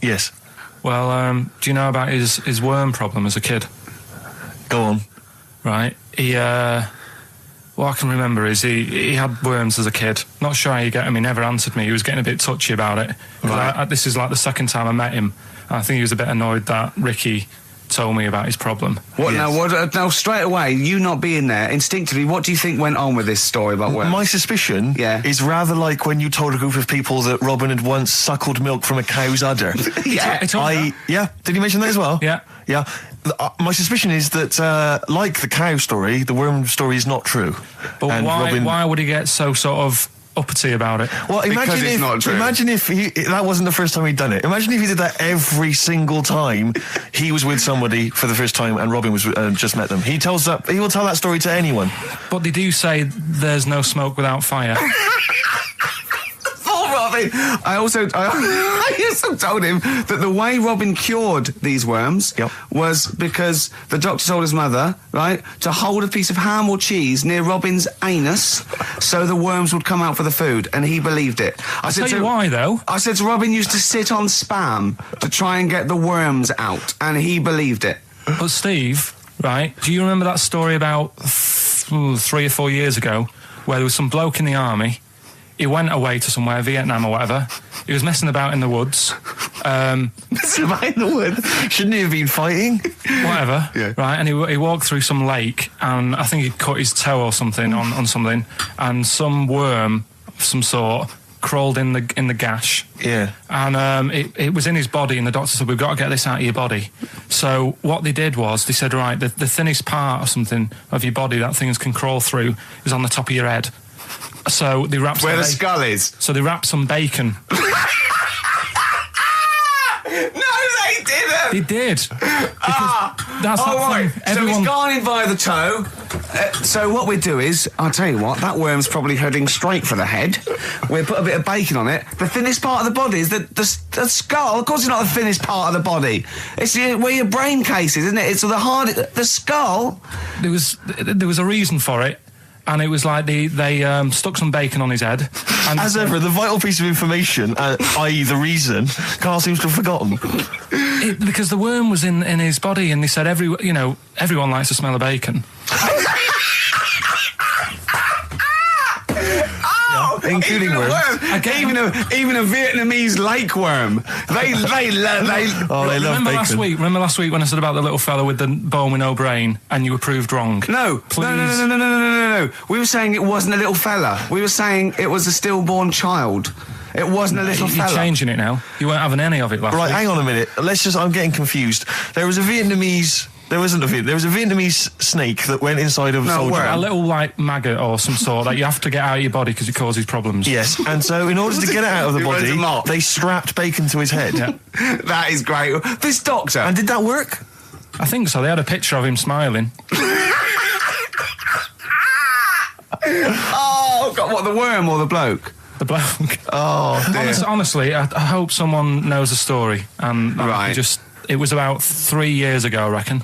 Yes. Well, do you know about his worm problem as a kid? Go on. Right. What I can remember is he had worms as a kid. Not sure how you get him. He never answered me. He was getting a bit touchy about it. Right. This is like the second time I met him. I think he was a bit annoyed that Ricky told me about his problem. What Yes. now? Straight away, you not being there, instinctively, what do you think went on with this story about worms? My suspicion is rather like when you told a group of people that Robin had once suckled milk from a cow's udder. Yeah. Did you mention that as well? Yeah. Yeah. My suspicion is that, like the cow story, the worm story is not true. But And why would he get so sort of uppity about it? Well, Because it's not true. Imagine if that wasn't the first time he'd done it. Imagine if he did that every single time he was with somebody for the first time and Robin was just met them. He will tell that story to anyone. But they do say there's no smoke without fire. Oh, Robin! I also told him that the way Robin cured these worms was because the doctor told his mother, right, to hold a piece of ham or cheese near Robin's anus so the worms would come out for the food, and he believed it. I'll tell you why, though. I said to Robin used to sit on spam to try and get the worms out, and he believed it. But Steve, right, do you remember that story about 3 or 4 years ago where there was some bloke in the army? He went away to somewhere, Vietnam or whatever. He was messing about in the woods. Messing about in the woods? Shouldn't he have been fighting? Whatever. Yeah. Right, and he walked through some lake, and I think he cut his toe or something on something, and some worm of some sort crawled in the gash. Yeah. And it was in his body, and the doctor said, we've got to get this out of your body. So what they did was, they said, right, the thinnest part or something of your body that things can crawl through is on the top of your head. So they wrapped Where the skull is. So they wrapped some bacon. No, they didn't! They did. That's right. thing. Everyone... So he's gone in by the toe. So what we do is, I'll tell you what, that worm's probably heading straight for the head. We'll put a bit of bacon on it. The thinnest part of the body is the skull. Of course it's not the thinnest part of the body. It's where your brain case is, isn't it? It's the skull. There was a reason for it. And it was like they stuck some bacon on his head. And As ever, the vital piece of information, i.e. the reason, Karl seems to have forgotten. Because the worm was in his body, and they said everyone likes the smell of bacon. Including worms. Even a Vietnamese lake worm. They love bacon. Remember last week when I said about the little fella with the bone with no brain, and you were proved wrong? No. We were saying it wasn't a little fella. We were saying it was a stillborn child. It wasn't a little fella. You're changing it now. You weren't having any of it last week. Right, hang on a minute. I'm getting confused. There was a Vietnamese snake that went inside of a soldier. A little, like, maggot or some sort that you have to get out of your body because it causes problems. Yes, and so in order to get it out of the body, they strapped bacon to his head. Yeah. That is great. This doctor... And did that work? I think so. They had a picture of him smiling. Oh, God, what, the worm or the bloke? The bloke. Oh, dear. Honestly, I hope someone knows the story. And it was about 3 years ago, I reckon.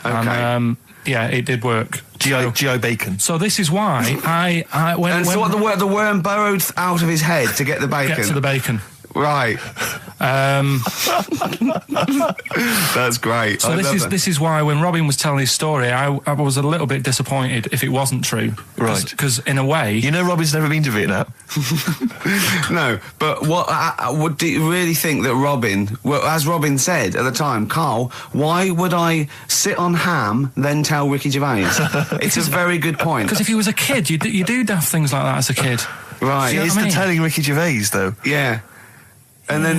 Okay. And, it did work. G.I. Bacon. So this is why I went... So what, the worm burrowed out of his head to get the bacon? Get to the bacon. Right. That's great. So this is why when Robin was telling his story, I was a little bit disappointed if it wasn't true. Right. Because in a way... You know Robin's never been to Vietnam. No, but what do you really think that Robin... Well, as Robin said at the time, Karl, why would I sit on ham, then tell Ricky Gervais? It's a very good point. Because if he was a kid, you do daft things like that as a kid. Right. He is the telling Ricky Gervais, though. Yeah. And then,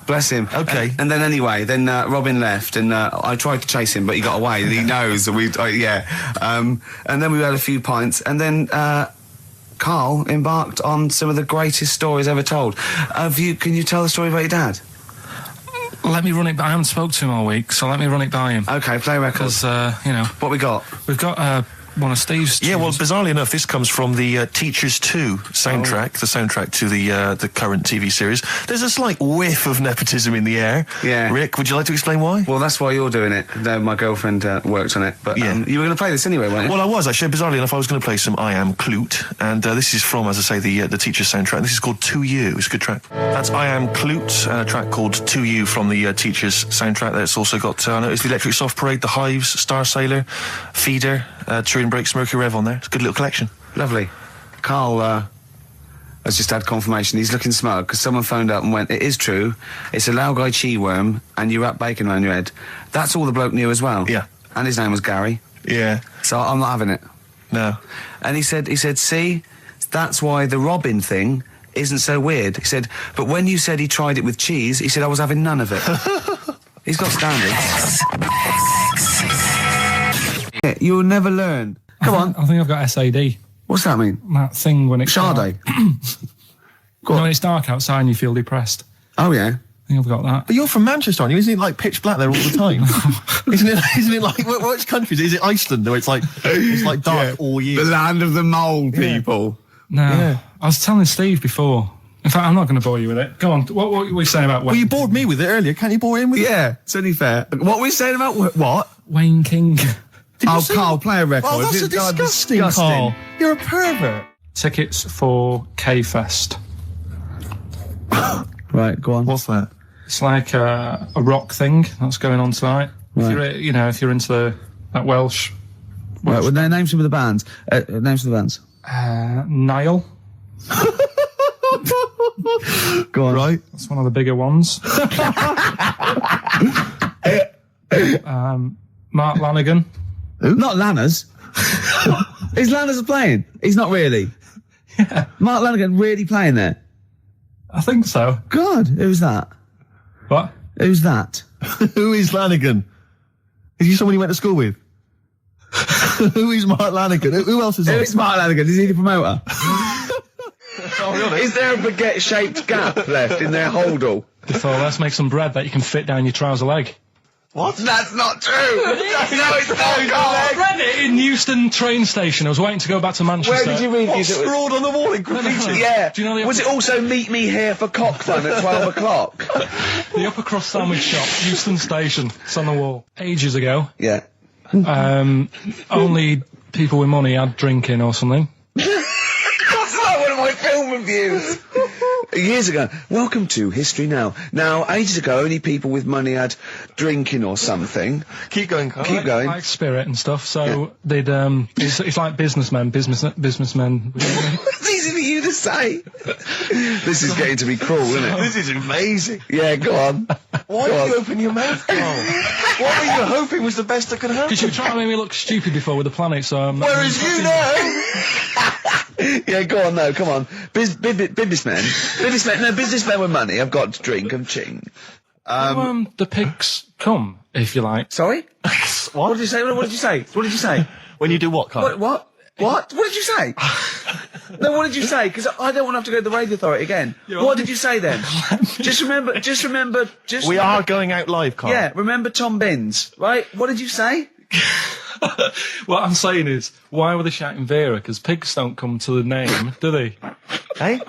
bless him. Okay. And then anyway, Robin left, and I tried to chase him, but he got away. He knows. And then we had a few pints, and then Karl embarked on some of the greatest stories ever told. Can you tell the story about your dad? Let me run it by... I haven't spoke to him all week, so let me run it by him. Okay, play record. Because, What we got? We've got one of Steve's. Yeah, well, tunes. bizarrely enough, this comes from the Teachers 2 soundtrack, the soundtrack to the current TV series. There's a slight whiff of nepotism in the air. Yeah. Rick, would you like to explain why? Well, that's why you're doing it. No, my girlfriend worked on it. But Yeah. you were going to play this anyway, weren't you? Well, I was actually. Bizarrely enough, I was going to play some I Am Clute, and this is from, as I say, the Teachers soundtrack. This is called To You. It's a good track. That's I Am Clute, a track called To You from the Teachers soundtrack. That's also got, I noticed the Electric Soft Parade, The Hives, Star Sailor, Feeder, Turin Breaks, Mercury Rev on there. It's a good little collection. Lovely. Karl has just had confirmation. He's looking smug because someone phoned up and went, it is true. It's a Laogai chi worm and you wrap bacon around your head. That's all the bloke knew as well. Yeah. And his name was Gary. Yeah. So I'm not having it. No. And he said, see, that's why the Robin thing isn't so weird. He said, but when you said he tried it with cheese, he said I was having none of it. He's got standards. Yeah, you'll never learn. Come on. I think I've got SAD. What's that mean? That thing when it's Sade. when it's dark outside and you feel depressed. Oh, yeah. I think I've got that. But you're from Manchester, aren't you? Isn't it like pitch black there all the time? Isn't it like, which country is it? Is it Iceland, where it's like dark all year? The land of the mole people. No, Yeah. I was telling Steve before. In fact, I'm not going to bore you with it. Go on. What were you saying about Wayne? Well, you bored me with it earlier. Can't you bore him with it? Yeah, it's only fair. What were we saying about what? Wayne King. Did you Oh, see- Carl, play a record. Oh, that's It's disgusting, disgusting. Carl. You're a pervert. Tickets for K-Fest. Right, go on. What's that? It's like a rock thing that's going on tonight. Right. If you're into that Welsh. Right, well, name some of the bands. Names of the bands. Nile. Go on. Right. That's one of the bigger ones. Mark Lanigan. Not Lanners. Is Lanners playing? He's not really. Yeah, Mark Lanigan really playing there? I think so. God, who's that? What? Who's that? Who is Lanigan? Is he someone you went to school with? Who is Mark Lanigan? Who else is on? Who's Mark Lanigan? Is he the promoter? Oh, really? Is there a baguette-shaped gap left in their holdall? Before, let's make some bread that you can fit down your trouser leg. What? That's not true! No, it's not, I read it in Euston train station. I was waiting to go back to Manchester. Where did you read What, this? scrawled on the wall in graffiti? Yeah. Do you know the Was it also meet me here for cock fun at 12 o'clock? The upper crust sandwich shop, Euston Station. It's on the wall. Ages ago. Yeah. Only people with money had drinking or something. That's like one of my film reviews. Years ago. Welcome to History Now. Now, ages ago, only people with money had drinking or something. Keep going, Carl. Keep going. Like spirit and stuff. So they'd it's like businessmen. Businessmen. It's easy for you to say. This is getting to be cruel, isn't it? This is amazing. Yeah, go on. Why did you open your mouth, Carl? What were you hoping was the best that could happen? Because you were trying to make me look stupid before with the planet. So Whereas you know. Yeah, go on, no, come on. Businessmen with money. I've got to drink, I'm ching. the pigs come, if you like. Sorry? What? What did you say? What did you say? What did you say? When you do what, Carl? What? What did you say? No, what did you say? Because I don't want to have to go to the radio authority again. What did you say then? Just remember. We are going out live, Carl. Yeah, remember Tom Binns, right? What did you say? What I'm saying is, why were they shouting Vera? Because pigs don't come to the name, do they? Hey?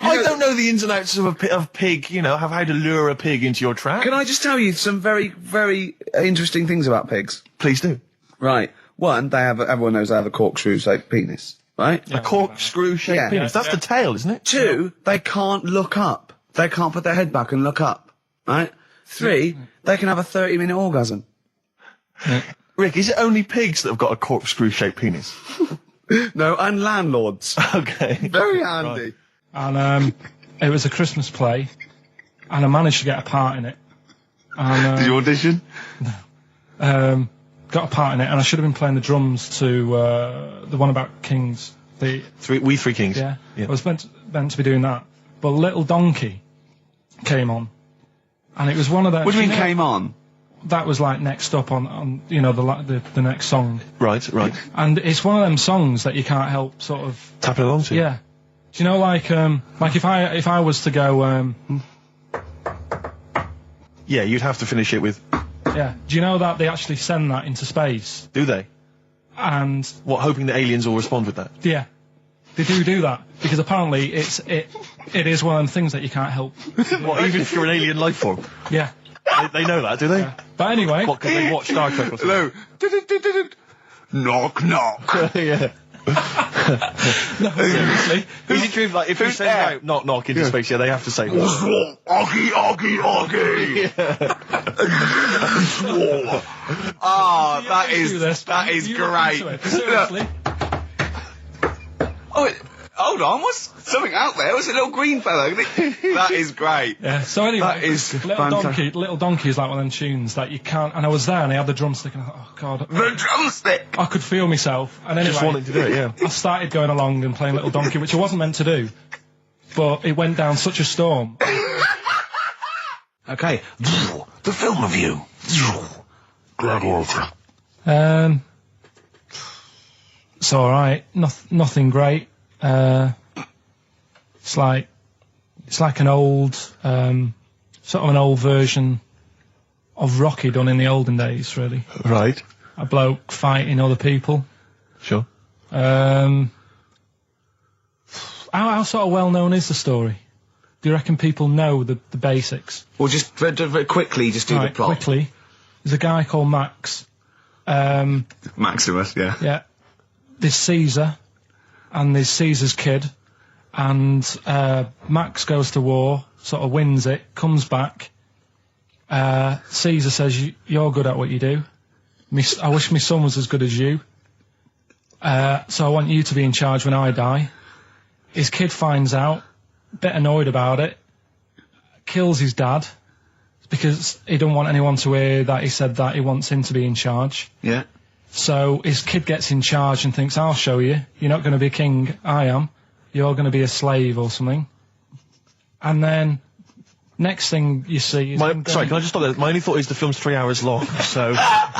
I don't know the ins and outs of pig, have how to lure a pig into your trap. Can I just tell you some very, very interesting things about pigs? Please do. Right. One, everyone knows they have a corkscrew-shaped penis, right? A corkscrew-shaped Yeah. penis. That's the tail, isn't it? Two, they can't look up. They can't put their head back and look up, right? Three, they can have a 30-minute orgasm. Rick, is it only pigs that have got a corkscrew-shaped penis? No, and landlords. Okay. Very handy. And it was a Christmas play, and I managed to get a part in it. And, Did you audition? got a part in it, and I should have been playing the drums to the one about Kings. We Three Kings. Yeah. I was meant to be doing that, but Little Donkey came on, and it was one of those. What do you mean came on? That was like next up on the next song. Right. And it's one of them songs that you can't help sort of Tapping along to. Yeah. Do you know like if I was to go Yeah, you'd have to finish it with. yeah. Do you know that they actually send that into space? Do they? And What, hoping that aliens will respond with that? yeah, they do that because apparently it is one of them things that you can't help. What, even if you're an alien life form? Yeah. They know that, do they? Yeah. But anyway, What, because they watch Star Trek or something? Hello. Knock, knock. Yeah. no, seriously. Is it true, like, if you send there? out knock knock into space, they have to say Oggy, oggy, oggy. Oh, that is You look into great. it. Seriously. Oh, hold on, what's something out there? What's a little green fellow? That is great. Yeah, so anyway, That is Little Donkey is like one of them tunes that you can't, and I was there and I had the drumstick and I thought, oh god. The drumstick! I could feel myself, and anyway, just wanting to do it, yeah. I started going along and playing Little Donkey, which I wasn't meant to do, but it went down such a storm. Okay, the film review. Gladiator. It's alright, nothing great. It's like an old, sort of an old version of Rocky done in the olden days, really. Right. A bloke fighting other people. Sure. How sort of well known is the story? Do you reckon people know the basics? Well, just very quickly, just do the plot. Quickly. There's a guy called Max. Maximus, yeah. Yeah. There's Caesar, and there's Caesar's kid, and Max goes to war, sort of wins it, comes back. Caesar says, you're good at what you do. I wish my son was as good as you. So I want you to be in charge when I die. His kid finds out, a bit annoyed about it, kills his dad, because he don't want anyone to hear that he said that he wants him to be in charge. Yeah. So his kid gets in charge and thinks, I'll show you. You're not going to be king, I am. You're going to be a slave or something. And then, next thing you see is... Sorry, can I just stop there? My only thought is the film's 3 hours long, so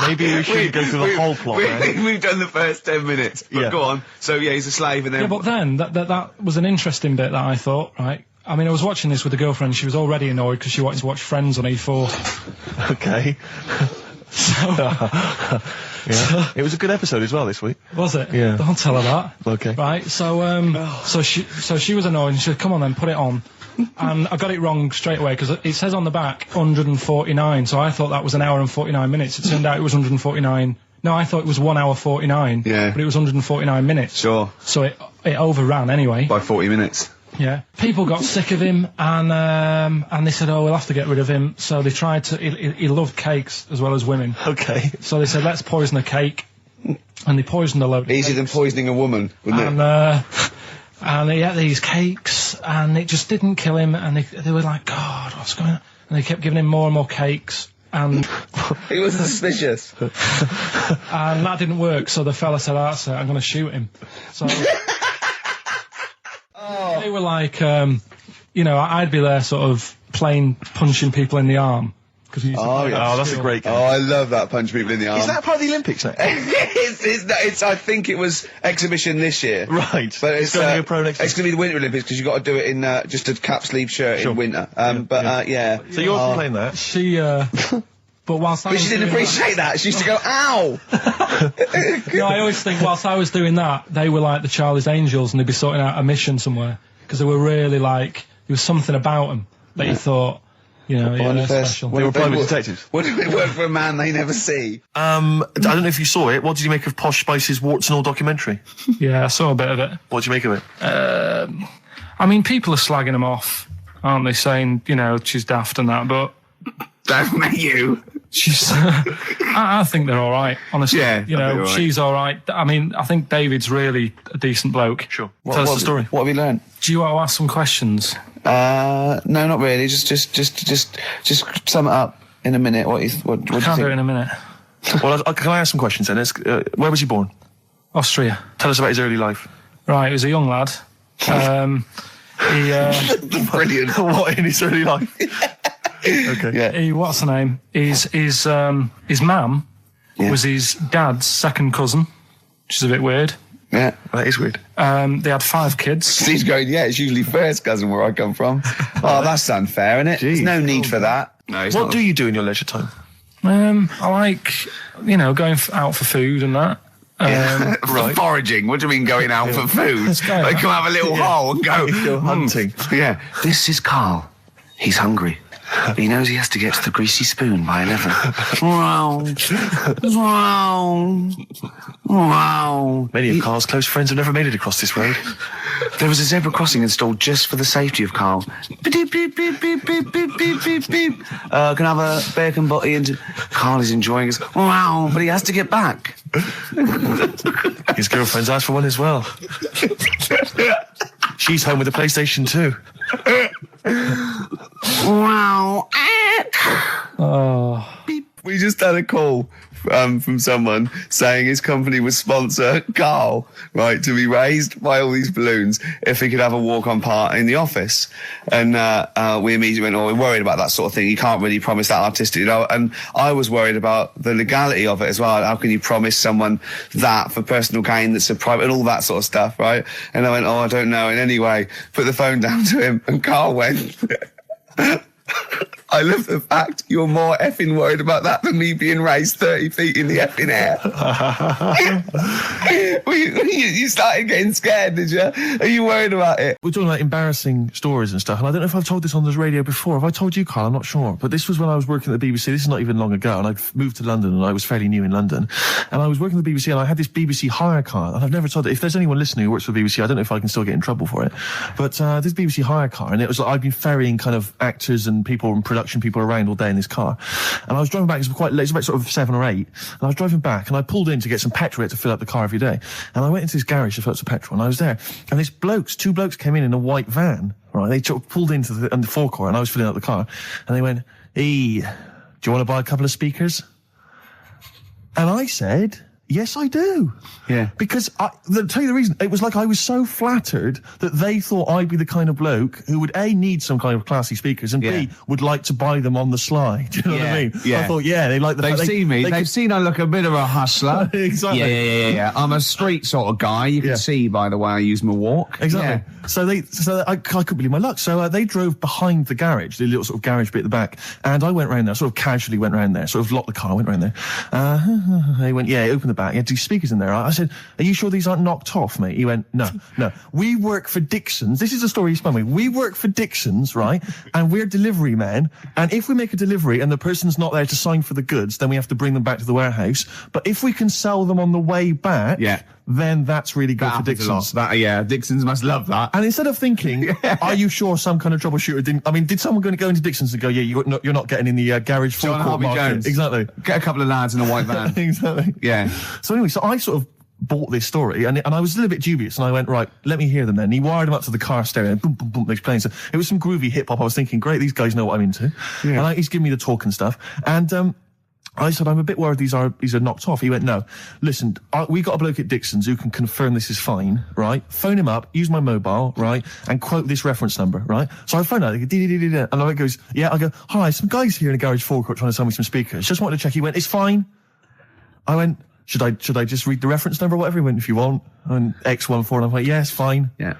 maybe we shouldn't go through the whole plot. We've done the first 10 minutes, but go on. So, yeah, he's a slave and then... Yeah, but then, that was an interesting bit that I thought, right? I mean, I was watching this with a girlfriend, she was already annoyed because she wanted to watch Friends on E4. Okay. Yeah. It was a good episode as well this week. Was it? Yeah. Don't tell her that. Okay. Right, so she was annoyed and she said, come on then, put it on. And I got it wrong straight away because it says on the back 149, so I thought that was an hour and 49 minutes. It turned out it was 149. No, I thought it was 1 hour 49. Yeah. But it was 149 minutes. Sure. So it overran anyway. By 40 minutes. Yeah. People got sick of him and they said, oh, we'll have to get rid of him. So they tried to, he loved cakes as well as women. Okay. So they said, let's poison a cake. And they poisoned a load of Easier than cakes. poisoning a woman, wouldn't it? And he ate these cakes and it just didn't kill him. And they were like, God, what's going on? And they kept giving him more and more cakes. And he was suspicious. and that didn't work. So the fella said, that's it, I'm going to shoot him. So... They were like, I'd be there sort of punching people in the arm. That's a great game. Oh, I love that, punch people in the arm. Is that part of the Olympics now? it's, I think it was exhibition this year. Right. But it's going to be a pro next It's going to be the Winter Olympics because you've got to do it in just a cap sleeve shirt in winter. Yeah. So you're playing that? She, but whilst But she didn't appreciate that. She used to go, ow! No, I always think whilst I was doing that, they were like the Charlie's Angels and they'd be sorting out a mission somewhere. Because they were really like, there was something about them that you thought, they're special. They were private detectives. What do it work for a man they never see? I don't know if you saw it. What did you make of Posh Spice's Warts and All documentary? Yeah, I saw a bit of it. What did you make of it? I mean, people are slagging them off, aren't they? Saying, she's daft and that, but... Don't make you. She's... I think they're all right, honestly. Yeah, she's all right. I mean, I think David's really a decent bloke. Sure. Tell us the story. What have you learned? Do you want to ask some questions? No, not really. Just sum it up in a minute. What do you think? Can't do it in a minute. Well, can I ask some questions then? Where was he born? Austria. Tell us about his early life. Right, he was a young lad. Brilliant. What in his early life? Okay. Yeah. What's her name? His mum was his dad's second cousin, which is a bit weird. Yeah. That is weird. They had 5 kids. He's going, it's usually first cousin where I come from. Oh, that's unfair, isn't it? There's no need for that. No, what do you do in your leisure time? I like, going out for food and that. Right. Foraging. What do you mean going out for food? They come have a little hole and go hunting. Yeah. This is Karl. He's hungry. He knows he has to get to the greasy spoon by 11. Wow. Many of Karl's close friends have never made it across this road. There was a zebra crossing installed just for the safety of Karl. Beep, beep, beep, beep, beep, beep, beep, beep, beep. Can I have a bacon butty? And Karl is enjoying his... Wow, but he has to get back. His girlfriend's asked for one as well. She's home with a PlayStation 2. Wow. Oh. We just had a call from someone saying his company would sponsor Karl, right, to be raised by all these balloons if he could have a walk-on part in the office. And we immediately went, we're worried about that sort of thing. You can't really promise that artistic, And I was worried about the legality of it as well. How can you promise someone that for personal gain that's a private and all that sort of stuff, right? And I went, I don't know. And anyway, put the phone down to him and Karl went... I love the fact you're more effing worried about that than me being raised 30 feet in the effing air. You started getting scared, did you? Are you worried about it? We're talking about embarrassing stories and stuff, and I don't know if I've told this on the radio before. Have I told you, Karl? I'm not sure. But this was when I was working at the BBC. This is not even long ago, and I've moved to London, and I was fairly new in London. And I was working at the BBC, and I had this BBC hire car, and I've never told it. If there's anyone listening who works for the BBC, I don't know if I can still get in trouble for it. But this BBC hire car, and it was like I'd been ferrying kind of actors and people and production people around all day in this car. And I was driving back, it was quite late, it was about sort of 7 or 8, and I was driving back, and I pulled in to get some petrol to fill up the car every day. And I went into this garage to fill up some petrol, and I was there, and these two blokes came in a white van, right? They pulled into the forecourt, and I was filling up the car, and they went, "Hey, do you want to buy a couple of speakers?" And I said, "Yes, I do." Yeah. Because, to tell you the reason, it was like I was so flattered that they thought I'd be the kind of bloke who would, A, need some kind of classy speakers, and B, would like to buy them on the sly. Do you know what I mean? Yeah. I thought, they like the They've fact seen me. They've seen I look a bit of a hustler. Exactly. Yeah. I'm a street sort of guy. You can see by the way I use my walk. Exactly. Yeah. So I couldn't believe my luck. So they drove behind the garage, the little sort of garage bit at the back, and I went round there, sort of casually went round there, sort of locked the car, went round there. They went, open the back. You had 2 speakers in there. I said, "Are you sure these aren't knocked off, mate?" He went, No. We work for Dixon's. This is the story he spun me. We work for Dixon's, right? And we're delivery men. And if we make a delivery and the person's not there to sign for the goods, then we have to bring them back to the warehouse. But if we can sell them on the way back, then that's really good for Dixon's. Dixon's must love that. And instead of thinking, are you sure some kind of troubleshooter didn't... I mean, did someone going to go into Dixon's and go, you're not getting in the garage forecourt market? Jones. Exactly. Get a couple of lads in a white van. Exactly. Yeah. So anyway, so I sort of bought this story, and I was a little bit dubious, and I went, right, let me hear them then. And he wired them up to the car stereo, and boom, boom, boom, they're playing. So it was some groovy hip-hop. I was thinking, great, these guys know what I'm into. Yeah. And he's giving me the talk and stuff. And I said, I'm a bit worried these are knocked off. He went, no, listen, we got a bloke at Dixon's who can confirm this is fine, right? Phone him up, use my mobile, right? And quote this reference number, right? So I phone out, and I goes, I go, hi, some guys here in a garage forecourt trying to sell me some speakers. Just wanted to check. He went, it's fine. I went, should I just read the reference number or whatever? He went, if you want. And X14, and I'm like, yes, fine. Yeah.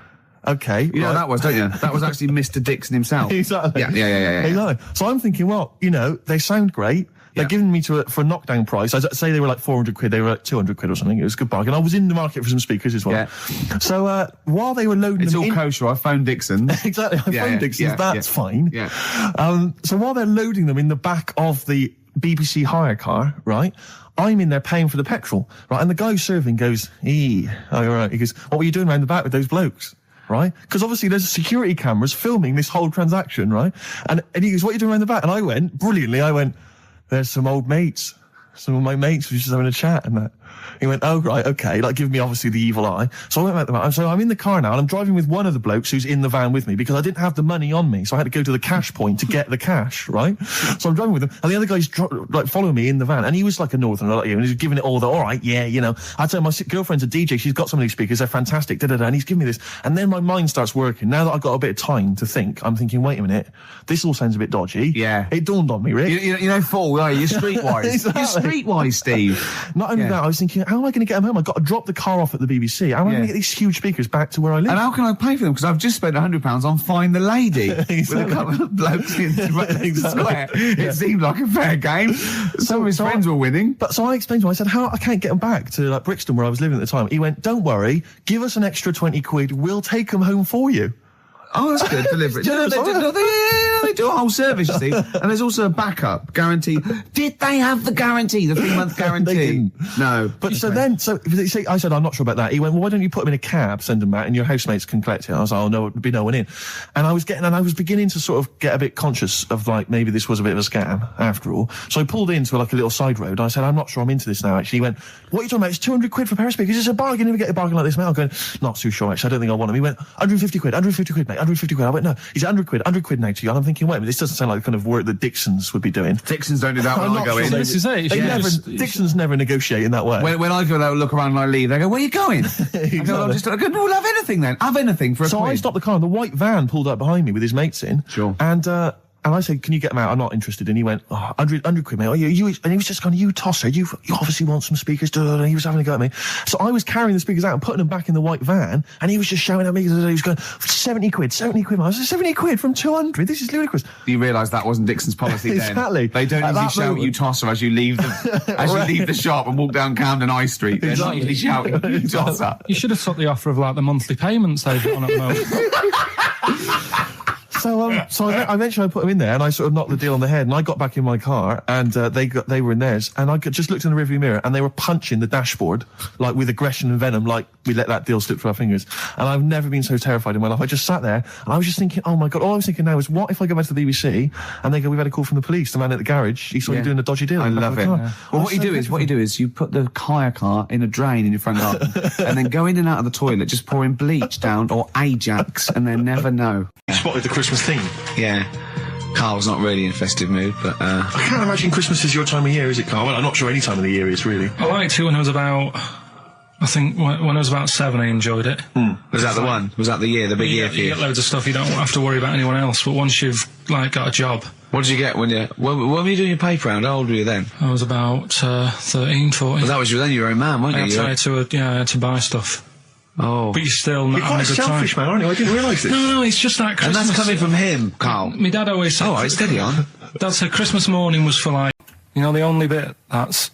Okay. You know what that was, don't you? That was actually Mr. Dixon himself. Exactly. Yeah. Exactly. So I'm thinking, well, they sound great. They're giving me for a knockdown price. I'd say they were like 400 quid. They were like 200 quid or something. It was a good bargain. I was in the market for some speakers as well. Yeah. So while they were loading it's them all kosher. I phoned Dixon. Exactly. I phoned Dixon's. That's fine. Yeah. So while they're loading them in the back of the BBC hire car, right, I'm in there paying for the petrol, right, and the guy who's serving goes, all right. He goes, what were you doing around the back with those blokes? Right? Because obviously there's security cameras filming this whole transaction, right? And he goes, what are you doing around the back? And I went, brilliantly, there's some old mates. Some of my mates were just having a chat and that. He went, oh, right, okay, like giving me obviously the evil eye. So I went back to the van. So I'm in the car now, and I'm driving with one of the blokes who's in the van with me because I didn't have the money on me. So I had to go to the cash point to get the cash, right? So I'm driving with him, and the other guy's following me in the van, and he was like a northerner like you, and he's giving it all the, all right, I tell him, my girlfriend's a DJ, she's got some of these speakers, they're fantastic, and he's giving me this. And then my mind starts working. Now that I've got a bit of time to think, I'm thinking, wait a minute, this all sounds a bit dodgy. Yeah. It dawned on me, Rick. You know, fool, are you? You're streetwise. Exactly. streetwise, Steve. Not only that, I was thinking, how am I going to get them home? I've got to drop the car off at the BBC. How am I going to get these huge speakers back to where I live? And how can I pay for them? Because I've just spent £100 on Find the Lady with a couple of blokes in the square. It seemed like a fair game. Some of his friends were winning. But so I explained to him, I said, I can't get them back to like Brixton where I was living at the time. He went, don't worry, give us an extra 20 quid, we'll take them home for you. Oh, that's good. Deliberate. They do a whole service, you see. And there's also a backup guarantee. Did they have the guarantee, the 3-month guarantee? They didn't. No. But I said, I'm not sure about that. He went, well, why don't you put them in a cab, send them back, and your housemates can collect it? I was like, oh, no, there'd be no one in. And I was beginning to sort of get a bit conscious of, like, maybe this was a bit of a scam, after all. So I pulled into, like, a little side road. I said, I'm not sure I'm into this now, actually. He went, what are you talking about? It's 200 quid for a pair of speakers. It's a bargain. You never get a bargain like this, mate. I'm going, not too sure, actually. I don't think I want them. He went, 150 quid, mate. 150 quid. I went, no. He's 100 quid now to you. And I'm thinking, wait a minute, this doesn't sound like the kind of work that Dixons would be doing. Dixons don't do that when I go in. This is it. Dixons never negotiate in that way. When I go there, look around and I leave, they go, where are you going? Exactly. I go, we'll have anything then. Have anything for a So quid. I stopped the car and the white van pulled up behind me with his mates in. Sure. And I said, can you get them out? I'm not interested. And he went, 100 quid, mate. Oh, and he was just going, you tosser, you obviously want some speakers. And he was having a go at me. So I was carrying the speakers out and putting them back in the white van. And he was just shouting at me. He was going, 70 quid. I was like, 70 quid from 200? This is ludicrous. You realise that wasn't Dixon's policy then. Exactly. They don't usually shout, you tosser, as you leave the, leave the shop and walk down Camden High Street. They're not usually shouting, you tosser. You should have took the offer of, like, the monthly payments they've got on at the moment. So I eventually put them in there, and I sort of knocked the deal on the head. And I got back in my car, and they were in theirs. And I just looked in the rearview mirror, and they were punching the dashboard like with aggression and venom, like we let that deal slip through our fingers. And I've never been so terrified in my life. I just sat there, and I was just thinking, oh my god! All I was thinking now is, what if I go back to the BBC and they go, we've had a call from the police. The man at the garage, he saw you doing a dodgy deal. I love it. Yeah. Well, what you do is you put the hire car in a drain in your front garden, and then go in and out of the toilet, just pouring bleach down or Ajax, and they never know. You spotted the Christmas theme. Yeah. Carl's not really in a festive mood, but I can't imagine Christmas is your time of year, is it, Karl? Well, I'm not sure any time of the year is, really. I liked it when I was about... I think when I was about 7, I enjoyed it. Was that the one? Was that the year, the big year for you? You get loads of stuff, you don't have to worry about anyone else, but once you've, like, got a job... What did you get when were you doing your paper round? How old were you then? I was about 13, 14. Well, that was then you were a man, weren't you? I had to buy stuff. Oh. But you're still not You're quite a selfish man, aren't you? I didn't realise this. No, it's just that Christmas... And that's coming from him, Karl. My dad always said... Oh, right, steady on. Dad said Christmas morning was for, like... You know, the only bit that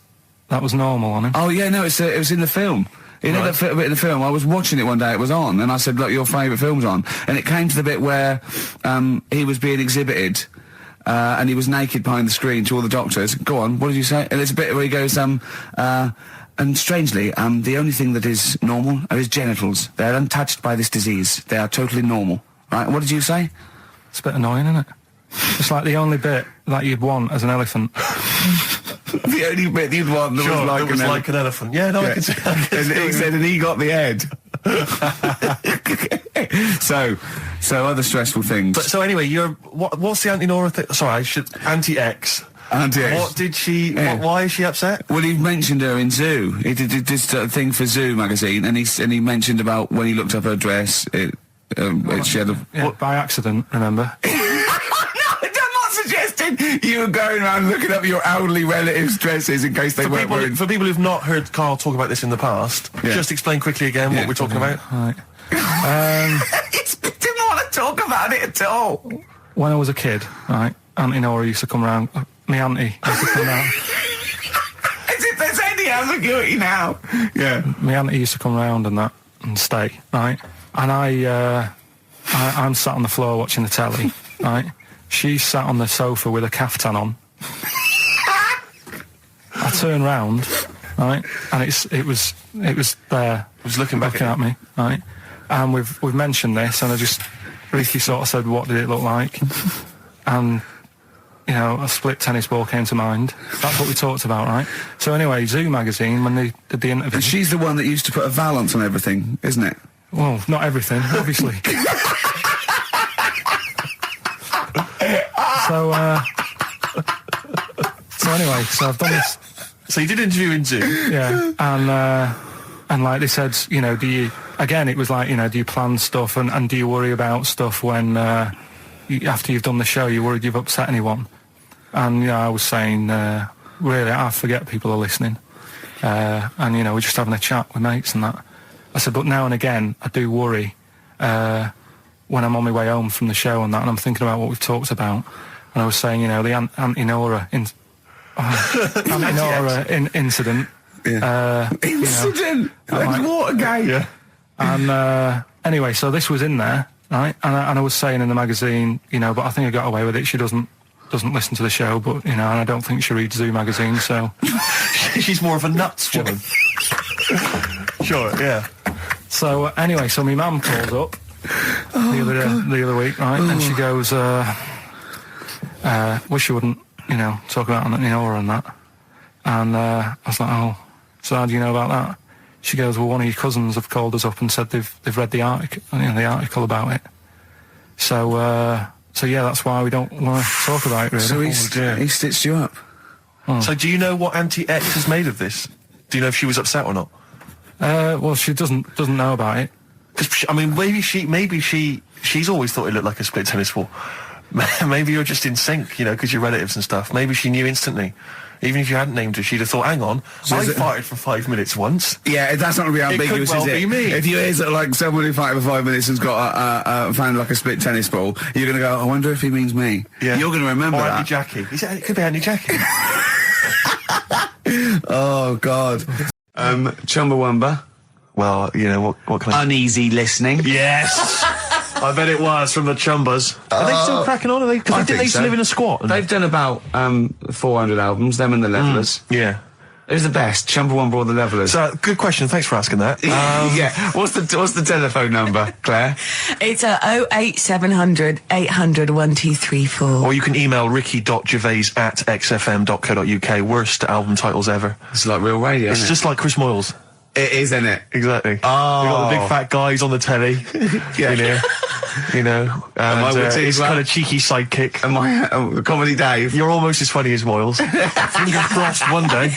was normal on him. Oh, yeah, no, it was in the film. You know that bit in the film? I was watching it one day, it was on, and I said, look, your favourite film's on. And it came to the bit where he was being exhibited, and he was naked behind the screen to all the doctors. Go on, what did you say? And there's a bit where he goes, and strangely, the only thing that is normal are his genitals. They're untouched by this disease. They are totally normal. Right, what did you say? It's a bit annoying, isn't it? It's like the only bit that you'd want as an elephant. The only bit you'd want that was like an elephant. Yeah, no, I can see that. And he said, and he got the head. So other stressful things. But so anyway, what's the Auntie-Nora thing? Sorry, Auntie-X. Auntie-X. What did she... Yeah. Why is she upset? Well, he mentioned her in Zoo. He did this thing for Zoo magazine, and he mentioned about when he looked up her dress, she had a... Yeah, by accident, remember? You were going around looking up your elderly relatives' dresses in case they weren't wearing... For people who've not heard Karl talk about this in the past, just explain quickly again what we're talking about. Right. He didn't want to talk about it at all. When I was a kid, right, Auntie-Nora used to come round... My auntie used to come round... As if there's any ambiguity now. Yeah. My auntie used to come round and stay, right? And I'm sat on the floor watching the telly, right? She sat on the sofa with a caftan on. I turned round, right, and it was there. It was looking at me, right. And we've mentioned this, and I just briefly sort of said, "What did it look like?" And you know, a split tennis ball came to mind. That's what we talked about, right? So anyway, Zoo magazine, when they did the interview, and she's the one that used to put a valance on everything, isn't it? Well, not everything, obviously. So anyway, so I've done this. So you did interview in Zoo? Yeah, and like they said, you know, it was like, you know, do you plan stuff and do you worry about stuff when, after you've done the show, you're worried you've upset anyone? And, you know, I was saying, really, I forget people are listening. And, you know, we're just having a chat with mates and that. I said, but now and again, I do worry when I'm on my way home from the show and that, and I'm thinking about what we've talked about. And I was saying, you know, the anti-Nora incident. Yeah. Incident? Like Watergate? Yeah. And anyway, so this was in there, right? And I was saying in the magazine, you know, but I think I got away with it. She doesn't listen to the show, but, you know, and I don't think she reads Zoo magazine, so... She's more of a nuts woman. Sure, yeah. So, anyway, so my mum called up the other week, right, and she goes, wish she wouldn't, you know, talk about Nora and that. And I was like, oh, so how do you know about that? She goes, well, one of your cousins have called us up and said they've read the article about it. So yeah, that's why we don't want to talk about it, really. So he stitched you up. Oh. So do you know what Auntie X has made of this? Do you know if she was upset or not? Well, she doesn't know about it. Because I mean, maybe she's always thought it looked like a split tennis ball. Maybe you're just in sync, you know, because you're relatives and stuff. Maybe she knew instantly. Even if you hadn't named her, she'd have thought, hang on, I farted for 5 minutes once. Yeah, that's not going to be ambiguous, well is it? Be me. If you hear sort of like someone who farted for 5 minutes and's got found like a split tennis ball, you're going to go, I wonder if he means me. Yeah. You're going to remember that. Auntie Jackie. It could be Auntie Jackie. Oh, God. Chumbawamba. Well, you know, what kind of... Uneasy listening. Yes! I bet it was from the Chumbas. Are they still cracking on? Are they? Because they used to live in a squat. They've done about 400 albums, them and the Levellers. Yeah. Who's the best, Chumbawamba or the Levellers? So, good question. Thanks for asking that. Yeah. What's the telephone number, Claire? It's 08700 800 1234. Or you can email ricky.gervais@xfm.co.uk. Worst album titles ever. It's like real radio, It's just like Chris Moyles. It is, isn't it? Exactly. Oh. You've got the big fat guys on the telly. Yeah. You know, and his kind of cheeky sidekick. Am I Comedy Dave? You're almost as funny as Moyles. Fingers crossed one day.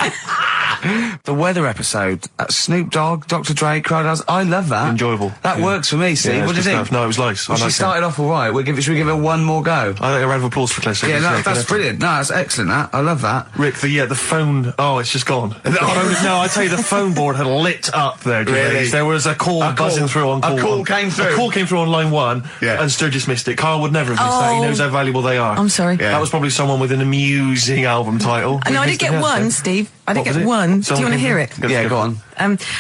The weather episode, Snoop Dogg, Dr. Dre, Crowdhouse, I love that. Enjoyable. That works for me, Steve. Yeah, what do you think? No, it was nice. Well, she started off all right. Should we give it one more go? I think a round of applause for Claire. Yeah, that's brilliant. No, that's excellent, that. I love that. Rick, the phone... Oh, it's just gone. No, I tell you, the phone board had lit up there, Really? There was a call buzzing through on call. A call came through? A call came through on line 1, yeah. and Sturgis missed it. Carl would never have missed that. He knows how valuable they are. I'm sorry. Yeah. That was probably someone with an amusing album title. No, I did get one, Steve. I did get one. Do you want to hear it? Yeah, go on.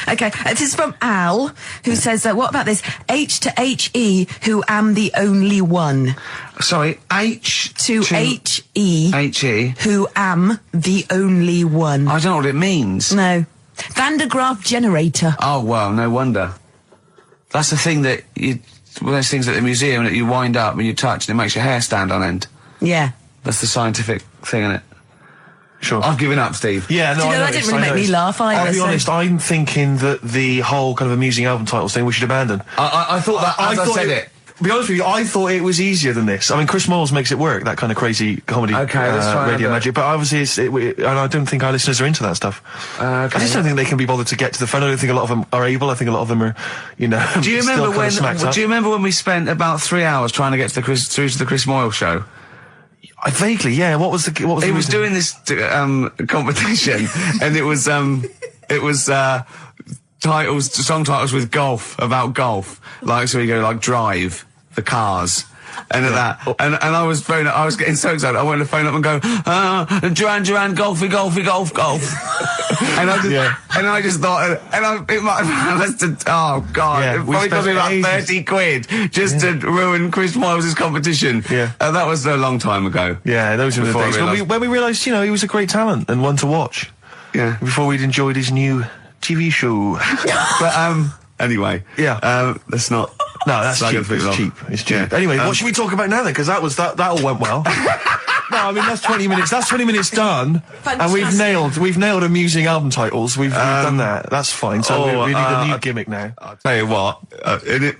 Okay, this is from Al, who says, what about this? H to H-E, who am the only one. Sorry, H to H-E. H-E. Who am the only one. I don't know what it means. No. Van de Graaff generator. Oh, well, no wonder. That's the thing that one of those things at the museum that you wind up and you touch and it makes your hair stand on end. Yeah. That's the scientific thing, isn't it? Sure. I've given up, Steve. Yeah, no, Do you know, that didn't really make me laugh either. I'll be honest, I'm thinking that the whole kind of amusing album titles thing we should abandon. I thought that as I said it. To be honest with you, I thought it was easier than this. I mean, Chris Moyles makes it work, that kind of crazy comedy let's try radio magic, but obviously and I don't think our listeners are into that stuff. I just don't think they can be bothered to get to the phone. I don't think a lot of them are able. I think a lot of them are, you know, Do you remember when we spent about 3 hours trying to get to through to the Chris Moyles show? Vaguely, yeah. What was He was doing this competition, and it was song titles with golf, about golf. Like, so we go like Drive, the Cars, and that. And I was getting so excited. I wanted to phone up and go, Duran, golfy, golf. And I just thought, it might have lasted, oh God, it probably cost me about 30 quid just to ruin Chris Moyles' competition. Yeah. That was a long time ago. Yeah, those were the days when we realised, you know, he was a great talent and one to watch. Yeah. Before we'd enjoyed his new TV show. But, anyway. Yeah. Let's not. No, that's cheap. It's cheap. Yeah. Anyway, what should we talk about now then? Because that all went well. No, I mean, that's 20 minutes. That's 20 minutes done. Fantastic. And we've nailed amusing album titles. We've done that. That's fine. So we need a new gimmick now. I'll tell you what. You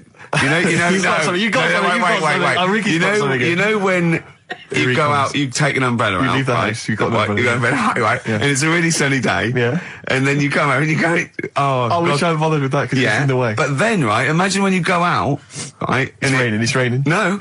know, You got something. wait. You know when You go out, you take an umbrella out. leave the right? house, you've got an umbrella. You go to bed, right? Yeah. And it's a really sunny day. Yeah. And then you come out and you go, I wish I hadn't bothered with that because it's in the way. But then, right, imagine when you go out, right? It's raining. No.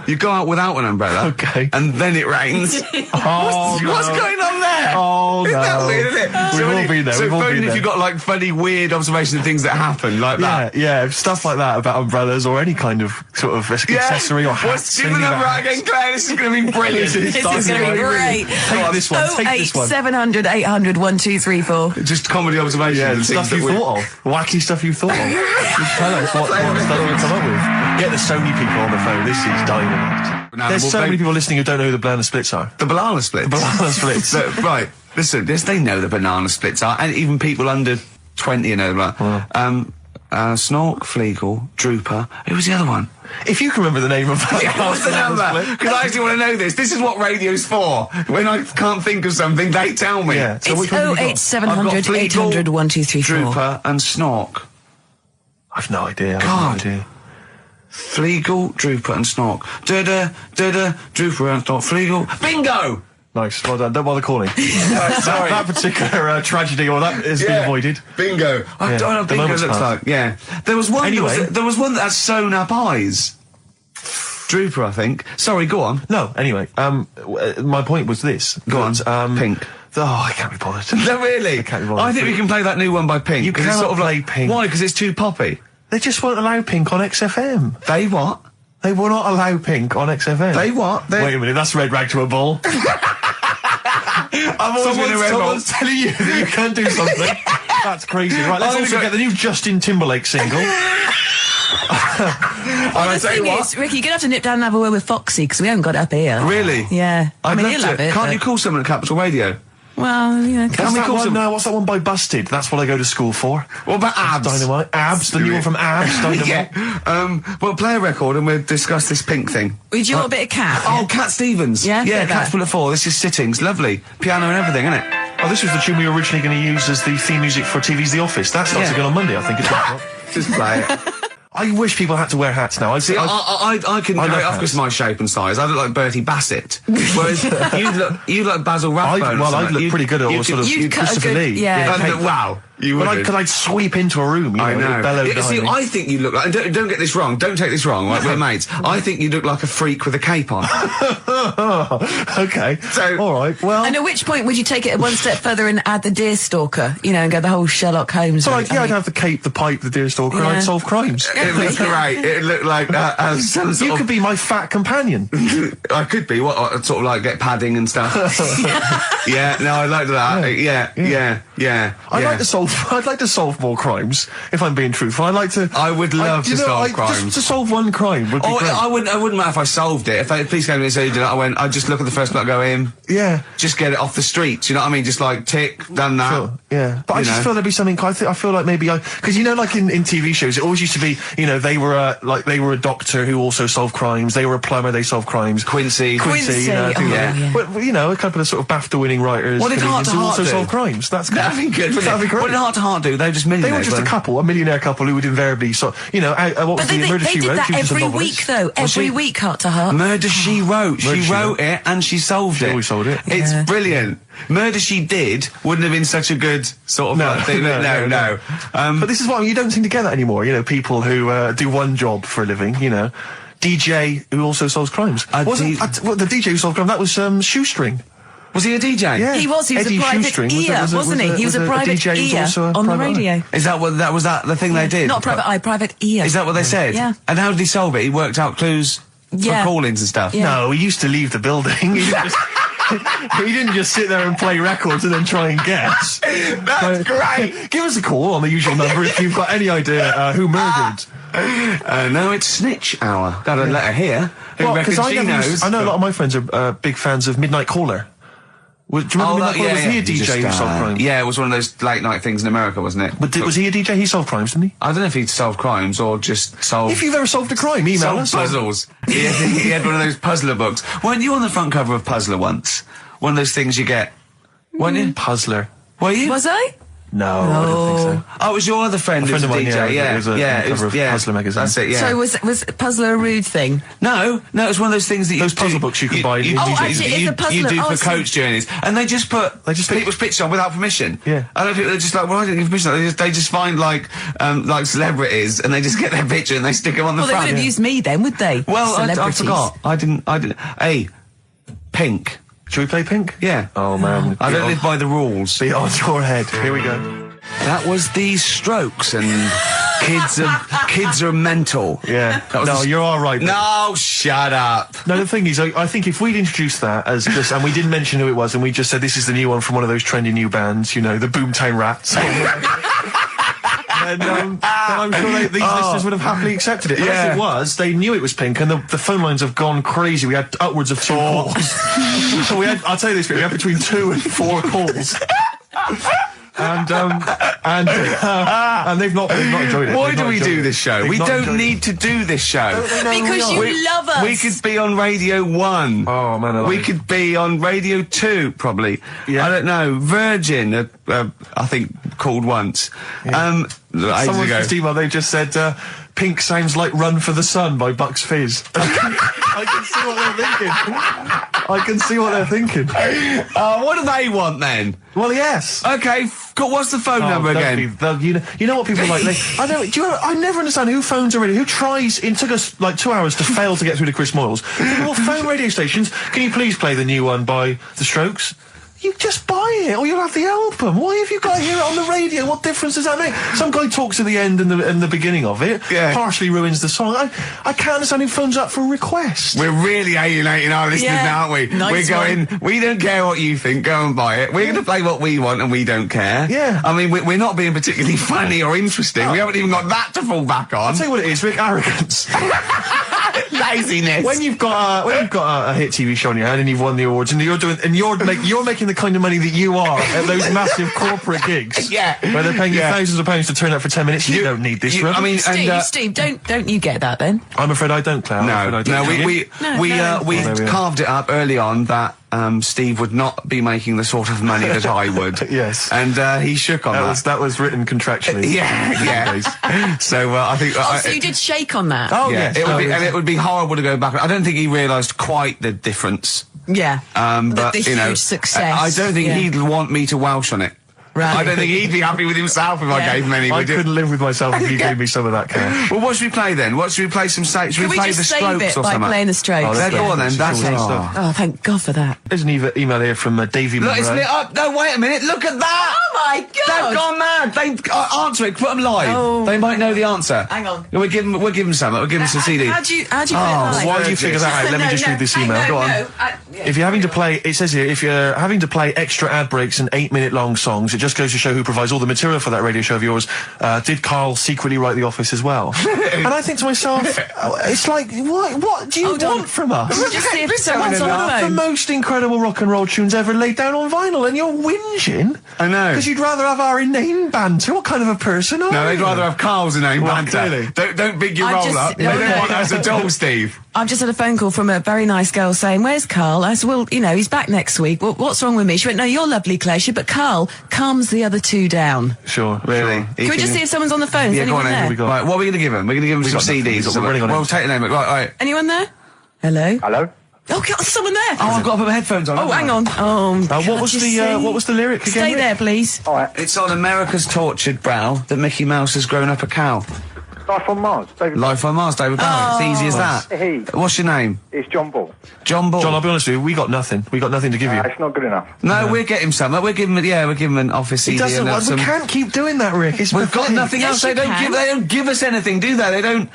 You go out without an umbrella. Okay. And then it rains. Oh, no. What's going on there? Oh, Isn't that no. weird, isn't it? We've all been there, So we've all phone been if there. you've got, like, funny, weird observations of things that happen, like that. Yeah, stuff like that about umbrellas or any kind of sort of accessory or hats. Give the number out again, Claire. This is going to be brilliant. This is going to be great. Take this one. Take this one. 08700 800 1234. Just comedy observations. Yeah, and the stuff things you that thought of. Wacky stuff you thought of. Just tell us what stuff you come up with. Get the Sony people on the phone. This is dynamite. There's so many people listening who don't know who the banana splits are. The banana splits. Banana splits. So, right. Listen, they know the banana splits are, and even people under 20 know that. Snork, Fleagle, Drooper. Who was the other one? If you can remember the name of that. What's the number? Because I actually want to know this. This is what radio's for. When I can't think of something, they tell me. Yeah. So It's which one have you got? 08700 800 1234. Drooper and Snork. I've no idea. God. Fleagle, Drooper and Snork. Drooper and Snork. Fleagle. Bingo! Nice. Well done. Don't bother calling. Sorry. That particular tragedy or that has been avoided. Bingo. I don't know what The bingo moment's looks passed. like. Yeah. There was one. Anyway. There was one that had sewn up eyes. Drooper, I think. Sorry, go on. No, anyway, my point was this. Go on. Pink. I can't be bothered. No, really? I can't be bothered. I think we can play that new one by Pink. You 'cause it's cannot sort of play like, Pink. Why? Because it's too poppy. They just won't allow Pink on XFM. They what? They will not allow Pink on XFM. They what? Wait a minute, that's red rag to a bull. I've always been a red Someone's telling you that you can't do something. That's crazy. Right, let's also get the new Justin Timberlake single. I tell you Thing what. is, Ricky, you're going to have to nip down and have a word with Foxy, because we haven't got it up here. Really? Yeah. I mean, I'd he'll love have to. it. Can't but- you call someone at Capital Radio? Well, you know, What's that one, what's that one by Busted? That's what I go to school for. What about Abs? Dynamite. Abs, the new one from Abs. Dynamite. Yeah. Well, play a record and we'll discuss this Pink thing. Would you want a bit of Cat? Oh, Cat Stevens. Yeah, Yeah, bit of Cat's that. Full of Four. This is Sittings. Lovely. Piano and everything, isn't it? Oh, this was the tune we were originally going to use as the theme music for TV's The Office. That starts Yeah. again on Monday, I think. It's 1 o'clock. Just play it. I wish people had to wear hats now. I can I carry it love off because hats. of my shape and size. I look like Bertie Bassett. Whereas you look Basil Rathbone. I'd look pretty good at all sort of You'd cut a Christopher good- Lee. yeah. Wow. You would. Because I'd sweep into a room, you know, I know. with bellow Yeah, see, behind me. I think you look like, and don't get this wrong, don't take this wrong, right, we're mates. I think you look like a freak with a cape on. Okay. So- all right. Well, And at which point would you take it one step further and add the Deerstalker, you know, and go the whole Sherlock Holmes so route? I'd have the cape, the pipe, the deerstalker, and Yeah. I'd solve crimes. It looked great. It looked like some sort You of... could be my fat companion. I could be, what, sort of like get padding and stuff. Yeah, no, I like that. Yeah. I'd like to solve more crimes. If I'm being truthful, I'd like to. I would love to solve crimes. Just to solve one crime would be Oh, great. I wouldn't matter if I solved it. If the police came to me and said, I'd just look at the first block, go in. Yeah. Just get it off the streets, you know what I mean? Just like, tick, done that. Sure, yeah. But I You just know. feel there'd be something. I feel like maybe because you know, like in TV shows, it always used to be, you know, they were a doctor who also solved crimes. They were a plumber, they solved crimes. Quincy. you know, Quincy, things oh, like yeah. that. But you know, a couple of sort of BAFTA-winning writers. What did Heart to comedians who Heart also do? solve crimes? That's good. That'd be good, wouldn't That'd it? be great. What did Heart to Heart do? They were just millionaires. They were just a weren't couple, a millionaire couple who would invariably, what was But they the Murder did She Wrote? that She was a every novelist. week, though. Every she? week, Heart to Heart. Murder She Wrote. Murder, She She wrote Wrote. it and she solved it. always solved it. It's Yeah. brilliant. Murder She Did wouldn't have been such a good sort of No, thing. No. But this is what you don't seem to get that anymore. You know, people who do one job for a living. You know, DJ who also solves crimes. The The DJ who solved crime? That was Shoestring. Was he a DJ? Yeah. He was Eddie a private Shoestring ear, wasn't he? He was a private DJ who's ear also a on the private eye. radio. Is that what that was? That the thing they did? Not private eye, private ear. Is that what they said? Yeah. And how did he solve it? He worked out clues Yeah. for callings and stuff. Yeah. No, he used to leave the building. He didn't just sit there and play records and then try and guess. That's great. Give us a call on the usual number if you've got any idea who murdered. No, it's Snitch Hour. Got a letter here. Who reckons she knows? I know a lot of my friends are big fans of Midnight Caller. Do you remember Midnight Caller? Was he a DJ who solved crimes? Yeah, it was one of those late night things in America, wasn't it? But was he a DJ? He solved crimes, didn't he? I don't know if he'd solved crimes or just solved... If you've ever solved a crime, email solved us. puzzles. he had one of those puzzler books. Weren't you on the front cover of Puzzler once? One of those things you get. Weren't you? Puzzler. Were you? Was I? No, I don't think so. Oh, it was your other friend who's a of mine, DJ, yeah. It was a cover of Puzzler magazine. That's it, yeah. So was Puzzler a rude thing? No, it was one of those things that Those puzzle books you can buy. actually, it's a puzzler. You do Oh, for coach journeys, and they just put people's pictures on without permission. Yeah. I don't think they're just like, well, I don't give permission. They just find like celebrities, and they just get their picture and they stick them on the Well, they front. would have used me then, would they? Well, I Celebrities. forgot. I didn't. Hey, Pink. Should we play Pink? Yeah. Oh, man. I don't live by the rules. Be on your head. Here we go. That was the Strokes, and kids are mental. Yeah. That was No, you're all right. No, shut up. No, the thing is, I think if we'd introduced that as just, and we didn't mention who it was, and we just said this is the new one from one of those trendy new bands, you know, the Boomtown Rats. then I'm sure these listeners would have happily accepted it. But as it was, they knew it was Pink, and the phone lines have gone crazy. We had upwards of 2 calls. So I'll tell you this, we had between 2 and 4 calls. And they've not enjoyed it. Why do we do this show? We don't enjoyed need to do this show. Because you love us. We could be on Radio 1. Oh, man, I love we it. could be on Radio 2, probably. Yeah. I don't know. Virgin, I think, called once. Ages Someone ago. just emailed, they just said, Pink sounds like Run for the Sun by Bucks Fizz. I can see what they're thinking. What do they want then? Well, yes. Okay, what's the phone number again? You know what people are like. I never understand who phones a radio. Who tries? It took us like 2 hours to fail to get through to Chris Moyles. People will phone radio stations. Can you please play the new one by The Strokes? You just buy it, or you'll have the album. Why have you got to hear it on the radio? What difference does that make? Some guy talks at the end and the beginning of it, partially ruins the song. I can't understand who phones up for a request. We're really alienating our listeners now, aren't we? Nice We don't care what you think, go and buy it. We're going to play what we want and we don't care. Yeah. I mean, we're not being particularly funny or interesting. We haven't even got that to fall back on. I'll tell you what it is, Rick, arrogance. Laziness. When you've got a hit TV show on your hand and you've won the awards and you're making the kind of money that you are at those massive corporate gigs, where they're paying you thousands of pounds to turn up for 10 minutes. You don't need this. I mean, Steve, don't you get that then? I'm afraid I don't, Claire. We carved it up early on that Steve would not be making the sort of money that I would. Yes. And he shook on that. That was written contractually. Yeah. So I think. So you did shake on that? Oh, yeah. yes. It would be horrible to go back. I don't think he realised quite the difference. Yeah. But the huge success. I don't think he'd want me to Welsh on it. Right. I don't think he'd be happy with himself if I gave him any. I couldn't live with myself if you gave me some of that cash. Well, what should we play then? Should we play some Should Can we play just the save Strokes it or by something? playing the Strokes? Go on then. That's it. Oh, thank God for that. There's an email here from Davey Look, it's Monroe. lit up. No, wait a minute. Look at that. Oh my God! They've gone mad. Answer it. Put them live. Oh. They might know the answer. Hang on. We'll give them some. We'll give them some CD. How do you put it live? Why do you figure that out? Let me just read this email. Go on. If you're having to play, it says here, if you're having to play extra ad breaks and 8-minute long songs, it just goes to show who provides all the material for that radio show of yours. Did Karl secretly write The Office as well? And I think to myself, it's like, what do you want from us? Just see if someone's on the The phone. most incredible rock and roll tunes ever laid down on vinyl, and you're whinging. I know. Because you'd rather have our inane banter. What kind of a person are No, you? they'd rather have Karl's inane banter. clearly. Don't big your roll up. They don't want us at all, Steve. I've just had a phone call from a very nice girl saying, "Where's Karl?" I said, "Well, he's back next week. What's wrong with me?" She went, "No, you're lovely, Claire." She, but Karl calms the other two down. Sure, Really? sure. Can we just see if someone's on the phone? Is Yeah, go anyone on then. there? we got? Right, what are we going to give them? We're going to give them some got nothing. CDs or We're something. running on Well, it. take the name. Right. Anyone there? Hello? Hello? Oh, God, there's someone there. Oh, I've got to put my headphones on. Oh, hang on. What was the lyric again? Stay Rick? there, please. All right. It's on America's tortured brow that Mickey Mouse has grown up a cow. Life on Mars. David. Life on Mars, David Bowie. It's easy as that. Hey. What's your name? It's John Ball. John Ball. John, I'll be honest with you, we got nothing. We got nothing to give you. It's not good enough. No, we'll get him some. We'll give him an office CD. It doesn't. and We can't keep doing that, Rick. It's We've got pathetic. nothing else. Yes, They you can. don't give us anything, do they? They don't.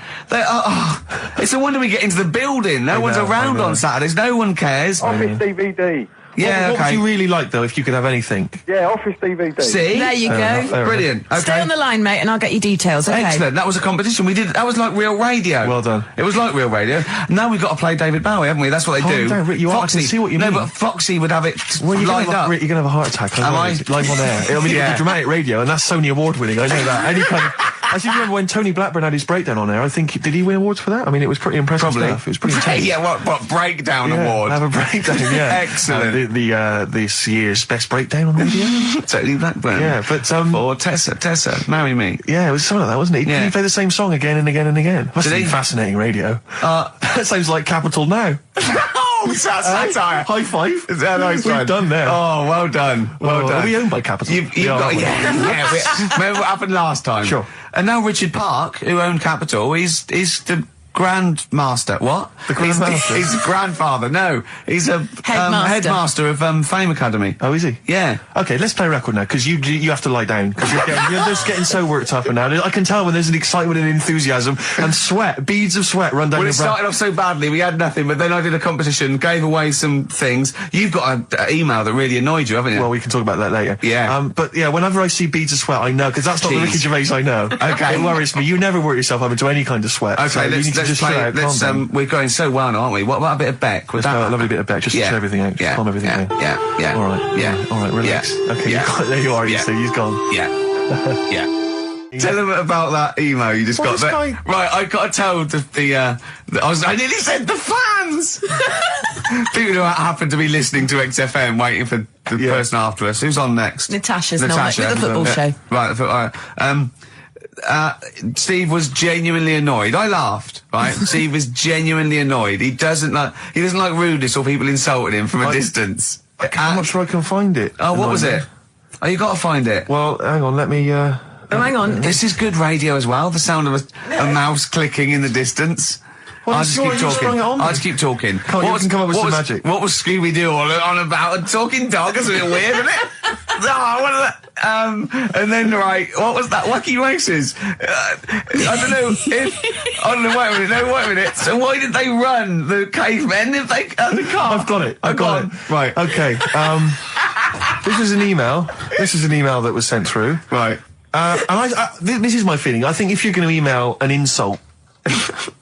It's a wonder we get into the building. No one's know, around I know. on Saturdays. No one cares. Office DVD. Yeah, What would you really like, though, if you could have anything? Yeah, Office DVD. See? There you enough, go. fair Brilliant. Okay. Stay on the line, mate, and I'll get you details, okay? Excellent. That was a competition. That was like real radio. Well done. It was like real radio. Now we've got to play David Bowie, haven't we? That's what they Calm do. down, Rick, I can see what you no, mean. but Foxy would have it Well, lined up. Rick, you're going to have a heart attack. Am I? Live on air. I mean, Yeah. it'll be dramatic radio, and that's Sony Award winning. I know that. I seem to remember when Tony Blackburn had his breakdown on there. I think did he win awards for that? I mean, it was pretty impressive stuff. It was pretty intense. Yeah, what breakdown award? Have a breakdown. Yeah, Excellent. This year's best breakdown on radio. Tony Blackburn. Yeah, but or Tessa, marry me. Yeah, it was something like that, wasn't it? Yeah. He played the same song again and again and again. Must have been fascinating radio. That sounds like Capital Now. Oh, satire. High five. Nice We've done there. Oh, well done. Well done. Are we owned by Capital? You've got, remember what happened last time? Sure. And now Richard Park, who owned Capital, he's the Grandmaster. What? The Grandmaster? He's a grandfather. No, he's a headmaster of Fame Academy. Oh, is he? Yeah. Okay, let's play a record now, because you have to lie down, because you're just getting so worked up and now. I can tell when there's an excitement and enthusiasm, and sweat, beads of sweat run down Well, your it started off so badly, we had nothing, but then I did a competition, gave away some things. You've got an email that really annoyed you, haven't you? Well, we can talk about that later. Yeah. But yeah, whenever I see beads of sweat, I know, because that's not the Ricky Gervais I know. Okay. It worries me. You never work yourself up into any kind of sweat. Okay, so let's play. We're going so well, aren't we? What about a bit of Beck? Let's play a lovely bit of Beck, just to chill everything out, just calm everything down. Yeah. All right. Yeah. All right, relax. Yeah. Okay, Yeah. there you are, you Yeah. see, he's gone. Yeah. Yeah. Tell them about that email you just got. this guy- Right, I got to tell I nearly said the fans! People who happen to be listening to XFM waiting for the person after us. Who's on next? Natasha's not with the football show. Right, Steve was genuinely annoyed. I laughed, right? Steve is genuinely annoyed. He doesn't like rudeness or people insulting him from a distance. I'm not sure I can find it. Oh, what was it? Oh, you got to find it. Well, hang on, let me, Oh, hang on. This is good radio as well. The sound of a mouse clicking in the distance. Well, I'll just keep talking. I'll just keep talking. You can come up with some magic. What was Scooby-Doo on about? A talking dog? That's a bit weird, isn't it? What is that? And then, right, what was that? Wacky Races. I don't know if... wait a minute. So why did they run, the cavemen, if they... the car? I've got it. I've got it. Right. Okay, this is an email. This is an email that was sent through. Right. And this is my feeling. I think if you're going to email an insult,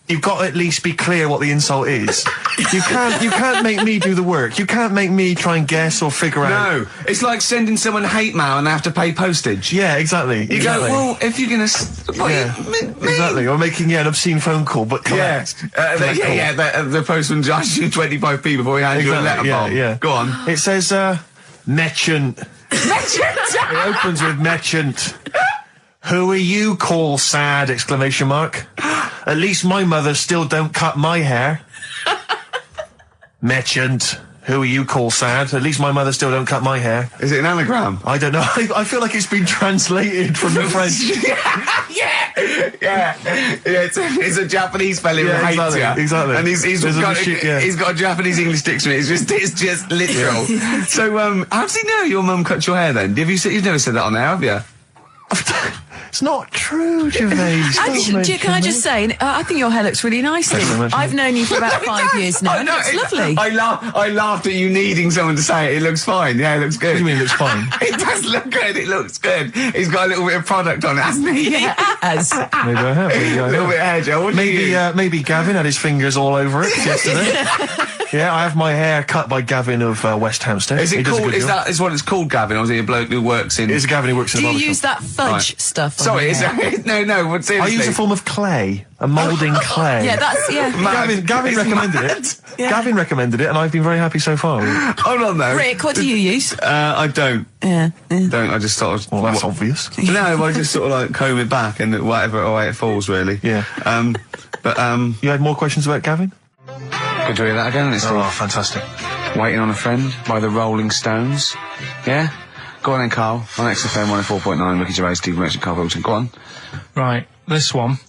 you've got to at least be clear what the insult is. You can't make me do the work. You can't make me try and guess or figure out. No, it's like sending someone hate mail and they have to pay postage. Yeah, exactly. You go, well, if you're going to... Exactly. Or making an obscene phone call, but collect. The postman charges you 25p before he hands you a letter bomb. Yeah. Go on. It says, Merchant. It opens with Merchant. Who are you, call sad, exclamation mark. At least my mother still don't cut my hair. Merchant. Who are you, call sad? At least my mother still don't cut my hair. Is it an anagram? I don't know. I feel like it's been translated from the French. It's a Japanese spelling of hate ya. Exactly. And he's got a Japanese English dictionary. It's just literal. So, how does he know your mum cut your hair then? You've never said that on there, have you? It's not true, Gervais. Can I just say, I think your hair looks really nice. Thanks very much. I've known you for about 5 years now, and it's lovely. I laughed at you needing someone to say it. It looks fine. Yeah, it looks good. What do you mean it looks fine? It does look good. It looks good. He's got a little bit of product on it, hasn't he? Yeah, it has. Maybe I have. A little bit of hair gel. Maybe Gavin had his fingers all over it yesterday. Yeah, I have my hair cut by Gavin of West Hampstead. Is it called? Is what it's called, Gavin, or is he a bloke who works in? It's Gavin who works in. Do the you barber use shop. that fudge stuff? Sorry, no. But seriously, I use a form of clay, a moulding clay. Yeah, that's Gavin recommended it. Yeah. Gavin recommended it, and I've been very happy so far. Hold on though. Rick, what do you use? I don't. Yeah. Don't. I just sort of. Well, that's obvious. No, I just sort of like comb it back and whatever way it falls, really. Yeah. You had more questions about Gavin? Good to hear that again, isn't it, Oh, Steve? fantastic. Waiting on a Friend by the Rolling Stones. Yeah? Go on then, Karl. On XFM 104.9, Ricky Gervais, Steve Merchant, Karl Pilkington. Go on. Right, this one.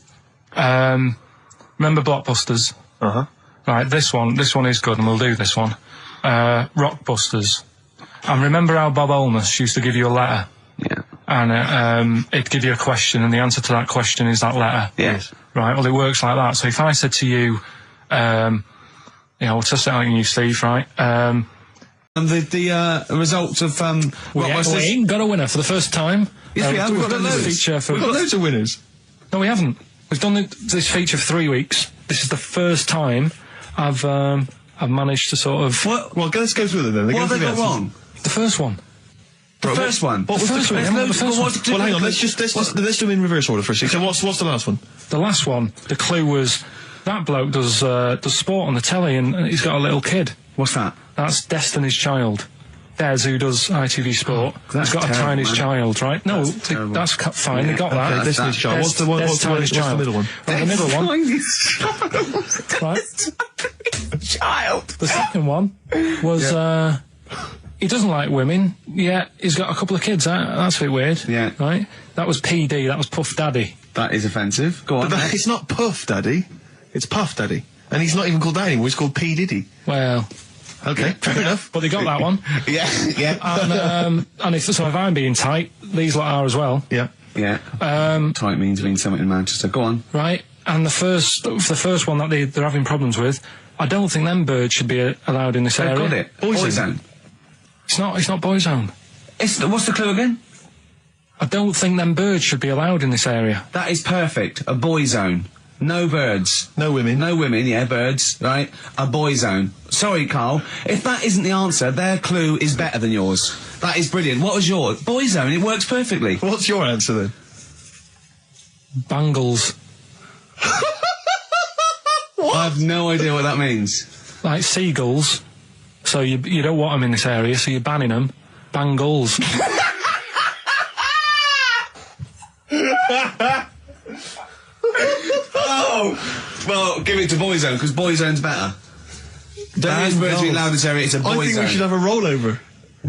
Remember Blockbusters? Uh-huh. Right, this one is good, and we'll do this one. Rockbusters. And remember how Bob Holness used to give you a letter? Yeah. And it'd give you a question, and the answer to that question is that letter. Yes. Right, well, it works like that. So if I said to you, we'll test it out on you, Steve, right? And the results of We ain't got a winner for the first time. Yes, we have. We've got done this loads. feature We've got loads of winners. No, we haven't. We've done this feature for 3 weeks. This is the first time I've managed to sort of... Well, let's go through them then. What have they got wrong? The first one. The first one. What was the clue? Well, hang on. Let's do them in reverse order for a second. So what's the last one? The last one, the clue was that bloke does sport on the telly and he's got a little kid. What's that? That's Destiny's Child. Des, who does ITV Sport, that's has got terrible, a Tiny's man. Child, right? No, that's fine. They got that. Okay, Destiny's Child. What's the middle one? Right, the middle one. Right. Child. The second one was he doesn't like women. Yeah, he's got a couple of kids. That's a bit weird. Yeah. Right. That was PD. That was Puff Daddy. That is offensive. Go on. But it's not Puff Daddy. It's Puff Daddy. And he's not even called that anymore. He's called P. Diddy. Well. Okay, fair enough. But they got that one. Yeah. And if I'm being tight, these lot are as well. Yeah. Yeah. Tight means something in Manchester. Go on. Right. And the first one that they're having problems with, I don't think them birds should be allowed in this area. Got it. Boyzone. It's not Boyzone. What's the clue again? I don't think them birds should be allowed in this area. That is perfect. A boy zone. No birds. No women. No women, yeah, birds, right? A boy zone. Sorry, Carl. If that isn't the answer, their clue is better than yours. That is brilliant. What was yours? Boy zone. It works perfectly. What's your answer then? Bangles. I have no idea what that means. Like seagulls. So you don't want them in this area, so you're banning them. Bangles. Oh! Well, give it to Boyzone, because Boyzone's better. Don't use birds to be allowed in this area, it's a Boyzone. I think we should have a rollover.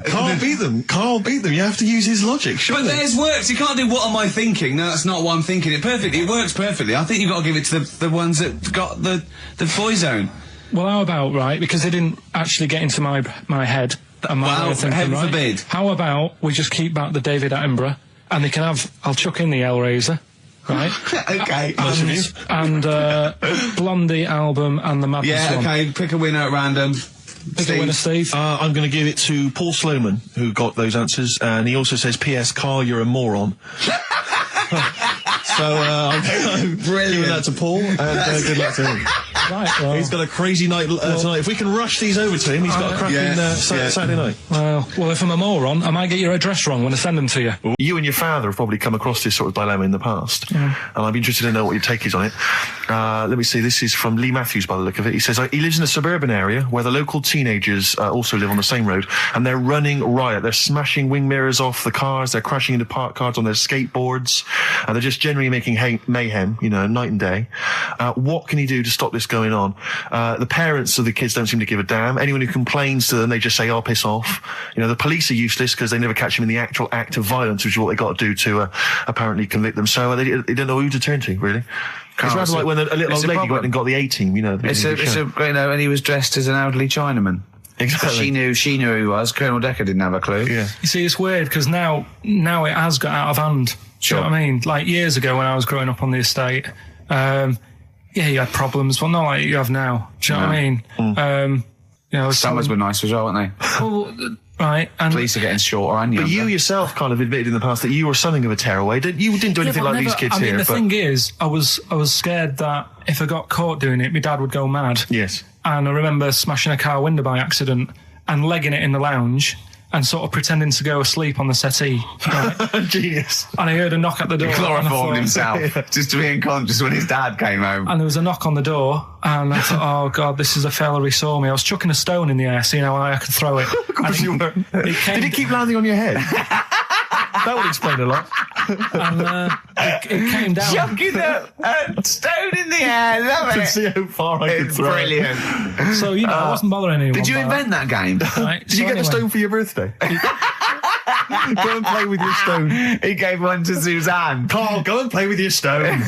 Carl beat them. Carl beat them. You have to use his logic, surely. But theirs works. You can't do what am I thinking? No, that's not what I'm thinking. It perfectly. It works perfectly. I think you've got to give it to the ones that got the Boyzone. Well, how about, right, because they didn't actually get into my head and my way of thinking, heaven right? forbid. How about we just keep back the David Attenborough and they can have, I'll chuck in the Hellraiser, right? Okay. And Blondie album and the Madness one. Okay, pick a winner at random. Pick a winner, Steve. I'm going to give it to Paul Sloman, who got those answers, and he also says, P.S. Carl, you're a moron. So I'm giving that to Paul, and good luck to him. Right, well, he's got a crazy night tonight. If we can rush these over to him, he's got a cracking Saturday night. Well, if I'm a moron, I might get your address wrong when I send them to you. Well, you and your father have probably come across this sort of dilemma in the past, and I'd be interested to know what your take is on it. Let me see, this is from Lee Matthews by the look of it. He says, he lives in a suburban area where the local teenagers also live on the same road, and they're running riot. They're smashing wing mirrors off the cars, they're crashing into parked cars on their skateboards, and they're just generally making mayhem, night and day. What can he do to stop this going on? The parents of the kids don't seem to give a damn. Anyone who complains to them, they just say, oh, piss off. The police are useless because they never catch them in the actual act of violence, which is what they got to do to apparently convict them. So they don't know who to turn to, really. It's rather like when a little old lady went and got the A-team, and he was dressed as an elderly Chinaman. Exactly. She knew who he was. Colonel Decker didn't have a clue. Yeah. You see, it's weird because now it has got out of hand. Sure. Do you know what I mean? Like years ago when I was growing up on the estate, you had problems, but not like you have now. Do you know what I mean? Summers were nice as well, weren't they? Well, right. And police are getting shorter and younger. But you yourself kind of admitted in the past that you were something of a tearaway. You didn't do anything like these kids here. The thing is, I was scared that if I got caught doing it, my dad would go mad. Yes. And I remember smashing a car window by accident and legging it in the lounge and sort of pretending to go asleep on the settee. Right? Genius. And I heard a knock at the door. He chloroformed himself just to be unconscious when his dad came home. And there was a knock on the door, and I thought, oh God, this is a fella who saw me. I was chucking a stone in the air, seeing how high I could throw it. Of course you were. Did it keep landing on your head? That would explain a lot. And it came down. Chucking a stone in the air, love it. To see how far I could throw it. Brilliant. So, I wasn't bothering anyone. Did you invent that game? Right, Did you get the stone for your birthday? Go and play with your stone. He gave one to Suzanne. Carl, go and play with your stone.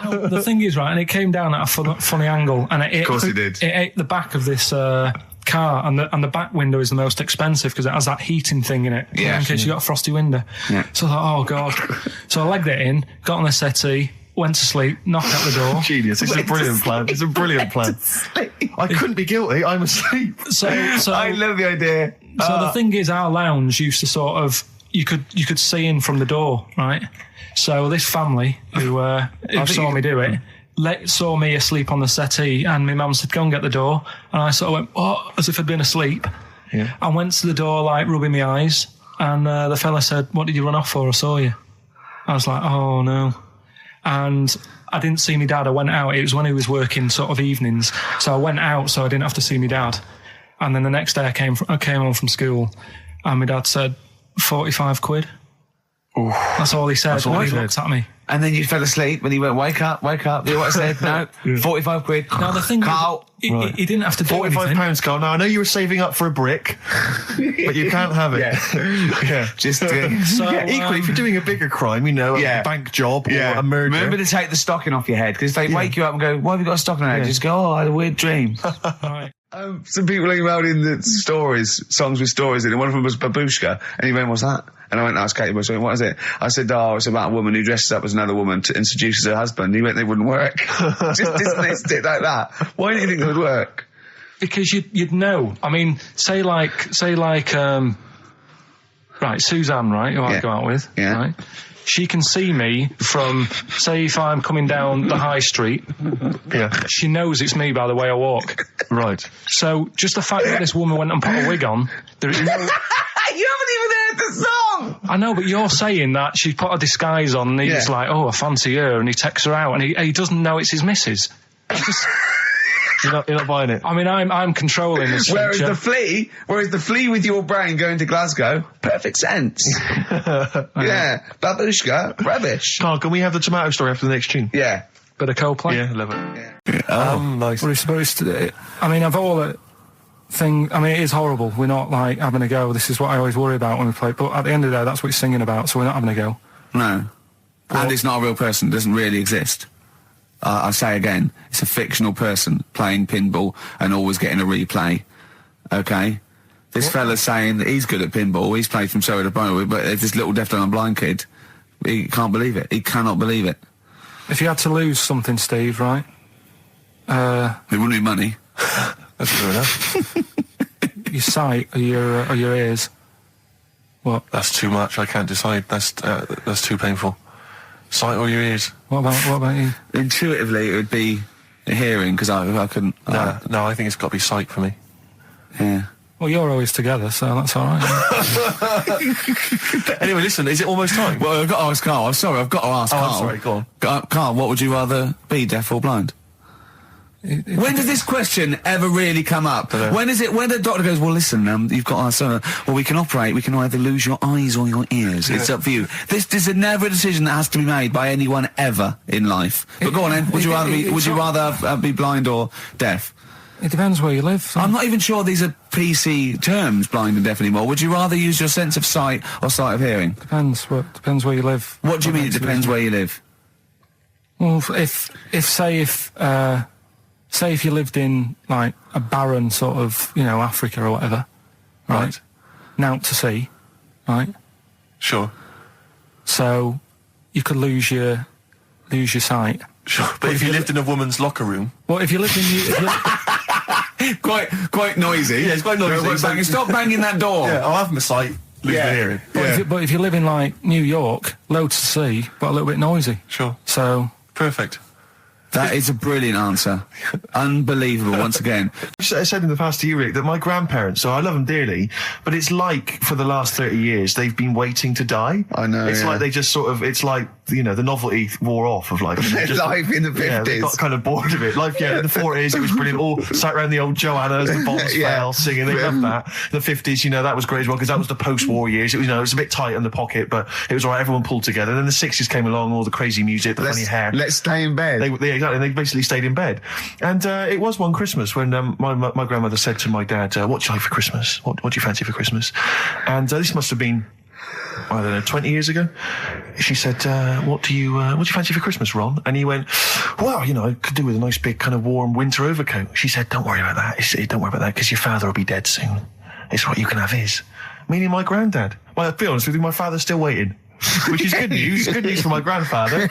No, the thing is, right, and it came down at a funny angle, and Of course it did. It ate the back of this car, and the back window is the most expensive because it has that heating thing in it. Yeah. In case you got a frosty window. Yeah. So I thought, oh God. So I legged it in, got on the settee, went to sleep, knocked at the door. Genius. It's a brilliant plan. It's a brilliant plan. I couldn't be guilty. I'm asleep. So I love the idea. So the thing is, our lounge used to sort of, you could see in from the door, right? So this family who saw me do it, saw me asleep on the settee, and my mum said, go and get the door. And I sort of went, what? As if I'd been asleep. Yeah. I went to the door, like, rubbing my eyes, and the fella said, "What did you run off for? I saw you." I was like, "Oh, no." And I didn't see my dad. I went out. It was when he was working sort of evenings. So I went out so I didn't have to see my dad. And then the next day I came home from school, and my dad said, 45 quid. Oof. That's all he said. That's all he He looked at me. And then you fell asleep and he went, wake up. You know what I said? No, 45 quid. Now, the thing Carl. is, he didn't have to do anything. £45, Carl. Now, I know you were saving up for a brick, but you can't have it. Yeah. Just equally, if you're doing a bigger crime, a bank job or a murder. Remember to take the stocking off your head, because if they wake you up and go, why have you got a stocking on your head? Just go, oh, I had a weird dream. Right. Some people emailed in the songs with stories in it. One of them was Babushka, and he went, what's that? And I went, no, it's Katie Bush. I went, what is it? I said, oh, it's about a woman who dresses up as another woman and seduces her husband. He went, they wouldn't work. Just dismissed it like that. Why do you think it would work? Because you'd know. I mean, say like, right, Suzanne, right, who I go out with, right? She can see me from, say, if I'm coming down the high street. Yeah. She knows it's me by the way I walk. Right. So just the fact that this woman went and put a wig on, there is no... You haven't even heard the song! I know, but you're saying that she put a disguise on and he's like, oh, I fancy her, and he takes her out and he doesn't know it's his missus. You're not buying it. I mean, I'm controlling this. Whereas the flea with your brain going to Glasgow, perfect sense. Yeah, Babushka, rubbish. Carl, can we have the tomato story after the next tune? Yeah. Bit of Coldplay. Yeah, love it. Yeah. Nice. Well, it's supposed to. I mean, of all the thing, I mean, it is horrible. We're not like having a go. This is what I always worry about when we play. But at the end of the day, that's what he's singing about. So we're not having a go. No. And it's not a real person. It doesn't really exist. I say again, it's a fictional person playing pinball and always getting a replay. Okay? This fella's saying that he's good at pinball, he's played from Surrey to Bromley, but there's this little deaf and blind kid. He can't believe it. He cannot believe it. If you had to lose something, Steve, right? It wouldn't be money. That's fair enough. Your sight or your ears. What? That's too much. I can't decide. That's too painful. Sight or your ears? What about you? Intuitively, it would be hearing, because I couldn't... No, I think it's got to be sight for me. Yeah. Well, you're always together, so that's all right. Anyway, listen, is it almost time? Well, I've got to ask Carl. I'm sorry, I've got to ask Carl. I'm sorry, go on. Carl, what would you rather be, deaf or blind? When does this question ever really come up? When the doctor goes, well, listen, you've got we can operate, we can either lose your eyes or your ears. It's up for you. This is never a decision that has to be made by anyone ever in life. But go on then, would you rather be blind or deaf? It depends where you live. So. I'm not even sure these are PC terms, blind and deaf, anymore. Would you rather use your sense of sight or sight of hearing? Depends where you live. What do you mean it depends where you live? Well, say if you lived in, like, a barren sort of, Africa or whatever, right? Now to sea, right? Sure. So you could lose your sight. Sure. But if you lived in a woman's locker room... Well, if you lived in... Quite noisy. Yeah, it's quite noisy. Stop banging that door. Yeah, I'll have my sight, lose my hearing. But if you live in, like, New York, loads to see, but a little bit noisy. Sure. So... Perfect. That is a brilliant answer. Unbelievable, once again. I said in the past to you, Rick, that my grandparents, so I love them dearly, but it's like for the last 30 years they've been waiting to die. I know. It's like they just sort of, it's like, the novelty wore off of life. Life in the 50s. Yeah, they got kind of bored of it. Life, in the 40s, it was brilliant. All sat around the old Joannas, the bombs fell, singing. They loved that. The 50s, that was great as well, because that was the post-war years. It was, it was a bit tight in the pocket, but it was all right. Everyone pulled together. And then the 60s came along, all the crazy music, the funny hair. Let's stay in bed. Exactly. They basically stayed in bed. And it was one Christmas when my grandmother said to my dad, what do you like for Christmas? What do you fancy for Christmas? And this must have been, I don't know, 20 years ago. She said, what do you fancy for Christmas, Ron? And he went, well, I could do with a nice big kind of warm winter overcoat. She said, don't worry about that. Don't worry about that, because your father will be dead soon. It's right, you can have his. Meaning my granddad. Well, to be honest with you, my father's still waiting which is good news. Good news for my grandfather.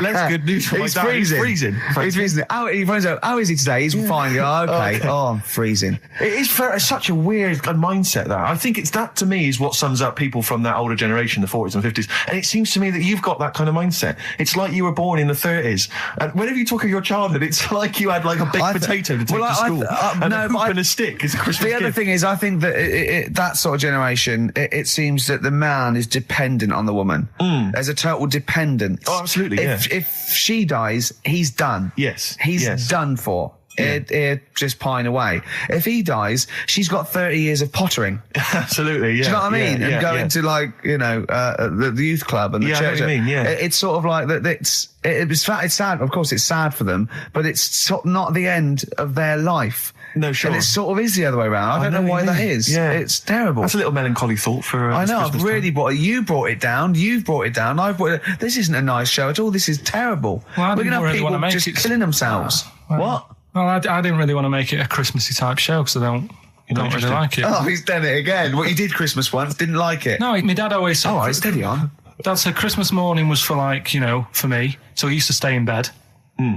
Less good news for my dad. Freezing. He's freezing. He's freezing. He finds out, how is he today? He's fine. Oh, okay. Oh, I'm freezing. It is such a weird mindset, that. I think it's that, to me, is what sums up people from that older generation, the 40s and 50s. And it seems to me that you've got that kind of mindset. It's like you were born in the 30s. And whenever you talk of your childhood, it's like you had like a baked potato to take to school. And a hoop and a stick is a Christmas The other thing is, I think that that sort of generation, it seems that the man is dependent on the woman. There's a total dependence. Oh, absolutely, If she dies, he's done. Yes. He's done for. It just pine away. If he dies, she's got 30 years of pottering. Absolutely, yeah. Do you know what I mean? Yeah, and going to, like, you know, the youth club and the church. I know what you mean, yeah. It's sort of like that. It's sad. Of course, it's sad for them, but it's not the end of their life. No, sure. And it sort of is the other way around. I don't know why that is. Yeah. It's terrible. That's a little melancholy thought for I know, Christmas I've really time. you brought it down, you've brought it down, I've brought it. This isn't a nice show at all, this is terrible. Well, We're going to have really people just killing themselves. What? Well, I didn't really want to make it a Christmassy type show because I don't really like it. Oh, he's done it again. Well, you did Christmas once, didn't like it. No, my dad always said... All right, steady on. Dad said Christmas morning was for, like, you know, for me. So he used to stay in bed.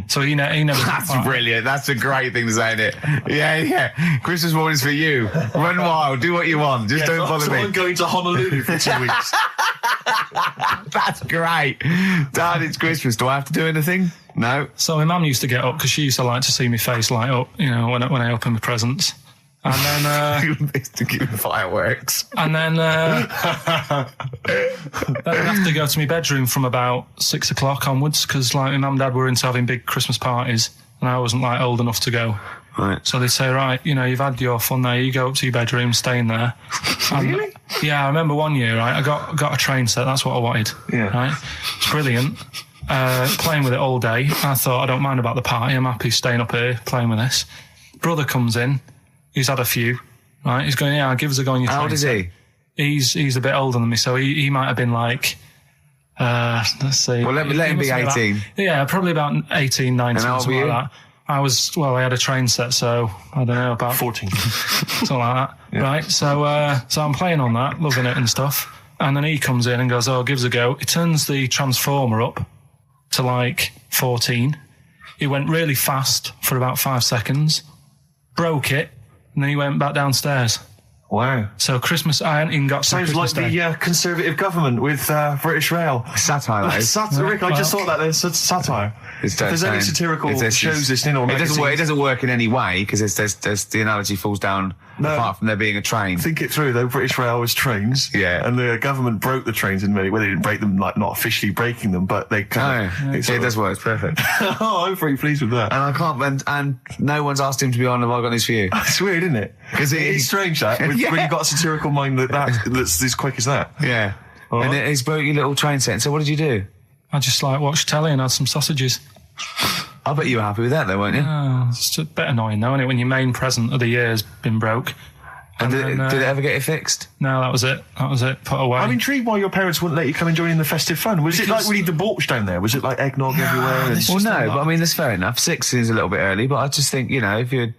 So he never... That's brilliant. That's a great thing to say, isn't it? Yeah. Christmas morning's for you. Run wild. Do what you want. Just don't bother me. I'm going to Honolulu for 2 weeks. That's great. Dad, it's Christmas. Do I have to do anything? No. So my mum used to get up because she used to like to see my face light up, you know, when I open my presents. And then... to give fireworks. And then I'd have to go to my bedroom from about 6 o'clock onwards because, like, my mum and dad were into having big Christmas parties and I wasn't, like, old enough to go. Right. So they'd say, right, you know, you've had your fun there, you go up to your bedroom, stay in there. Really? Yeah, I remember one year, right, I got a train set, that's what I wanted. Yeah. Right? It's brilliant. Playing with it all day. I thought, I don't mind about the party, I'm happy staying up here playing with this. Brother comes in, he's had a few, right? He's going, yeah, give us a go on your train. How old is he? He's a bit older than me, so he might have been like, let's see. Well, let him be 18. Probably about 18, 19, And how old something were like you? that. I had a train set, so I don't know, about 14. something like that. Yeah. Right, so I'm playing on that, loving it and stuff. And then he comes in and goes, oh, gives a go. He turns the transformer up to like 14. He went really fast for about 5 seconds, broke it, and then he went back downstairs. Wow. So Christmas, I hadn't even got to Sounds Christmas like Day. the Conservative government with British Rail. Satire, that is. Rick, I just thought that there's satire. If there's any satirical shows listening or it doesn't work in any way because there's the analogy falls down apart from there being a train. Think it through though. British Rail was trains, and the government broke the trains in many. Well, they didn't break them, like not officially breaking them, but they kind of. It does work. It's perfect. Oh, I'm very pleased with that. And I can't. And no one's asked him to be on. Have I got news for you? It's weird, isn't it? Because it's strange that when you've got a satirical mind that's as quick as that. Yeah. And he's broke your little train set. So what did you do? I just like watched telly and had some sausages. I bet you were happy with that though, weren't you? Oh, it's a bit annoying though, isn't it, when your main present of the year has been broke. And did it ever get it fixed? No, that was it. Put away. I'm intrigued why your parents wouldn't let you come and join in the festive fun. Was it like really debauched down there? Was it like eggnog everywhere? Well, no, but I mean, that's fair enough. 6 is a little bit early, but I just think, you know, if you're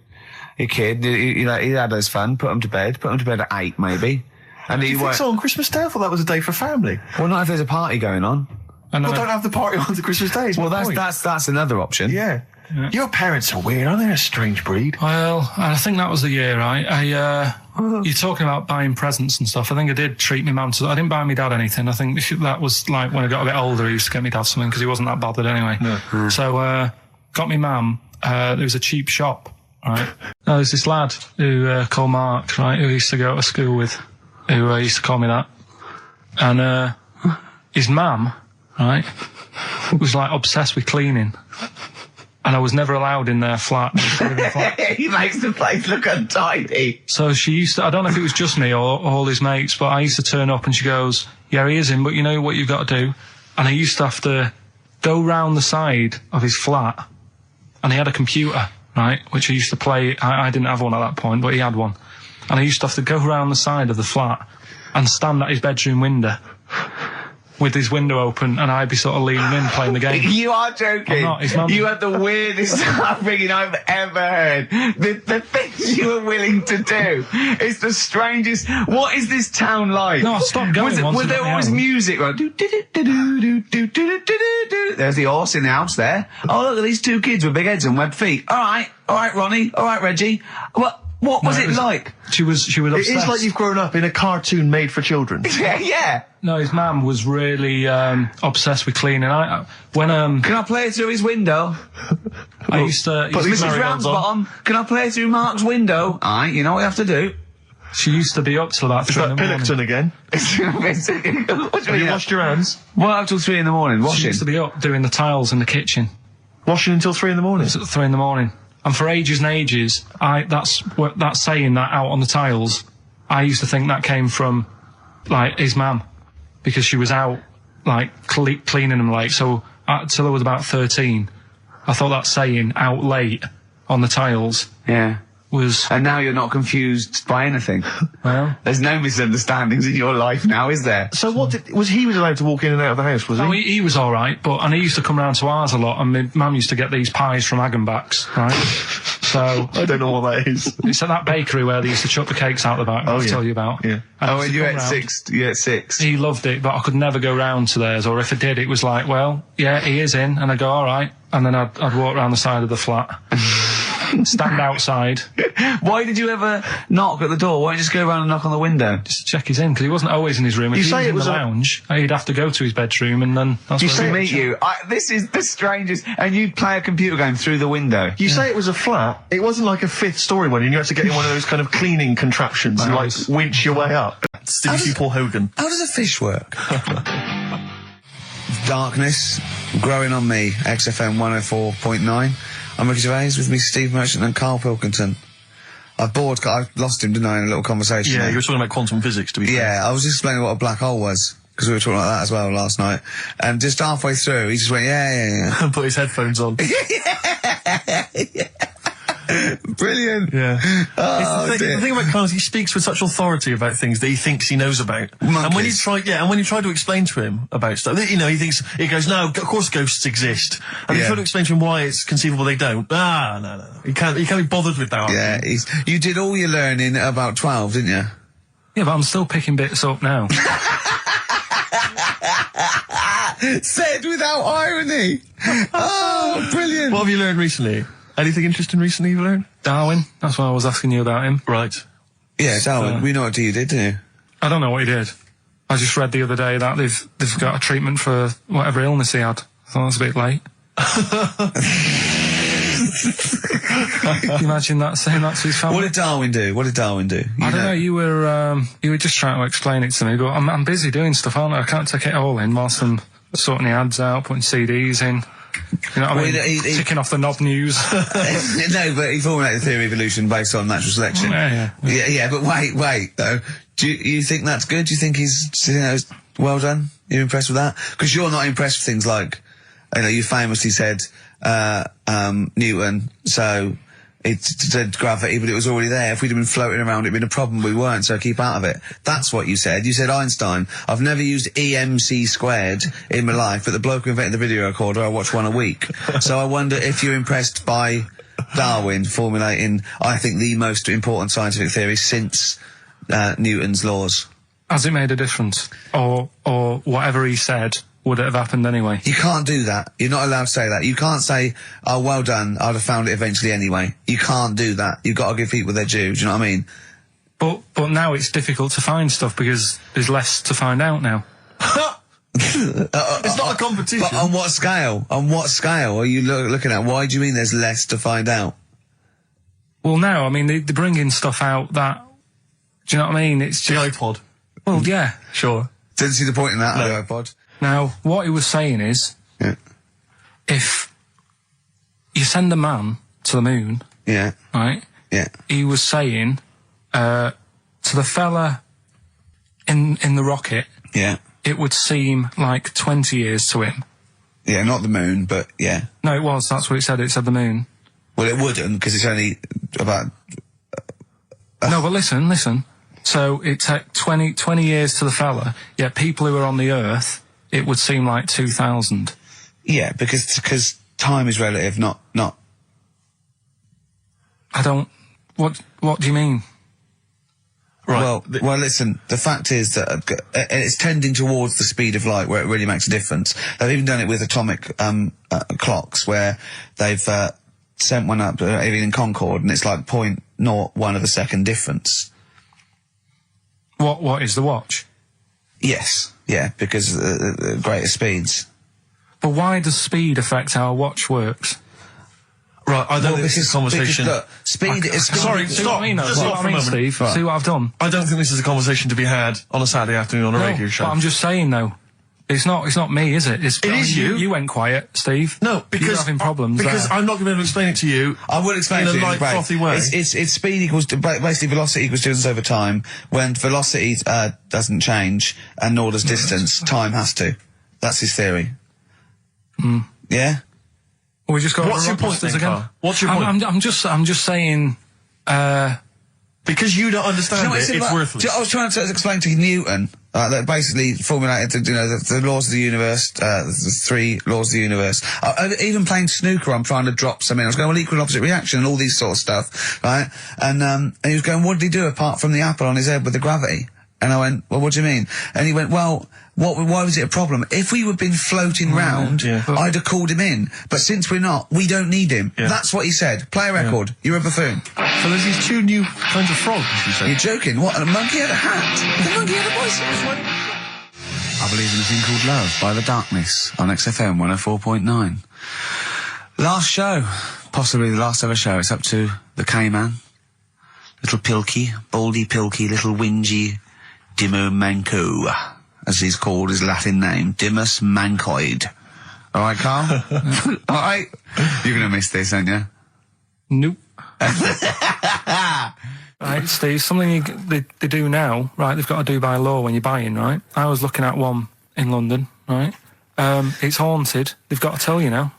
a kid, you know, he had his fun, put him to bed at 8 maybe. And you think so on Christmas Day? I thought that was a day for family. Well, not if there's a party going on. Well, don't have the party on the Christmas Day. Well, that's another option. Yeah. Your parents are weird, aren't they? A strange breed. Well, I think that was the year, right? You're talking about buying presents and stuff. I think I did treat my mum to... I didn't buy my dad anything. I think that was like when I got a bit older, I used to get my dad something because he wasn't that bothered anyway. No. So, got my mum. There was a cheap shop, right? Now, there's this lad who called Mark, right, who I used to go to school with, who used to call me that. And his mum, right, was like obsessed with cleaning. And I was never allowed in their flat. He makes the place look untidy. So she used to, I don't know if it was just me or all his mates, but I used to turn up and she goes, yeah, he is in, but you know what you've got to do? And I used to have to go round the side of his flat, and he had a computer, right, which I used to play. I didn't have one at that point, but he had one. And I used to have to go round the side of the flat and stand at his bedroom window with his window open, and I'd be sort of leaning in playing the game. You are joking. I'm not, his mum. You had the weirdest upbringing I've ever heard. The things you were willing to do. It's the strangest. What is this town like? No, I stopped going once Was I there got my always own. music? Like, there's the horse in the house there. Oh, look at these two kids with big heads and webbed feet. All right, Ronnie. All right, Reggie. What was it like? She was obsessed. It's like you've grown up in a cartoon made for children. Yeah. No, his mum was really obsessed with cleaning. Can I play it through his window? I used to... Mrs. Ramsbottom, can I play it through Mark's window? Aye, you know what you have to do. She used to be up till about 3 in the morning. Pilkington again. Have you washed your hands? What, up till 3 in the morning? She Washing? used to be up doing the tiles in the kitchen. Washing until 3 in the morning? It was at 3 in the morning. And for ages and ages, that saying that out on the tiles, I used to think that came from, like, his mum. Because she was out, like, cleaning them late. So, till I was about 13, I thought that saying, out late, on the tiles, Yeah. was... And now you're not confused by anything. Well... There's no misunderstandings in your life now, is there? So was he allowed to walk in and out of the house, was he? Oh, he was all right, and he used to come round to ours a lot, and my mum used to get these pies from Hagenbach's, right? So... I don't know what that is. It's at that bakery where they used to chuck the cakes out the back, I'll tell you about. Yeah. Oh, and you at 6? You at 6? He loved it, but I could never go round to theirs, or if I did, it was like, well, yeah, he is in, and I'd go, all right, and then I'd walk round the side of the flat. Stand outside. Why did you ever knock at the door? Why don't you just go around and knock on the window? Just to check he's in, because he wasn't always in his room. If You he say was it in was the a- lounge, he'd have to go to his bedroom, and then that's You where see he meet you. This is the strangest. And you'd play a computer game through the window. You say it was a flat. It wasn't like a 5th story one, and you had to get in one of those kind of cleaning contraptions and, like, winch your way up. Did you see Paul Hogan? How does a fish work? Darkness, growing on me, XFM 104.9. I'm Ricky Gervais, with me Steve Merchant and Karl Pilkington. I lost him, didn't I, in a little conversation? Yeah, there? you were talking about quantum physics, to be fair. Yeah, I was explaining what a black hole was, because we were talking about that as well last night. And just halfway through, he just went, yeah. And put his headphones on. Brilliant. Yeah. Oh, the thing about Karl is he speaks with such authority about things that he thinks he knows about. Monkeys. And when you try to explain to him about stuff, you know, he goes, no, of course ghosts exist. And you try to explain to him why it's conceivable they don't. No. He can't be bothered with that. Yeah, you did all your learning at about 12, didn't you? Yeah, but I'm still picking bits up now. Said without irony. Oh, brilliant. What have you learned recently? Anything interesting recently you've learned? Darwin, that's why I was asking you about him. Right. Yeah, Darwin, we know what you did, didn't you? I don't know what he did. I just read the other day that they've got a treatment for whatever illness he had. I thought it was a bit late. Can you imagine that, saying that to his family? What did Darwin do? I don't know, you were just trying to explain it to me, but I'm busy doing stuff, aren't I? I can't take it all in whilst I'm sorting the ads out, putting CDs in. You know what I mean? Ticking off the knob news. No, but he formulated the theory of evolution based on natural selection. Yeah. But wait, though. Do you think that's good? Do you think he's, well done? You're impressed with that? Because you're not impressed with things like, you famously said, Newton, so it said gravity, but it was already there. If we'd have been floating around, it'd been a problem. We weren't, so keep out of it. That's what you said. You said Einstein. I've never used EMC squared in my life, but the bloke who invented the video recorder, I watch one a week. So I wonder if you're impressed by Darwin formulating, I think, the most important scientific theory since Newton's laws. Has it made a difference? Or whatever he said, would it have happened anyway? You can't do that. You're not allowed to say that. You can't say, oh, well done, I'd have found it eventually anyway. You can't do that. You've got to give people their due, do you know what I mean? But now it's difficult to find stuff because there's less to find out now. It's not a competition. But on what scale? On what scale are you looking at? Why do you mean there's less to find out? Well, no, I mean, they're bringing stuff out that... Do you know what I mean? It's The just... iPod. Well, yeah. Sure. Didn't see the point in that, No. the iPod. Now, what he was saying is, if you send a man to the moon, Yeah. right? Yeah. He was saying to the fella in the rocket, Yeah. it would seem like 20 years to him. Yeah, not the moon, but yeah. No, it was. That's what it said. It said the moon. Well, it wouldn't, because it's only about... No, but listen. So it took 20 years to the fella, yet people who are on the Earth, it would seem like 2,000. Yeah, because time is relative, not. I don't. What do you mean? Right. Well, listen, the fact is that it's tending towards the speed of light where it really makes a difference. They've even done it with atomic clocks where they've sent one up, even in Concorde, and it's like 0.01 of a second difference. What is the watch? Yes, yeah, because greater speeds. But why does speed affect how a watch works? Right, I don't think this is a conversation... Look, speed is... Sorry, See stop. what I mean, though? Just See stop what for I a mean, moment. Steve? Right. See what I've done? I don't think this is a conversation to be had on a Saturday afternoon on a radio show. But I'm just saying, though. It's not me, is it? It is you. You went quiet, Steve. No, because... You're having problems Because there. I'm not going to be able to explain it to you. I will explain in to a you light, frothy way. It's speed equals basically velocity equals distance over time. When velocity doesn't change and nor does distance, time has to. That's his theory. Yeah. Well, we just got. What's your point then, again? Karl? What's your point? I'm just saying. Because you don't understand it's worthless. I was trying to explain to Newton that basically formulated, the laws of the universe, the 3 laws of the universe. Even playing snooker, I'm trying to drop some in. I was going, well, equal and opposite reaction and all these sort of stuff, right? And he was going, what did he do apart from the apple on his head with the gravity? And I went, well, what do you mean? And he went, well, why was it a problem? If we had been floating round, I'd have called him in. But since we're not, we don't need him. Yeah. That's what he said. Play a record. You're a buffoon. So there's these 2 new kinds of frogs, you said? You're joking. What? And a monkey had a hat. The monkey had a voice. I Believe in a Thing Called Love by The Darkness on XFM 104.9. Last show. Possibly the last ever show. It's up to the K-Man. Little Pilky. Baldy Pilky. Little Whingy. Dimmo Manco, as he's called, his Latin name, Dimmus Mancoid. All right, Karl? All right? You're going to miss this, aren't you? Nope. Right, Steve, something they do now, right, they've got to do by law when you're buying, right? I was looking at one in London, right? It's haunted. They've got to tell you now.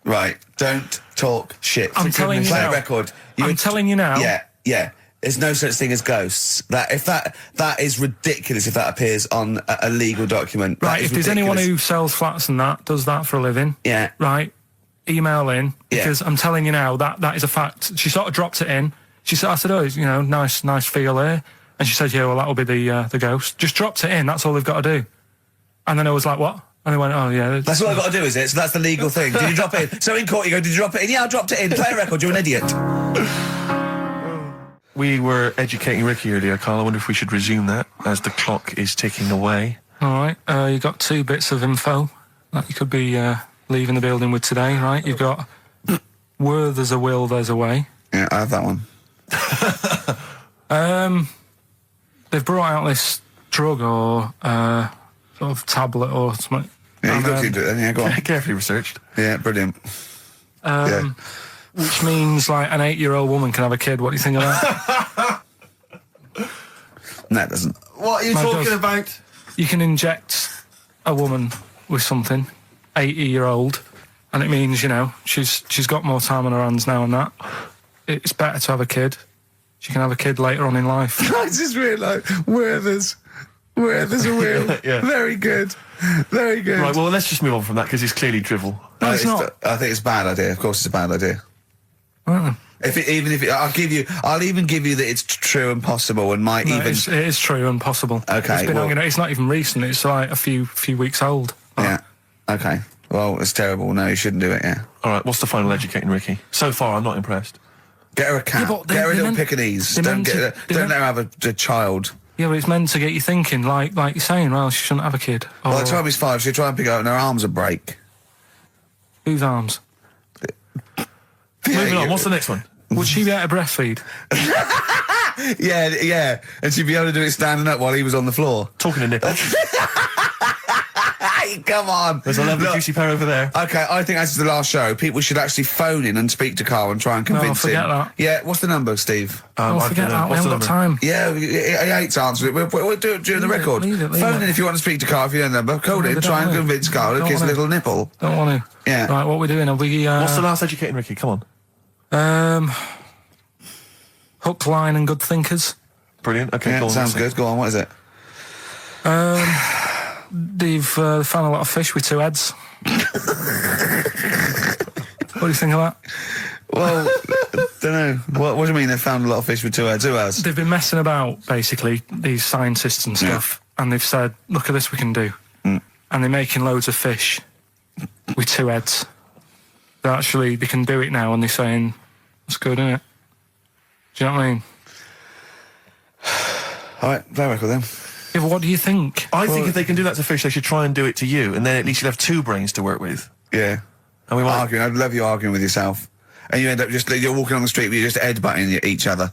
Right, don't talk shit. I'm telling you Play now. a record. I'm telling you now. Yeah. There's no such thing as ghosts. That is ridiculous if that appears on a legal document. Right, if there's anyone who sells flats and does that for a living. Yeah. Right, email in, because I'm telling you now, that is a fact. She sort of dropped it in. She said, I said, oh, nice feel here. And she said, yeah, well, that'll be the ghost. Just dropped it in, that's all they've got to do. And then I was like, what? And they went, oh, yeah. That's what I've got to do, is it? So that's the legal thing. Did you drop it in? So in court you go, did you drop it in? Yeah, I dropped it in. Play a record, you're an idiot. We were educating Ricky earlier, Karl. I wonder if we should resume that as the clock is ticking away. All right, you got 2 bits of info that you could be leaving the building with today, right? You've got where there's a will, there's a way. Yeah, I have that one. They've brought out this drug or sort of tablet or something. Yeah, you've looked into it then, yeah, go on. Carefully researched. Yeah, brilliant. Which means, like, an 8-year-old woman can have a kid. What do you think of that? No, it doesn't. What are you talking about? You can inject a woman with something, 80-year-old, and it means, she's got more time on her hands now and that. It's better to have a kid. She can have a kid later on in life. I just realised where there's a will. Yeah. Very good. Very good. Right, well, let's just move on from that, because it's clearly drivel. No, it's not. I think it's a bad idea. Of course it's a bad idea. Well, I'll even give you that it's true and possible and might even... It is true and possible. Okay, it's not even recent. It's like a few weeks old. Yeah. Okay. Well, it's terrible. No, you shouldn't do it, yeah. All right, what's the final educating, Ricky? So far, I'm not impressed. Get her a cat. Yeah, get her a little Pekingese. Don't let her have a child. Yeah, but it's meant to get you thinking, like you're saying, well, she shouldn't have a kid. Well, by the time he's 5, she'll try and pick her up and her arms will break. Whose arms? Moving on, what's the next one? Would she be able to breastfeed? Yeah. And she'd be able to do it standing up while he was on the floor. Talking to nipples. Hey, come on. There's a lovely juicy pair over there. Okay, I think that's the last show. People should actually phone in and speak to Karl and try and convince him. Forget that. Yeah, what's the number, Steve? Forget that. We haven't got time. Yeah, he hates answering it. We'll do it during the record. Leave it. Phone in if you want to speak to Karl, if you know the number. Call in, try and convince Karl to kiss a little nipple. Don't want to. Yeah. Right, what are we doing? Are we... What's the last educating, Ricky? Come on. Hook, line and good thinkers. Brilliant. Okay, Yeah, go on. sounds good. Go on, what is it? they've found a lot of fish with 2 heads. What do you think of that? Well, don't know. What do you mean they found a lot of fish with 2 heads? Who has? They've been messing about, basically, these scientists and stuff, and they've said, look at this we can do. And they're making loads of fish with 2 heads. Actually, they can do it now, and they're saying, that's good, isn't it? Do you know what I mean? All right, fair record then. Yeah, but what do you think? I think if they can do that to fish, they should try and do it to you, and then at least you'll have 2 brains to work with. Yeah. And we might... Arguing. I'd love you arguing with yourself. And you end up you're walking on the street, but you're just headbutting each other.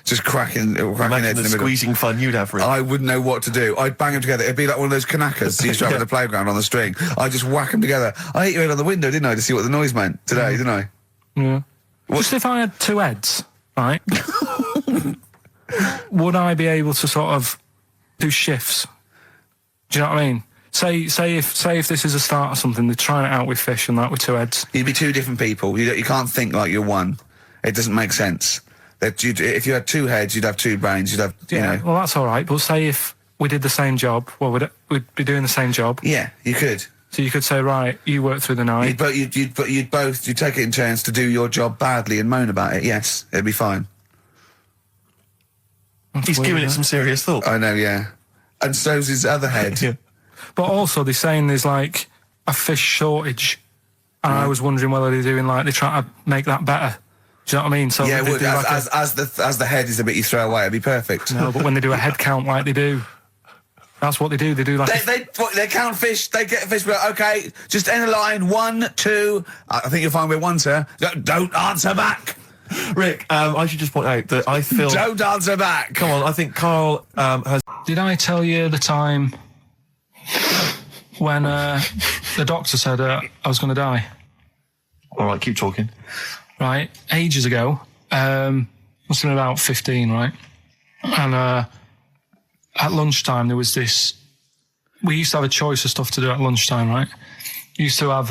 Just cracking heads Imagine in the the middle. squeezing fun you'd have, Rick. I wouldn't know what to do. I'd bang them together. It'd be like one of those knackers you used to have at the playground on the string. I'd just whack them together. I hit your head on the window, didn't I, to see what the noise meant today, didn't I? Yeah. Just if I had 2 heads, right, would I be able to sort of do shifts? Do you know what I mean? Say if this is a start or something, they're trying it out with fish and that with 2 heads. You'd be 2 different people. You can't think like you're one. It doesn't make sense. If you had 2 heads, you'd have 2 brains. You'd have, you know. Well, that's all right. But say if we did the same job, well, we'd be doing the same job. Yeah, you could. So you could say, right, you work through the night. You'd take it in turns to do your job badly and moan about it. Yes, it'd be fine. He's giving it some serious thought. I know, yeah. And so's his other head. Yeah. But also, they're saying there's like a fish shortage, and I was wondering whether they're trying to make that better. Do you know what I mean? So yeah, they as the head is the bit you throw away, it'd be perfect. No, but when they do a head count like they do, that's what they do. They do like they count fish. They get fish. Okay, just end the line. 1, 2. I think you'll find we're 1, sir. Don't answer back. Rick, I should just point out that I feel... Don't answer back. Come on, I think Karl has... Did I tell you the time when the doctor said I was going to die? All right, keep talking. Right, ages ago, must have been about 15, right? And at lunchtime there was this... We used to have a choice of stuff to do at lunchtime, right? We used to have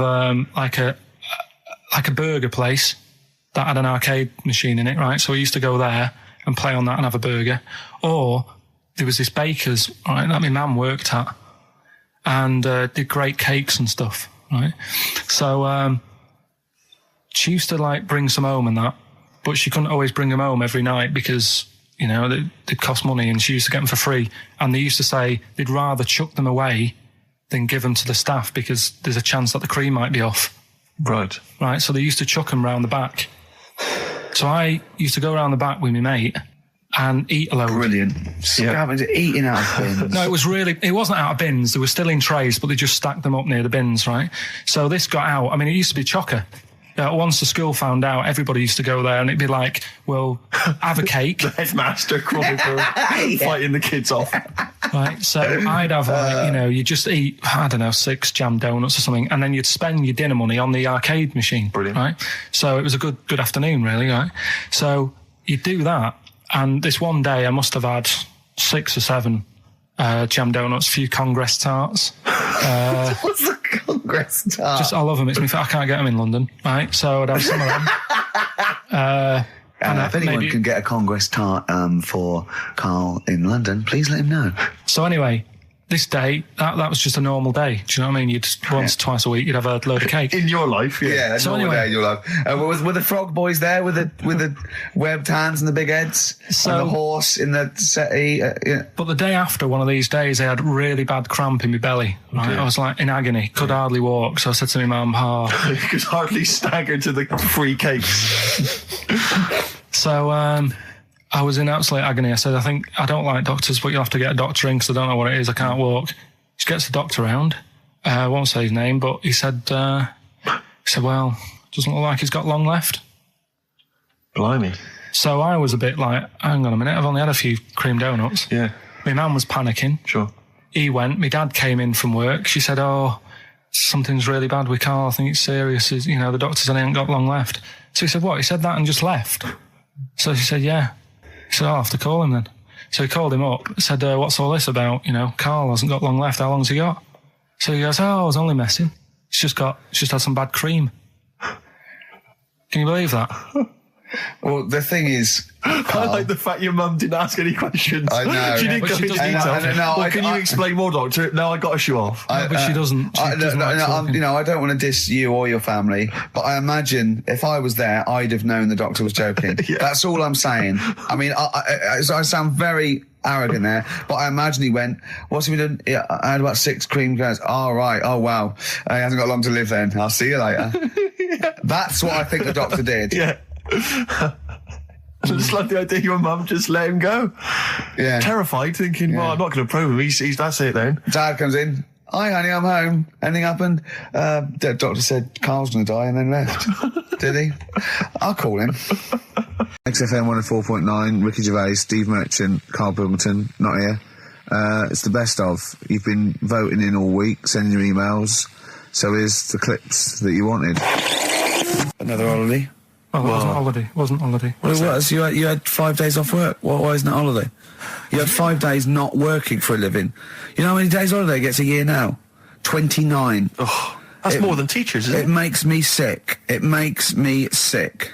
like a burger place that had an arcade machine in it, right? So we used to go there and play on that and have a burger. Or there was this baker's, right, that my mum worked at, and did great cakes and stuff, right? So she used to like bring some home and that, but she couldn't always bring them home every night because, you know, they'd cost money, and she used to get them for free. And they used to say they'd rather chuck them away than give them to the staff because there's a chance that the cream might be off. Right. Right, so they used to chuck them round the back. So I used to go around the back with my mate and eat a load. Brilliant. Eating out of bins. No, it wasn't out of bins. They were still in trays, but they just stacked them up near the bins, right? So this got out. I mean, it used to be chocker. Once the school found out, everybody used to go there, and it'd be like, well, have a cake. The headmaster fighting the kids off. Right, so I'd have, like, you know, you just eat, I don't know, 6 jam donuts or something, and then you'd spend your dinner money on the arcade machine. Brilliant. Right? So it was a good afternoon, really, right? So you'd do that, and this one day I must have had 6 or 7 jam donuts, a few Congress tarts. What's the Congress tart? I love them. I can't get them in London, right? So I'd have some of them. If anyone can get a Congress tart for Karl in London, please let him know. So anyway, this day, that was just a normal day. Do you know what I mean? Once, twice a week, you'd have a load of cake. In your life, yeah. Yeah, so normal anyway, day in your life. Were the frog boys there with the webbed hands and the big heads? And the horse in the settee? Yeah. But the day after one of these days, I had really bad cramp in my belly. Right? I was like in agony, could hardly walk. So I said to my mum, You could hardly stagger to the free cakes. So I was in absolute agony. I said, I don't like doctors, but you'll have to get a doctor in because I don't know what it is. I can't walk. She gets the doctor round. I won't say his name, but he said, well, doesn't look like he's got long left. Blimey. So I was a bit like, hang on a minute, I've only had a few cream donuts. Yeah. My mum was panicking. Sure. He went. My dad came in from work. She said, something's really bad with Karl. I think it's serious. You know, the doctor said he ain't got long left. So he said, what? He said that and just left. So she said, yeah. He said, I'll have to call him then. So he called him up, said, what's all this about? You know, Karl hasn't got long left. How long's he got? So he goes, I was only messing. He's just had some bad cream. Can you believe that? Well, the thing is, I like the fact your mum didn't ask any questions. I know. She didn't But go she into doesn't- detail. No, Can you explain more, Doctor? No, I got a shoe off. but she doesn't. She doesn't like talking. you know, I don't want to diss you or your family, but I imagine if I was there, I'd have known the doctor was joking. That's all I'm saying. I mean, I sound very arrogant there, but I imagine he went, what's he been doing? Yeah, I had about 6 cream cones. Oh, right. Oh, wow. He hasn't got long to live then. I'll see you later. That's what I think the doctor did. Yeah. I just like the idea your mum just let him go. Yeah. Terrified, thinking, well, I'm not going to probe him. He's that's it then. Dad comes in. Hi, honey, I'm home. Anything happened? The doctor said Karl's going to die and then left. Did he? I'll call him. XFM 104.9, Ricky Gervais, Steve Merchant, Karl Pilkington, not here. It's the best of. You've been voting in all week, sending your emails. So here's the clips that you wanted. Another holiday. Oh, it wasn't holiday. Wasn't holiday. Well, it was. You had 5 days off work. Why isn't it holiday? You had 5 days not working for a living. You know how many days holiday gets a year now? 29. Oh, that's more than teachers, isn't it? It makes me sick. It makes me sick.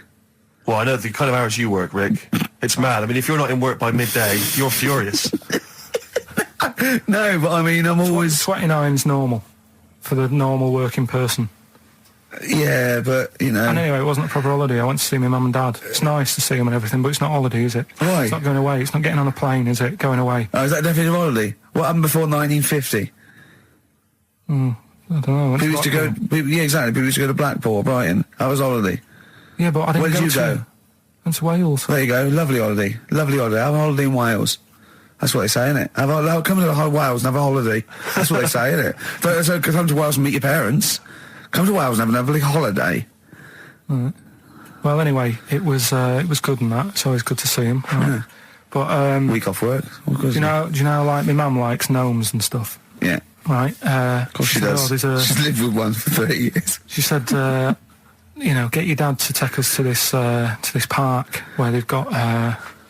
Well, I know the kind of hours you work, Rick. It's mad. I mean, if you're not in work by midday, you're furious. No, but I mean, I'm always... 29's normal for the normal working person. Yeah, but, you know... And anyway, it wasn't a proper holiday. I went to see my mum and dad. It's nice to see them and everything, but it's not holiday, is it? Why? It's not going away. It's not getting on a plane, is it? Going away. Oh, is that definitely a holiday? What happened before 1950? I don't know. People used to go... Yeah, exactly. People used to go to Blackpool or Brighton. That was holiday. Yeah, but I didn't Where did go you to... go? Went to Wales. There you go. Lovely holiday. Lovely holiday. Have a holiday in Wales. That's what they say, innit? Come to Wales and have a holiday. That's what they say, innit? So come to Wales and meet your parents. Come to Wales and have a lovely holiday. Right. Well, anyway, it was good and that. It's always good to see him. Right? Yeah. But Week off work. do you know, like my mum likes gnomes and stuff, Yeah. right? Of course she does. She's lived with one for 30 years. She said, you know, get your dad to take us to this park where they've got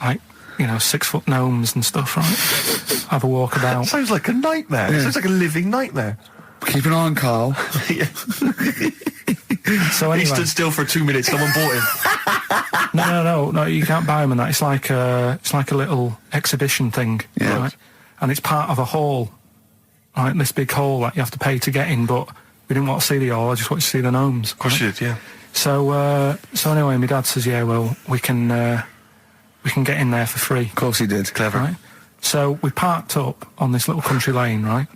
like, you know, 6-foot gnomes and stuff, right? Have a walk about. Sounds like a nightmare. Yeah. It sounds like a living nightmare. Keep an eye on Karl. Yeah. So He anyway, stood still for 2 minutes. Someone bought him. no, you can't buy them and that. It's like a little exhibition thing, Yeah. right? And it's part of a hall, right? This big hall that you have to pay to get in, but we didn't want to see the hall. I just wanted to see the gnomes. Of course you did, yeah. So anyway, my dad says, yeah, well, we can get in there for free. Of course he did. Clever. Right? So we parked up on this little country lane, right?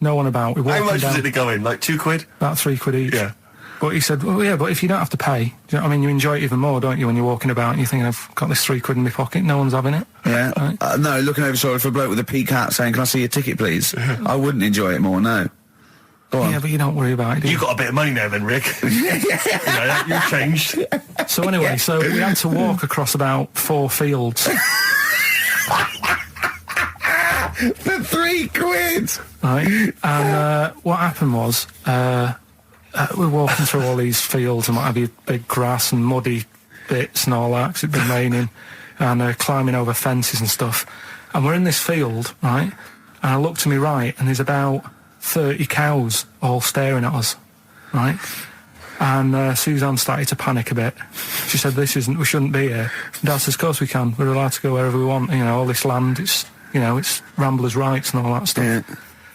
No one about. We walked How much down was it to go in? Like £2? about £3 each. Yeah. But he said, well, yeah, but if you don't have to pay, do you know what I mean? You enjoy it even more, don't you, when you're walking about and you think, I've got this £3 in my pocket, no one's having it. Yeah. Right? No, looking over shoulder for a bloke with a peak hat saying, can I see your ticket, please? I wouldn't enjoy it more, no. Go on. Yeah, but you don't worry about it, do You you? got a bit of money now then, Rick. You know, you've changed. So anyway, so we had to walk across about 4 fields. For £3! Right, and what happened was we're walking through all these fields and what have you, big grass and muddy bits and all that, 'cause it'd been raining, and climbing over fences and stuff. And we're in this field, right, and I look to my right and there's about 30 cows all staring at us, right? And Suzanne started to panic a bit. She said, we shouldn't be here. Dad says, of course we can, we're allowed to go wherever we want, you know, all this land, it's ramblers' rights and all that stuff. Yeah.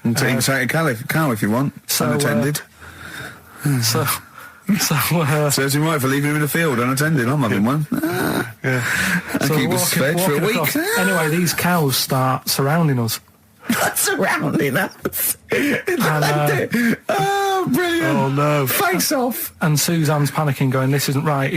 And take him to cow if you want. So, unattended. So Serves him right for leaving him in the field unattended. I'm having one. Yeah. And keep us fed for a week. across. Anyway, these cows start surrounding us. Surrounding us. And, Oh, brilliant. Oh, no. Face off. and Suzanne's panicking, going, "This isn't right.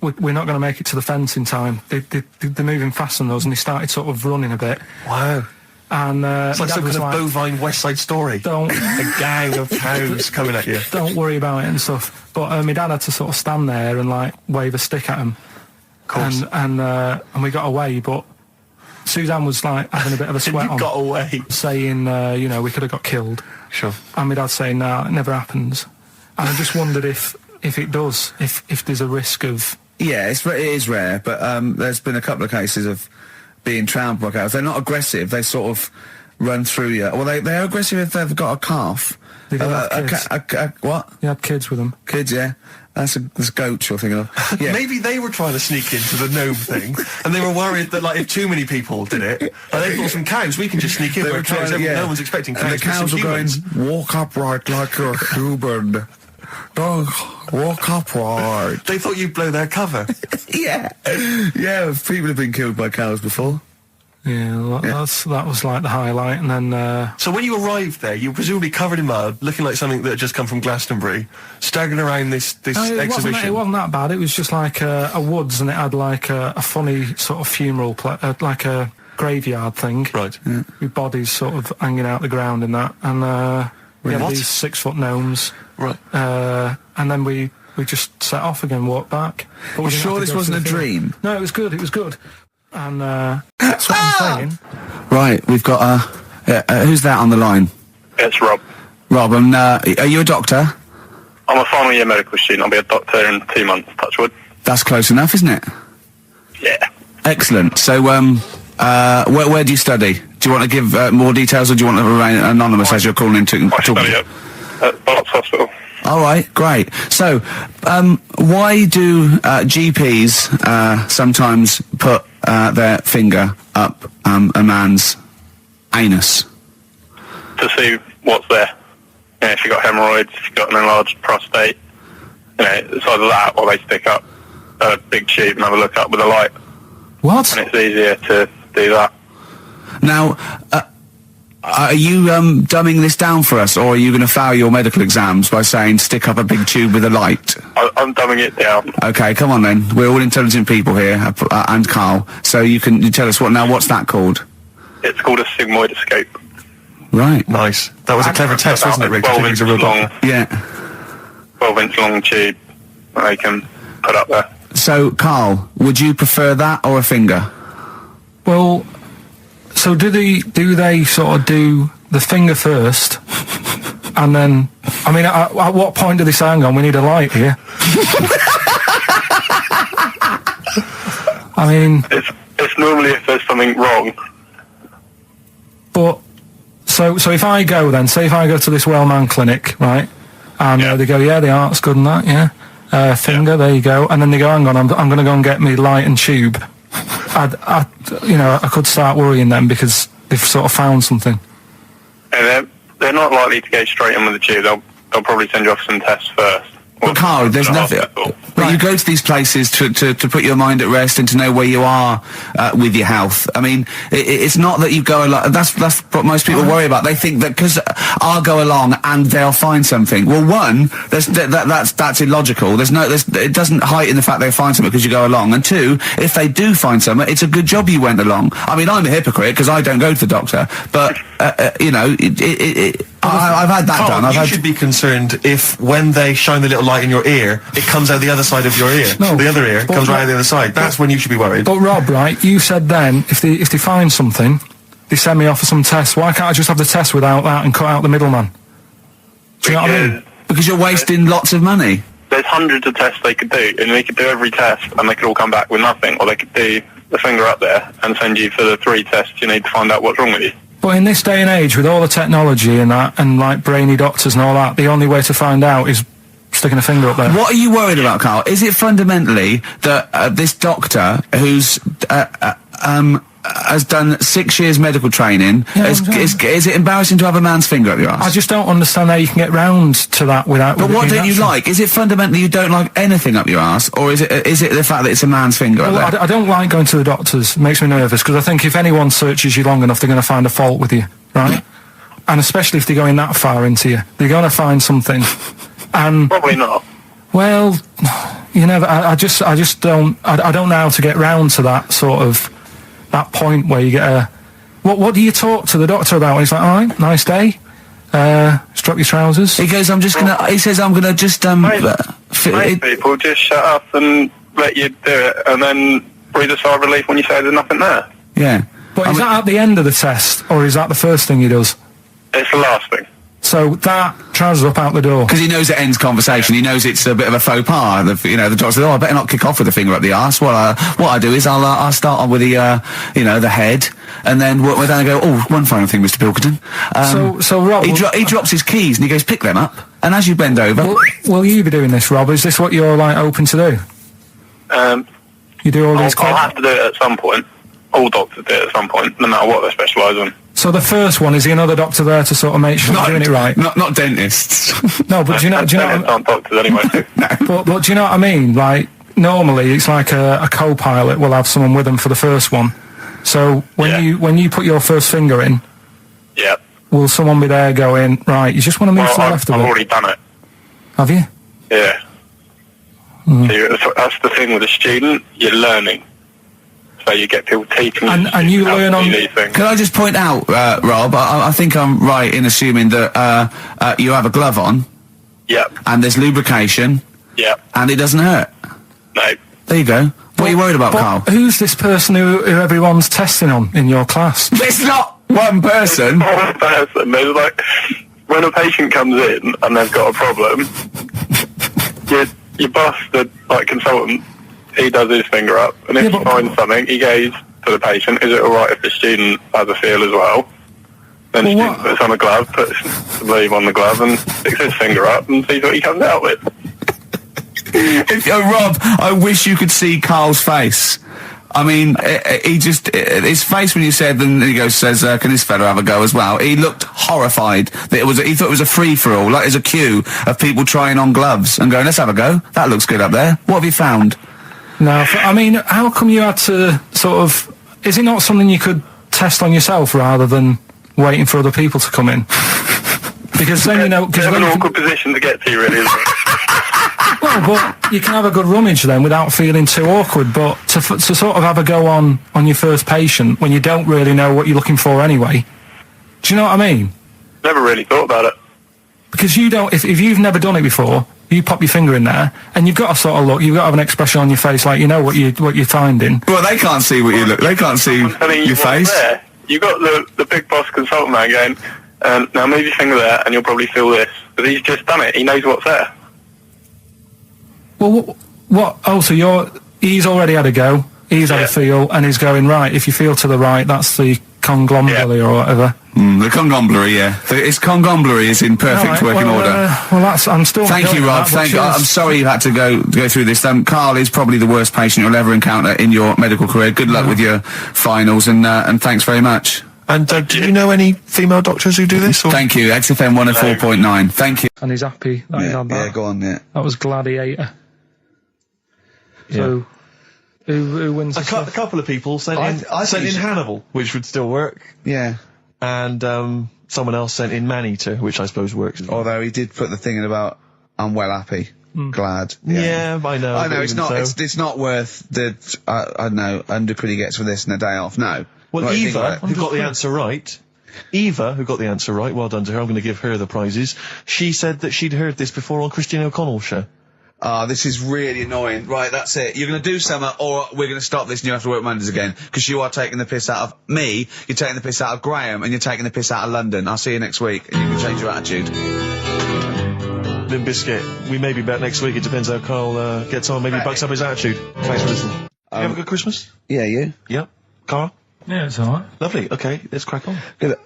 We're not going to make it to the fence in time." They're moving faster than us, and they started sort of running a bit. Wow. And It's like Dad some was kind of bovine West Side Story. Don't A gang of cows coming at you. don't worry about it and stuff. But my dad had to sort of stand there and like wave a stick at him. Of course. And we got away, but Suzanne was like having a bit of a sweat You on, got away. saying, we could have got killed. Sure. And my dad saying, "No, it never happens." And I just wondered if it does, if there's a risk of. Yeah, it is rare, but there's been a couple of cases of being trampled by cows. They're not aggressive. They sort of run through you. Well, they're aggressive if they've got a calf. They do have kids. What? They had kids with them. Kids, yeah. That's a goat you're thinking of. Yeah. Maybe they were trying to sneak into the gnome thing, and they were worried that, like, if too many people did it, and they thought some cows, we can just sneak in where cows, no one's expecting cows. And the cows were going, walk upright like you're human. Don't walk upright. They thought you'd blow their cover. Yeah. Yeah, people have been killed by cows before. Yeah, that was like the highlight, and then... So when you arrived there, you were presumably covered in mud, looking like something that had just come from Glastonbury, staggering around this exhibition. It wasn't that bad. It was just like a woods, and it had like a funny sort of funeral, like a graveyard thing. Right. Yeah. With bodies sort of hanging out the ground and that. And we had these 6-foot gnomes. Right. And then we just set off again, walked back. But you sure this wasn't a dream? No, it was good. It was good. And that's what I'm saying. Right, we've got who's that on the line? It's Rob. Rob, and are you a doctor? I'm a final year medical student. I'll be a doctor in 2 months, touch wood. That's close enough, isn't it? Yeah. Excellent. So, where do you study? Do you want to give more details, or do you want to remain anonymous as you're calling in to I talk? study at Barts Hospital. All right, great. So, why do GPs sometimes put their finger up a man's anus? To see what's there. You know, if you've got hemorrhoids, if you've got an enlarged prostate, you know, it's either that or they stick up a big tube and have a look up with a light. What? And it's easier to do that. Now, are you dumbing this down for us, or are you going to fail your medical exams by saying stick up a big tube with a light? I'm dumbing it down. Okay, come on then. We're all intelligent people here, and Karl. So you tell us what's that called? It's called a sigmoidoscope. Right. Nice. That was a clever test, wasn't it, Rick? 12 inch long. Yeah. 12-inch long tube that they can put up there. So, Karl, would you prefer that or a finger? Well, so do they sort of do the finger first, and then, I mean, at what point do they say, hang on, we need a light here? I mean... It's normally if there's something wrong. But, so if I go then, say if I go to this well-man clinic, right, and they go, yeah, the art's good and that, yeah, finger, there you go, and then they go, hang on, I'm going to go and get me light and tube. I could start worrying then because they've sort of found something. And they're not likely to go straight in with the tube. They'll probably send you off some tests first. But Karl, there's nothing. But you go to these places to put your mind at rest and to know where you are with your health. I mean, it's not that you go along. That's what most people worry about. They think that because I'll go along and they'll find something. Well, one, that's illogical. It doesn't heighten the fact they'll find something because you go along. And two, if they do find something, it's a good job you went along. I mean, I'm a hypocrite because I don't go to the doctor, but I've had that done. You should be concerned if when they shine the little light in your ear, it comes out the other side of your ear. No, the other ear comes right out the other side. That's when you should be worried. But Rob, right, you said then, if they find something, they send me off for some tests. Why can't I just have the test without that and cut out the middleman? Do you know what I mean? Because you're wasting lots of money. There's hundreds of tests they could do, and they could do every test, and they could all come back with nothing, or they could do the finger up there and send you for the 3 tests you need to find out what's wrong with you. But in this day and age, with all the technology and that, and like brainy doctors and all that, the only way to find out is sticking a finger up there. What are you worried about, Karl? Is it fundamentally that this doctor who's has done 6 years medical training, is it embarrassing to have a man's finger up your ass? I just don't understand how you can get round to that without... But what don't you like? Is it fundamentally you don't like anything up your ass, or is it the fact that it's a man's finger up there? I don't like going to the doctors. It makes me nervous, because I think if anyone searches you long enough, they're going to find a fault with you, right? And especially if they're going that far into you. They're going to find something. And probably not. Well, I just don't... I don't know how to get round to that sort of... that point where you get a... What do you talk to the doctor about? And he's like, all right, nice day. Strap your trousers. He goes, he says, I'm gonna just, Most people just shut up and let you do it, and then breathe a sigh of relief when you say there's nothing there. Yeah. But is that at the end of the test, or is that the first thing he does? It's the last thing. So that trousers up out the door. Because he knows it ends conversation. He knows it's a bit of a faux pas. The doctor says, "Oh, I better not kick off with the finger up the arse." Well, what I do is I'll start on with the the head, and then we'll then go, "Oh, one final thing, Mr. Pilkington." So Rob, he drops his keys and he goes, "Pick them up." And as you bend over, will you be doing this, Rob? Is this what you're like open to do? You do all these. I'll have to do it at some point. All doctors do it at some point, no matter what they specialise in. So the first one, is the another doctor there to sort of make sure you're doing it right? Not dentists. No, but do you know? Aren't doctors anyway? But do you know what I mean? Like, normally it's like a co-pilot will have someone with them for the first one. So when you put your first finger in, Yeah. will someone be there going, right, you just want to move to the left I've of it? already done it. Have you? Yeah. So that's the thing with a student, you're learning. So you get people teaching And you learn on... these things. Can I just point out, Rob, I think I'm right in assuming that you have a glove on, Yep. and there's lubrication, Yep. and it doesn't hurt. No. There you go. What are you worried about, But Karl? who's this person who everyone's testing on in your class? It's not one person. One person. There's like, when a patient comes in and they've got a problem, your boss, the consultant, he does his finger up, and if he finds something, he goes to the patient, "Is it alright if the student has a feel as well?" Then the student puts on a glove, puts the sleeve on the glove, and sticks his finger up and sees what he comes out with. Rob, I wish you could see Karl's face. I mean, his face when you said, and he says, "Can this fella have a go as well?" He looked horrified that he thought it was a free-for-all, like there's a queue of people trying on gloves and going, "Let's have a go. That looks good up there. What have you found?" No, I mean, how come you had to sort of... Is it not something you could test on yourself rather than waiting for other people to come in? Because then you know... It's an awkward position to get to, really, isn't it? Well, but you can have a good rummage then without feeling too awkward, but to sort of have a go on your first patient when you don't really know what you're looking for anyway, do you know what I mean? Never really thought about it. Because you don't... If you've never done it before... You pop your finger in there, and you've got to sort of look. You've got to have an expression on your face, like you know what you're finding. Well, they can't see what you look. They can't see your face. There. You got the big boss consultant man going, "Now move your finger there, and you'll probably feel this." But he's just done it. He knows what's there. Well, what? Oh, so he's already had a go. He's had a feel, and he's going right. If you feel to the right, that's the conglomerate or whatever. The conglomerate, yeah. Its conglomerate is in perfect working order. Well, I'm still... Thank you, Rob. Thank you. I'm sorry you had to go through this. Karl is probably the worst patient you'll ever encounter in your medical career. Good luck with your finals, and thanks very much. And do you know any female doctors who do this? Or? Thank you. XFM 104.9. Thank you. And he's happy that he's had that. Yeah, go on, yeah. That was Gladiator. So... Who wins? A couple of people sent in Hannibal, which would still work. Yeah. And someone else sent in Maneater, which I suppose works. Although he did put the thing in about I'm well happy, glad. Yeah, I know. I know it's not. It's not worth the I don't know £100 he gets for this and a day off. No. Well, Eva, who got the answer right. Well done to her. I'm going to give her the prizes. She said that she'd heard this before on Christine O'Connell's show. This is really annoying. Right, that's it. You're going to do something, or we're going to stop this and you have to work Mondays again. Because you are taking the piss out of me, you're taking the piss out of Graham, and you're taking the piss out of London. I'll see you next week, and you can change your attitude. Limp Bizkit, we may be back next week. It depends how Karl gets on. Maybe he bucks up his attitude. Thanks for listening. You have a good Christmas? Yeah, you? Yeah. Karl? Yeah, it's alright. Lovely. Okay, let's crack on. Good.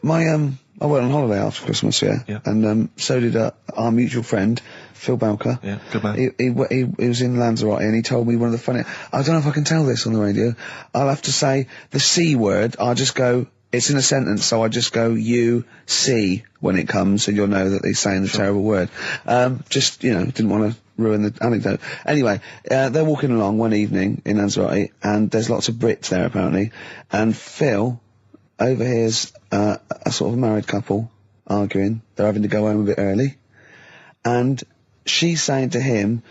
I went on holiday after Christmas, yeah. And so did our mutual friend, Phil Balker. Yeah, good man. He was in Lanzarote, and he told me one of the funny... I don't know if I can tell this on the radio. I'll have to say the C word. I'll just go... It's in a sentence, so I just go you see when it comes, and you'll know that he's saying the terrible word. Just, didn't want to ruin the anecdote. Anyway, they're walking along one evening in Lanzarote, and there's lots of Brits there, apparently. And Phil overhears a sort of married couple arguing. They're having to go home a bit early. And she's saying to him,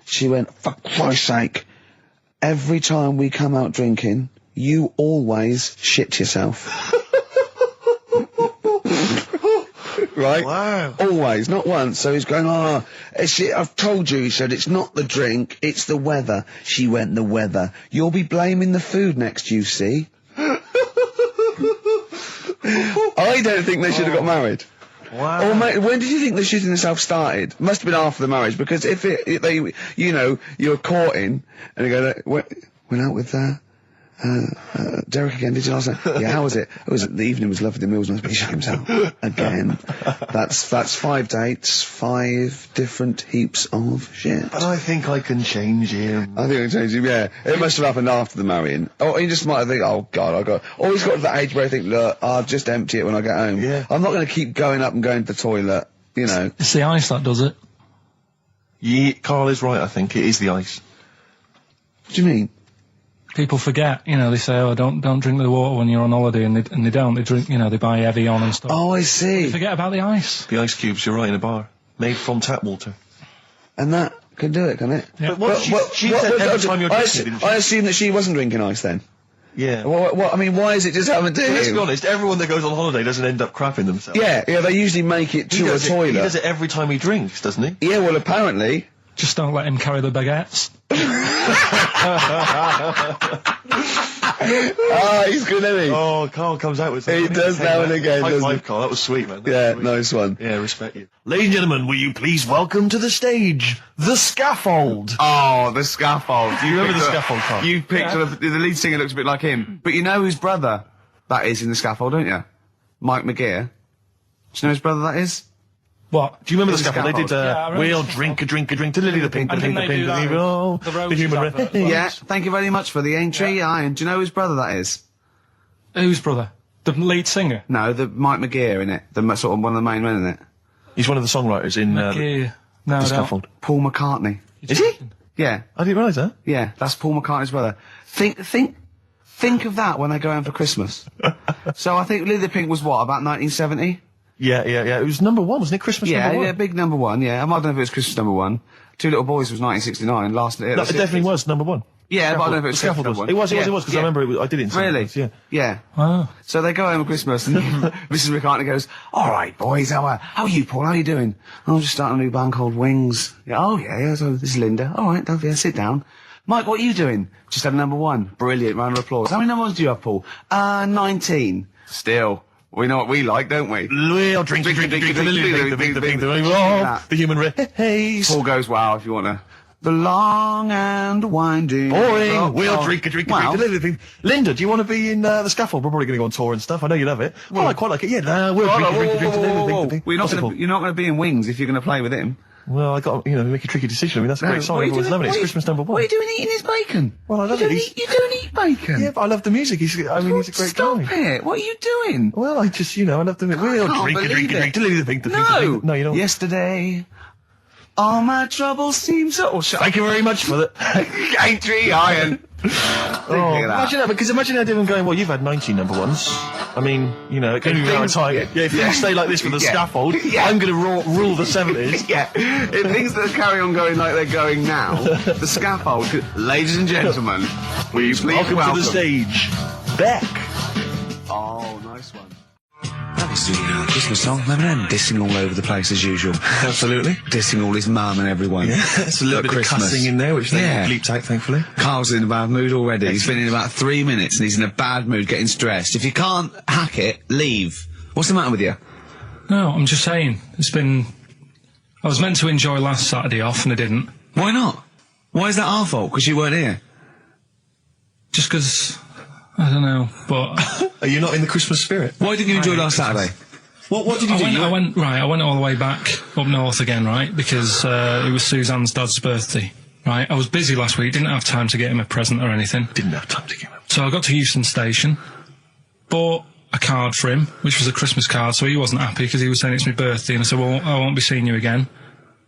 she went, "For Christ's sake, every time we come out drinking, you always shit yourself." Right? Wow. Always, not once. So he's going, I've told you, he said, it's not the drink, it's the weather. She went, "The weather. You'll be blaming the food next, you see." I don't think they should have got married. Or when did you think the shitting yourself started? Must have been after the marriage, because if you're courting, and you go, went out with, Derek again, did you last night? Yeah, how was it? The evening was lovely, the meal was nice, but he shot himself. Again. That's 5 dates, 5 different heaps of shit. But I think I can change him. I think I can change him, yeah. It must have happened after the marrying. Or you just might think, oh God, or he's got to that age where I think, look, I'll just empty it when I get home. Yeah. I'm not going to keep going up and going to the toilet, you know. It's the ice that does it. Yeah, Karl is right, I think. It is the ice. What do you mean? People forget, they say, oh, don't drink the water when you're on holiday, and they don't. They drink, they buy Evian and stuff. Oh, I see. They forget about the ice. The ice cubes, you're right, in a bar. Made from tap water. And that can do it, can it? Yeah. But she said every time you're drinking, didn't she? I assume that she wasn't drinking ice then. Yeah. I mean, why is it just happened to him? Let's be honest, everyone that goes on holiday doesn't end up crapping themselves. Yeah, they usually make it to a toilet. He does it every time he drinks, doesn't he? Yeah, well, apparently. Just don't let him carry the baguettes. He's good, isn't he? Oh, Karl comes out with something. He does now and again, High doesn't five, he? Karl. That was sweet, man. Yeah, nice one. Yeah, respect you. Ladies and gentlemen, will you please welcome to the stage, the scaffold. Oh, the scaffold. Do you remember the scaffold, Karl? You picked the lead singer looks a bit like him. But you know whose brother that is in the scaffold, don't you? Mike McGear. Do you know whose brother that is? What? Do you remember the The scaffold? They did, Yeah, we'll drink a drink to Lily the Pink, the And Pink, the didn't they Pink, do the Pink, that oh, with the the Roses human advert? race. Yeah, thank you very much for the entry, Ian. Do you know whose brother that is? Whose brother? The lead singer? No, the Mike McGear in it. Sort of one of the main men in it. He's one of the songwriters in Yeah. No, the I don't. scaffold. Paul McCartney. Is he? Yeah, I didn't realise that. yeah, that's Paul McCartney's brother. Think of that when they go home for Christmas. So I think Lily the Pink was what, about 1970? Yeah. It was number 1, wasn't it? Christmas Yeah, number 1. yeah, big number 1, yeah. I don't know if it was Christmas number 1. Two Little Boys was 1969, last year. No, it definitely was number 1. Yeah, but I don't know if it The was scaffold Christmas was. number 1. It was, because I remember I did it in Really? Sundays, yeah. Yeah. Oh. So they go home at Christmas and Mrs. McCartney goes, all right, boys, how are you, Paul? How are you doing? Oh, I'm just starting a new band called Wings. Yeah, oh, yeah, so this is Linda. All right, don't sit down. Mike, what are you doing? Just had a number 1. Brilliant, round of applause. How many number 1s do you have, Paul? 19. Still. We know what we like, don't we? We'll drink the human race. Paul goes, wow, if you want to. The long and winding. Boring. We'll drink a drink. Linda, do you want to be in the scaffold? We're probably going to go on tour and stuff. I know you love it. Well, I quite like it. Yeah, we'll drink a drink. You're not going to be in Wings if you're going to play with him. Well, I got make a tricky decision. I mean, that's a great song. Everyone's loving it. It's Christmas number 1. What are you doing eating his bacon? Well, I love it. You don't eat bacon. Yeah, but I love the music. He's a great Stop guy. it. What are you doing? Well, I just, I love the music. We'll can't drink a believe drink. it. No, you don't. Yesterday, all my troubles seem so... Thank you very much for that. Aintree Iron. Imagine that, because imagine I didn't going, well, you've had 19 number 1s. I mean, it can be around time. Yeah, if you stay like this with the scaffold, I'm going to rule the 70s. Yeah, if things that carry on going like they're going now, the scaffold, ladies and gentlemen, please welcome to the stage, Beck. Oh, nice one. That was the Christmas song. Remember them dissing all over the place as usual? Absolutely. Dissing all his mum and everyone. Yeah, it's a little bit of cussing in there, which they bleeped out, thankfully. Carl's in a bad mood already. He's been in about 3 minutes and he's in a bad mood, getting stressed. If you can't hack it, leave. What's the matter with you? No, I'm just saying. I was meant to enjoy last Saturday off and I didn't. Why not? Why is that our fault? Because you weren't here? Just because... I don't know, but... Are you not in the Christmas spirit? Why didn't you enjoy last Saturday? What did you do? I went all the way back up north again, right? Because it was Suzanne's dad's birthday, right? I was busy last week, didn't have time to get him a present or anything. Didn't have time to get him. So I got to Euston Station, bought a card for him, which was a Christmas card, so he wasn't happy because he was saying it's my birthday, and I said, well, I won't be seeing you again.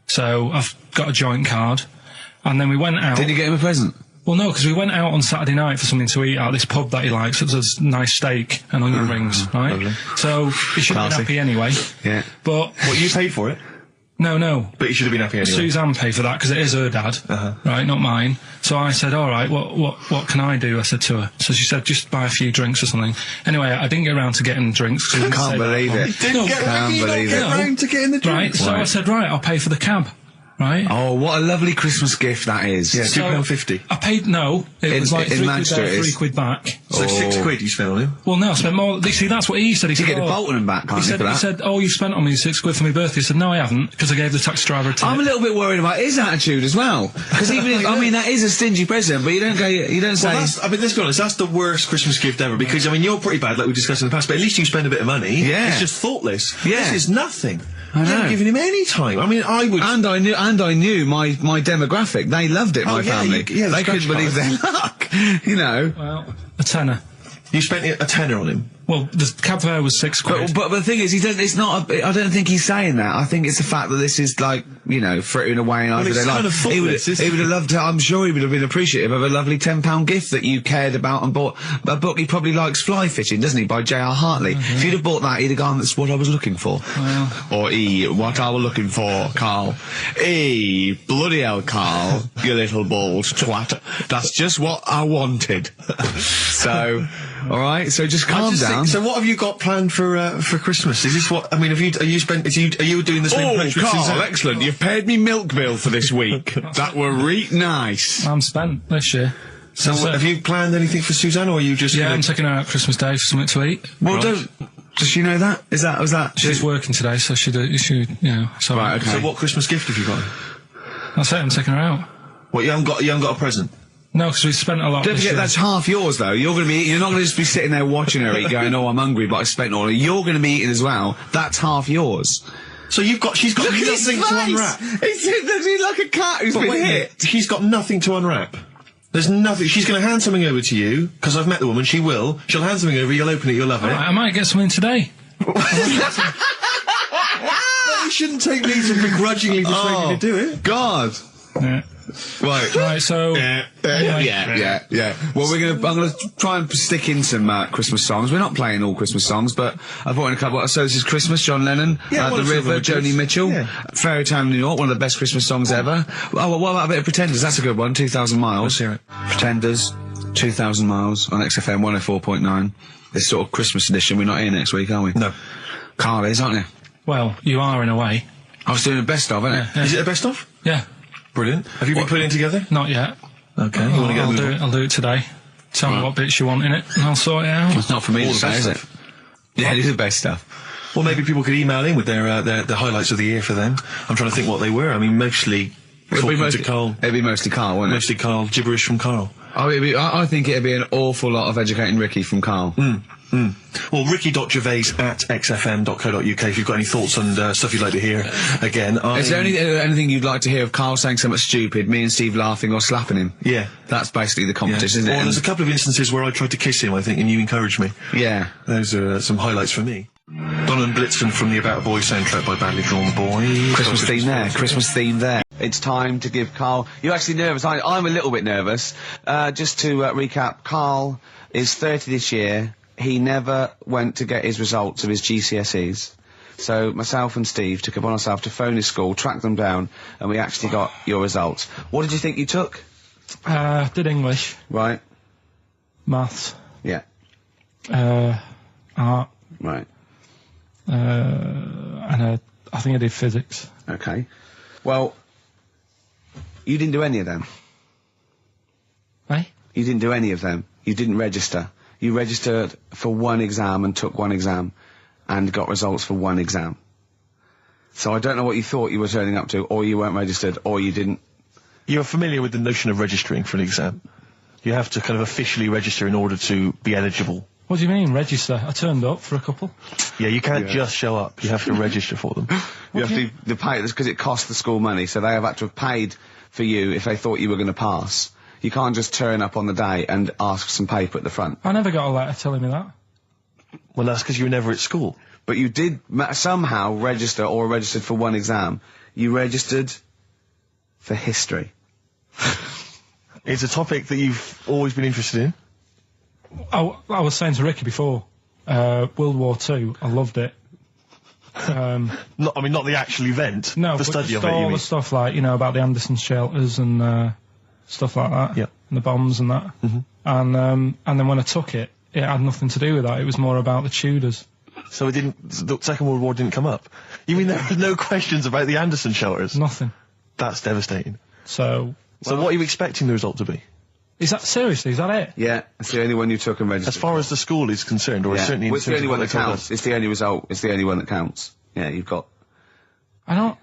So I've got a joint card, and then we went out... Did you get him a present? Well, no, because we went out on Saturday night for something to eat at this pub that he likes. It was a nice steak and onion rings, right? Lovely. So he should have been happy anyway. Yeah. But... What, you paid for it? No. But you should have been happy anyway. Suzanne paid for that because it is her dad, right, not mine. So I said, all right, what can I do? I said to her. So she said, just buy a few drinks or something. Anyway, I didn't get around to getting drinks. I can't believe it. Didn't get around to getting the drinks. Right, so I said, right, I'll pay for the cab. right? Oh, what a lovely Christmas gift that is. Yeah, So- £2.50. I paid, no, it was like in 3 quid Manchester there, it is. 3 quid back. So £6 you spent on him. Well, no, I spent more. See, that's what he said. He You said, get the oh, Bolton and back, can't he you, for that? said, oh, you spent on me £6 for my birthday. He said, no, I haven't, because I gave the taxi driver a tip. I'm a little bit worried about his attitude as well. Because even if, I mean, that is a stingy present, but you don't say... Well, I mean, let's be honest, that's the worst Christmas gift ever, because, I mean, you're pretty bad, like we discussed in the past, but at least you spend a bit of money. Yeah. It's just thoughtless. Yeah. This is nothing. I You know. haven't given him any time. I mean, I would... And I knew my demographic. They loved it, my yeah, family. the They couldn't scratch believe their luck. You know. Well, a tenner. You spent a tenner on him. Well, the cab fare was £6. But the thing is, it's not. I don't think he's saying that. I think it's the fact that this is like, you know, frittering away in it's everyday kind life. of thoughtless, He would have loved to. I'm sure he would have been appreciative of a lovely £10 gift that you cared about and bought. A book he probably likes, Fly Fishing, doesn't he, by J.R. Hartley? If you'd have bought that, he'd have gone, that's what I was looking for. Or what I was looking for, Karl. Bloody hell, Karl, you little bald twat. That's just what I wanted. So, all right. So just calm down. So what have you got planned for Christmas? Is this what, I mean, are you doing the same approach with Karl, Suzanne? excellent. You've paid me milk bill for this week. That were nice. I'm spent this year. So have you planned anything for Suzanne, or are you just... Yeah, gonna- I'm taking her out Christmas Day for something to eat. Well, Right. does she know that? Was that? She's working today, so she, you know, so... Right, okay. So what Christmas gift have you got? That's it, I'm taking her out. What, you haven't got a present? No, because we spent a lot Don't this forget, year. that's half yours, though. You're not going to just be sitting there watching her eat, going, "Oh, I'm hungry, but I spent all." You're going to be eating as well. That's half yours. So she's got nothing to unwrap. He's like a cat who's been hit. She's got nothing to unwrap. There's nothing. She's going to hand something over to you, because I've met the woman. She will. She'll hand something over, you'll open it, you'll love it. Right, I might get something today. You shouldn't take me to begrudgingly persuade me to do it. God. Yeah. Right, so... anyway. Yeah. Well, I'm gonna try and stick in some Christmas songs. We're not playing all Christmas songs, but I brought in a couple. So this is Christmas, John Lennon, Yeah, The one or two of River, them are good. Joni Mitchell, Yeah. Fairy Tale New York, one of the best Christmas songs ever. Oh, well, what about a bit of Pretenders? That's a good one. 2,000 Miles. Let's hear it. Pretenders, 2,000 Miles on XFM 104.9. This sort of Christmas edition. We're not here next week, are we? No. Karl is, aren't you? Well, you are in a way. I was doing the best of, innit? Yeah. Is it a best of? Yeah. Brilliant. Have you been putting it together? Not yet. Okay. You want to get a I'll move do on? it. I'll do it today. Tell me what bits you want in it, and I'll sort it out. It's not for me All to the say, best is it? stuff. Yeah, it is the best stuff. Well, maybe people could email in with their the highlights of the year for them. I'm trying to think what they were. I mean, mostly talking to Karl. It'd be mostly Karl, wouldn't it? Mostly Karl. Gibberish from Karl. I think it'd be an awful lot of educating Ricky from Karl. Well, ricky.gervais@xfm.co.uk if you've got any thoughts and stuff you'd like to hear. Again, Is there anything you'd like to hear of Karl saying something stupid, me and Steve laughing or slapping him? Yeah. That's basically the competition, Well, isn't there's a it? couple of instances where I tried to kiss him, I think, and you encouraged me. Yeah. Those are some highlights for me. Donovan Blitzman from the About a Boy soundtrack by Badly Drawn Boy. Christmas theme there. Christmas theme there. It's time to give Karl... You're actually nervous, aren't you? I'm a little bit nervous. Just to recap, Karl is 30 this year. He never went to get his results of his GCSEs. So myself and Steve took it upon ourselves to phone his school, track them down, and we actually got your results. What did you think you took? Did English, Right. maths, Yeah. art, Right. and I think I did physics. Okay. Well, you didn't do any of them. Eh? You didn't do any of them. You didn't register. You registered for one exam and took one exam and got results for one exam. So I don't know what you thought you were turning up to, or you weren't registered, or you didn't. You're familiar with the notion of registering for an exam. You have to kind of officially register in order to be eligible. What do you mean, register? I turned up for a couple. Yeah, you can't just show up. You have to register for them. You have to pay this because it costs the school money, so they have had to have paid for you if they thought you were going to pass. You can't just turn up on the day and ask some paper at the front. I never got a letter telling me that. Well, that's because you were never at school. But you did somehow register or registered for one exam. You registered for history. It's a topic that you've always been interested in. I was saying to Ricky before, World War II, I loved it. Not the actual event. No, the but study just of it. You all mean? the stuff like, about the Anderson shelters and stuff like that. Yeah. And the bombs and that. And then when I took it, it had nothing to do with that. It was more about the Tudors. So it didn't. The Second World War didn't come up. You mean there were no questions about the Anderson shelters? Nothing. That's devastating. So So what are you expecting the result to be? is that seriously? Is that it? Yeah, it's the only one you took and registered. As far as the school is concerned, or yeah. certainly in Well, it's the terms only of one what that they told counts. us. It's the only result. It's the only one that counts. Yeah, you've got. I don't.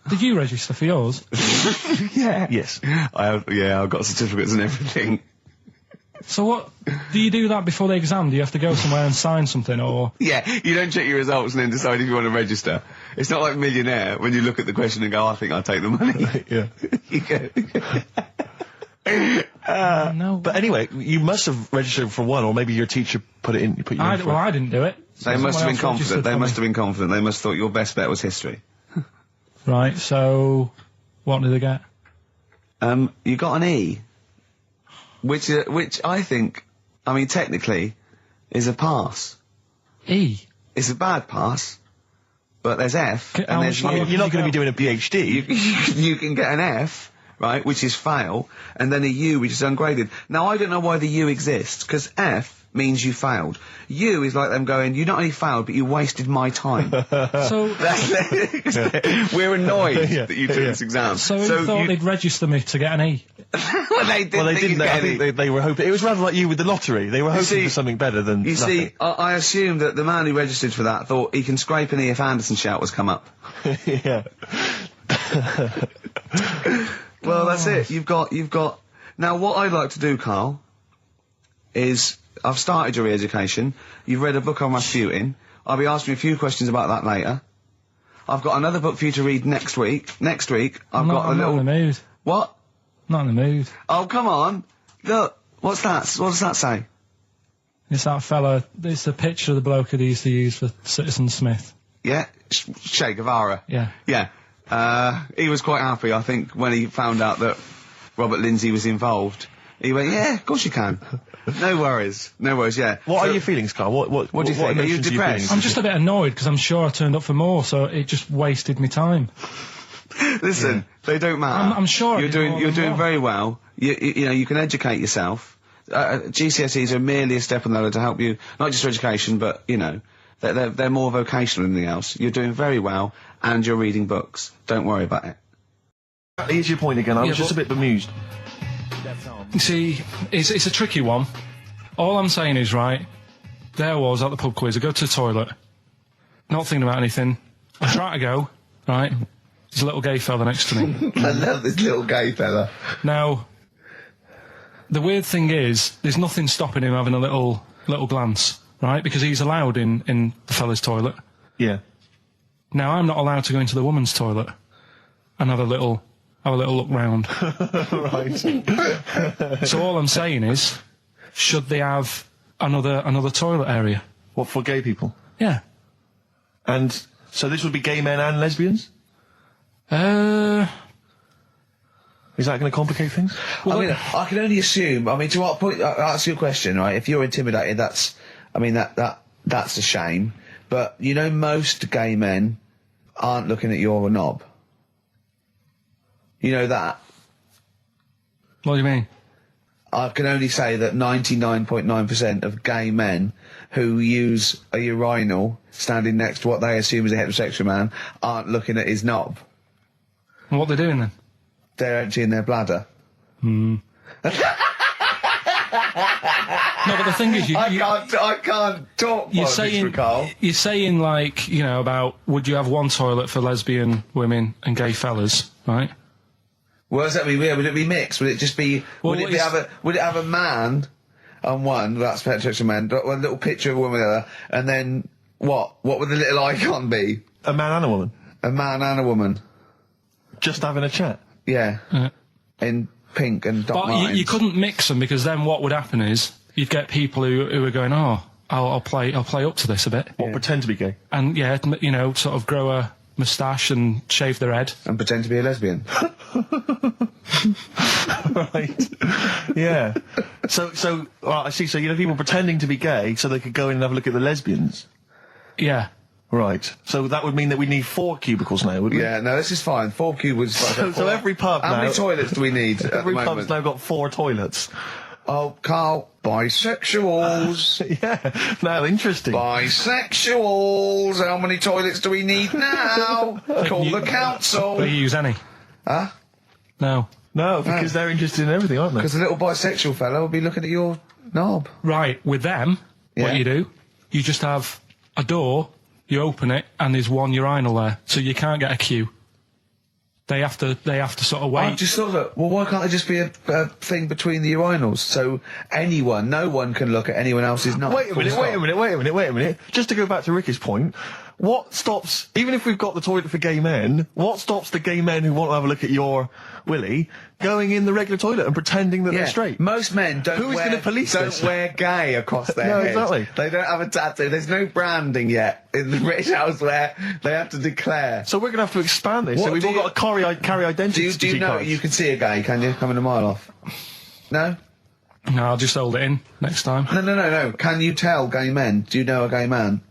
Did you register for yours? Yeah. Yes. I've got certificates and everything. So what? Do you do that before the exam? Do you have to go somewhere and sign something, or? Yeah, you don't check your results and then decide if you want to register. It's not like Millionaire when you look at the question and go, I think I'll take the money. Yeah. You go. No. But anyway, you must have registered for one, or maybe your teacher put you in for Well, I didn't do it. They must have been confident. They must have been confident. They must have thought your best bet was history. Right. So, what did they get? You got an E, which I think, I mean, technically, is a pass. E. It's a bad pass, but there's F, How and there's much lower You're not can going to you be doing a PhD. you can get an F, right, which is fail, and then a U, which is ungraded. Now, I don't know why the U exists, because F means you failed. U is like them going, you not only failed, but you wasted my time. So, We're annoyed Yeah, that you took this exam. so who thought they'd register me to get an E? Well, they didn't. Well, they think didn't. you'd I get think any. they were hoping. It was rather like you with the lottery. They were hoping see- for something better than You nothing. see, I assume that the man who registered for that thought he can scrape an E if Anderson shout was come up. Yeah. Well, that's it. You've got. Now, what I'd like to do, Carl, is I've started your re-education. You've read a book on Rasputin. I'll be asking you a few questions about that later. I've got another book for you to read next week. Next week, I've got a I'm not little. in the mood. What? Not in the mood. Oh, come on. Look. What's that? What does that say? It's that fella. It's the picture of the bloke that he used to use for Citizen Smith. Yeah? Che Guevara. Yeah. Yeah. He was quite happy, I think, when he found out that Robert Lindsay was involved. He went, yeah, of course you can. No worries. No worries, yeah. What So- are your feelings, Carl? What do you think? Are you emotions depressed? I'm just a bit annoyed because I'm sure I turned up for more, so it just wasted me time. Listen, they don't matter. I'm sure I you're did more doing than one. very well. You know, you can educate yourself. GCSEs are merely a step on the ladder to help you, not just for education, but, you know, they're more vocational than anything else. You're doing very well, and you're reading books. Don't worry about it. Here's your point again. I was just a bit bemused. You see, it's a tricky one. All I'm saying is, right, there I was at the pub quiz. I go to the toilet, not thinking about anything. I try to go, right, there's a little gay fella next to me. I love this little gay fella. Now, the weird thing is, there's nothing stopping him having a little glance, right, because he's allowed in the fella's toilet. Yeah. Now, I'm not allowed to go into the woman's toilet and have a little look round. Right. So all I'm saying is, should they have another toilet area? What, for gay people? Yeah. And so this would be gay men and lesbians? Is that going to complicate things? Well, I mean, I can only assume. I mean, to what point? I'll ask you a question, right? If you're intimidated, that's a shame. But you know, most gay men aren't looking at your knob. You know that. What do you mean? I can only say that 99.9% of gay men who use a urinal standing next to what they assume is a heterosexual man aren't looking at his knob. And what they're doing then? They're emptying their bladder. No, but the thing is, I can't talk politics for Carl. you're saying like, you know, about would you have one toilet for lesbian women and gay fellas, right? Well, does that mean? Yeah, would it be mixed? Would it just be? Well, would it have a man on one? That's heterosexual man. One little picture of a woman, other, and then what? What would the little icon be? A man and a woman? A man and a woman. Just having a chat? Yeah. Yeah. In pink and Doc But Martens. you couldn't mix them because then what would happen is you'd get people who are going, oh, I'll play up to this a bit, What, pretend to be gay? and yeah, you know, sort of grow a moustache and shave their head. And pretend to be a lesbian. Right. Yeah. So, I see. So, you know, people pretending to be gay so they could go in and have a look at the lesbians. Yeah. Right. So that would mean that we need 4 cubicles now, would we? Yeah, no, this is fine. 4 cubicles. So every pub How now... many toilets do we need at Every the pub's moment? now got 4 toilets. Oh, Carl, bisexuals. Yeah. Now, interesting. Bisexuals. How many toilets do we need now? Call the council. Will you use any? Huh? No. No, because they're interested in everything, aren't they? Because a little bisexual fella will be looking at your knob. Right, with them, what you do, you just have a door, you open it, and there's one urinal there, so you can't get a queue. They have to sort of wait. I just thought that, well, why can't there just be a thing between the urinals so no one can look at anyone else's knob? Wait a minute. Just to go back to Ricky's point, what stops, even if we've got the toilet for gay men, what stops the gay men who want to have a look at your willy going in the regular toilet and pretending that they're straight? Most men don't wear gay across their No, head. exactly. They don't have a tattoo. There's no branding yet in the British house where they have to declare. So we're going to have to expand this. What so we've do all you- got to carry identity. Do you know cards. you can see a gay, can you? Coming a mile off. No? No, I'll just hold it in next time. No. Can you tell gay men? Do you know a gay man?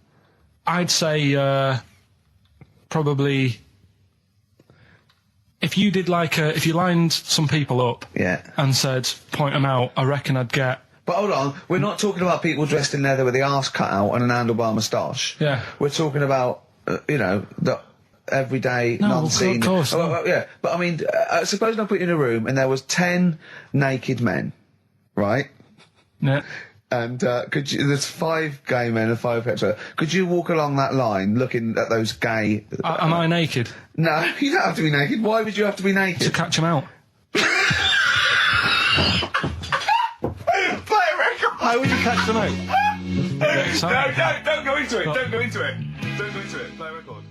I'd say probably if you did if you lined some people up and said point them out, I reckon I'd get. But hold on, we're not talking about people dressed in leather with the arse cut out and an handlebar moustache. Yeah. We're talking about the everyday non-seen. Of course. Yeah, but I mean, suppose I put you in a room and there was 10 naked men, right? Yeah. And there's 5 gay men and 5 hetero. Could you walk along that line looking at those gay... Am I naked? No, you don't have to be naked. Why would you have to be naked? To catch them out. Play a record! How would you catch them out? Don't go into it. Don't go into it. Play a record.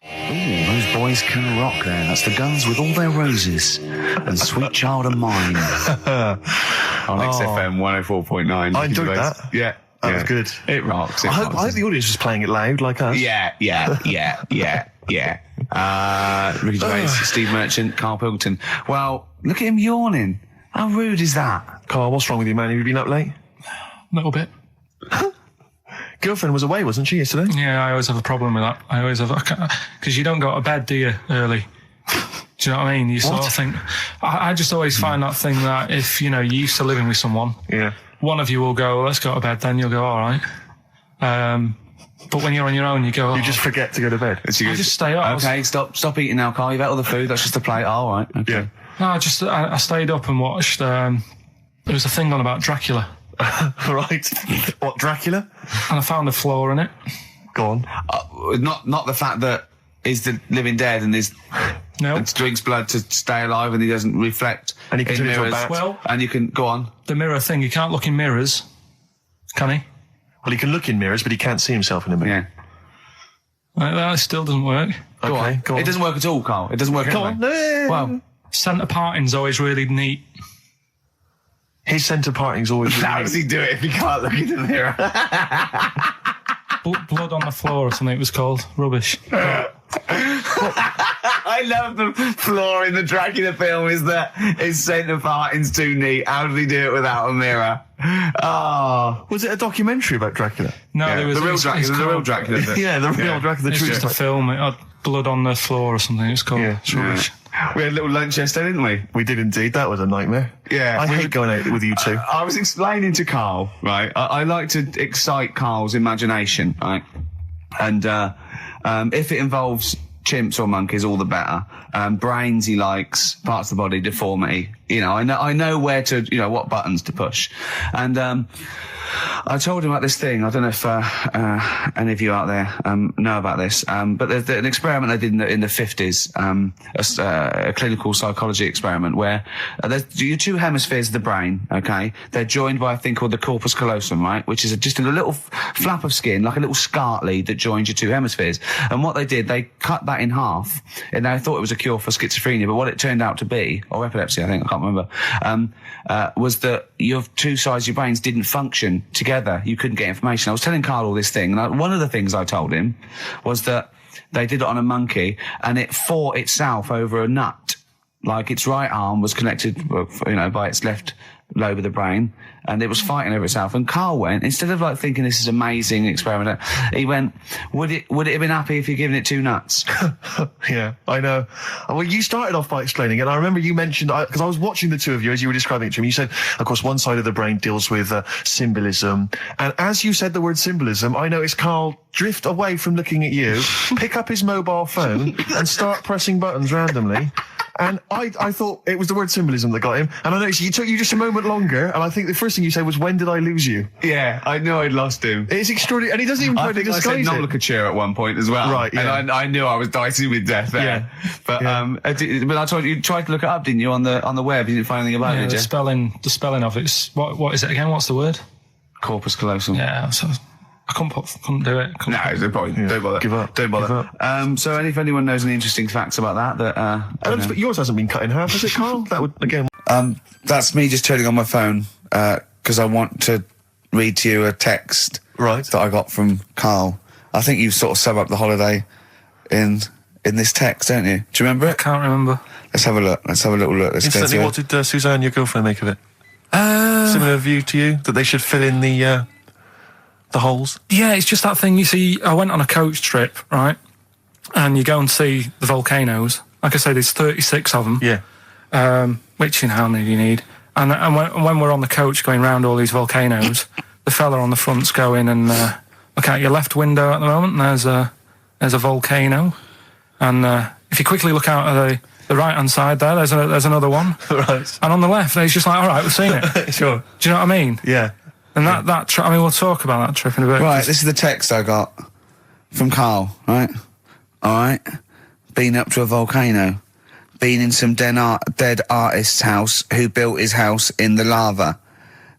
Ooh, those boys can rock there. That's the Guns with All Their Roses and Sweet Child of Mine. On XFM 104.9. I enjoyed that. Yeah. That was good. It rocks. I hope the audience was playing it loud like us. Yeah. Ricky Gervais, Steve Merchant, Karl Pilkington. Well, look at him yawning. How rude is that? Carl, what's wrong with you, man? Have you been up late? A little bit. Girlfriend was away, wasn't she, yesterday? Yeah, I always have a problem with that. I always have, because you don't go to bed, do you, early? Do you know what I mean? You sort of think, I just always find that thing that if, you're used to living with someone, one of you will go, let's go to bed, then you'll go, all right. But when you're on your own, you go, You just forget to go to bed. I just stay up. Okay, stop eating now, Carl. You've ate all the food. That's just a plate. All right. Okay. Yeah. No, I stayed up and watched, there was a thing on about Dracula. Right. What, Dracula? And I found a flaw in it. Go on. Not the fact that he's the living dead and and drinks blood to stay alive and he doesn't reflect. And he can in turn into a mirrors. bat. Well, And you can go on. the mirror thing, you can't look in mirrors, can he? Well, he can look in mirrors, but he can't see himself in a mirror. Yeah. That still doesn't work. Go on. It doesn't work at all, Carl. It doesn't work. Go anyway. on. No. Well, Centre parting's always really neat. His centre parting's always... how does he do it if he can't look in the mirror? Blood on the floor or something it was called. Rubbish. I love the flaw in the Dracula film is that his centre parting's too neat. How did he do it without a mirror? Oh. Was it a documentary about Dracula? No, Yeah, there was the real it's Dracula. The real called- Dracula. Yeah, the real Dracula. The It's true just a film. It had blood on the floor or something. It's called. Yeah. It's rubbish. We had a little lunch yesterday, didn't we? We did indeed. That was a nightmare. Yeah. I hate going out with you two. I was explaining to Karl, right? I like to excite Karl's imagination, right? And if it involves chimps or monkeys, all the better. Brains he likes, parts of the body, deformity. I know where to, what buttons to push. And I told him about this thing. I don't know if any of you out there know about this, but there's an experiment they did in the 50s, a clinical psychology experiment where there's your 2 hemispheres of the brain, okay? They're joined by a thing called the corpus callosum, right? Which is just a little flap of skin, like a little scarlet lead that joins your 2 hemispheres. And what they did, they cut that in half, and they thought it was a cure for schizophrenia, but what it turned out to be, or epilepsy, I think, I can't remember, was that your 2 sides of your brains didn't function together. You couldn't get information. I was telling Karl all this thing, and one of the things I told him was that they did it on a monkey, and it fought itself over a nut. Like its right arm was connected, by its left lobe of the brain, and it was fighting over itself. And Karl went, instead of thinking this is amazing experiment, he went, would it have been happy if you'd given it 2 nuts? Yeah, I know. Well, you started off by explaining, and I remember you mentioned, because I was watching the 2 of you as you were describing it to me, you said, of course, one side of the brain deals with symbolism. And as you said the word symbolism, I noticed Karl drift away from looking at you, pick up his mobile phone, and start pressing buttons randomly. And I thought it was the word symbolism that got him. And I noticed you took you just a moment longer, and I think the first thing you said was, when did I lose you? Yeah, I knew I'd lost him. It's extraordinary, and he doesn't even try I to think I disguise said it. Nomenclature at one point as well. Right, yeah. And I knew I was dicing with death there. Yeah. But, Yeah. but I told you tried to look it up, didn't you, on the web? You didn't find anything about it, did the you? spelling of it's what is it again? What's the word? Corpus callosum. Yeah, so I couldn't do it. No, there's no point. Don't bother. Give up. Don't bother. Give up. So if anyone knows any interesting facts about that, But yours hasn't been cut in half, has it, Karl? That would, again... that's me just turning on my phone, because I want to read to you a text that I got from Karl. I think you sort of sum up the holiday in this text, don't you? Do you remember it? I can't remember. Let's have a look. Let's have a little look. Let's go Instantly, to what did Suzanne, your girlfriend, make of it? Similar view to you? That they should fill in the holes? Yeah, it's just that thing. You see, I went on a coach trip, right? And you go and see the volcanoes. Like I say, there's 36 of them. Yeah. Which, how many do you need? And when we're on the coach going round all these volcanoes, the fella on the front's going and look out your left window at the moment, and there's a volcano. And if you quickly look out at the right-hand side there, there's another one. Right. And on the left, he's just like, all right, we've seen it. Sure. Do you know what I mean? Yeah. And that trip, I mean, we'll talk about that trip in a bit. Right, this is the text I got from Karl, right? All right. Been up to a volcano. Been in some dead artist's house who built his house in the lava.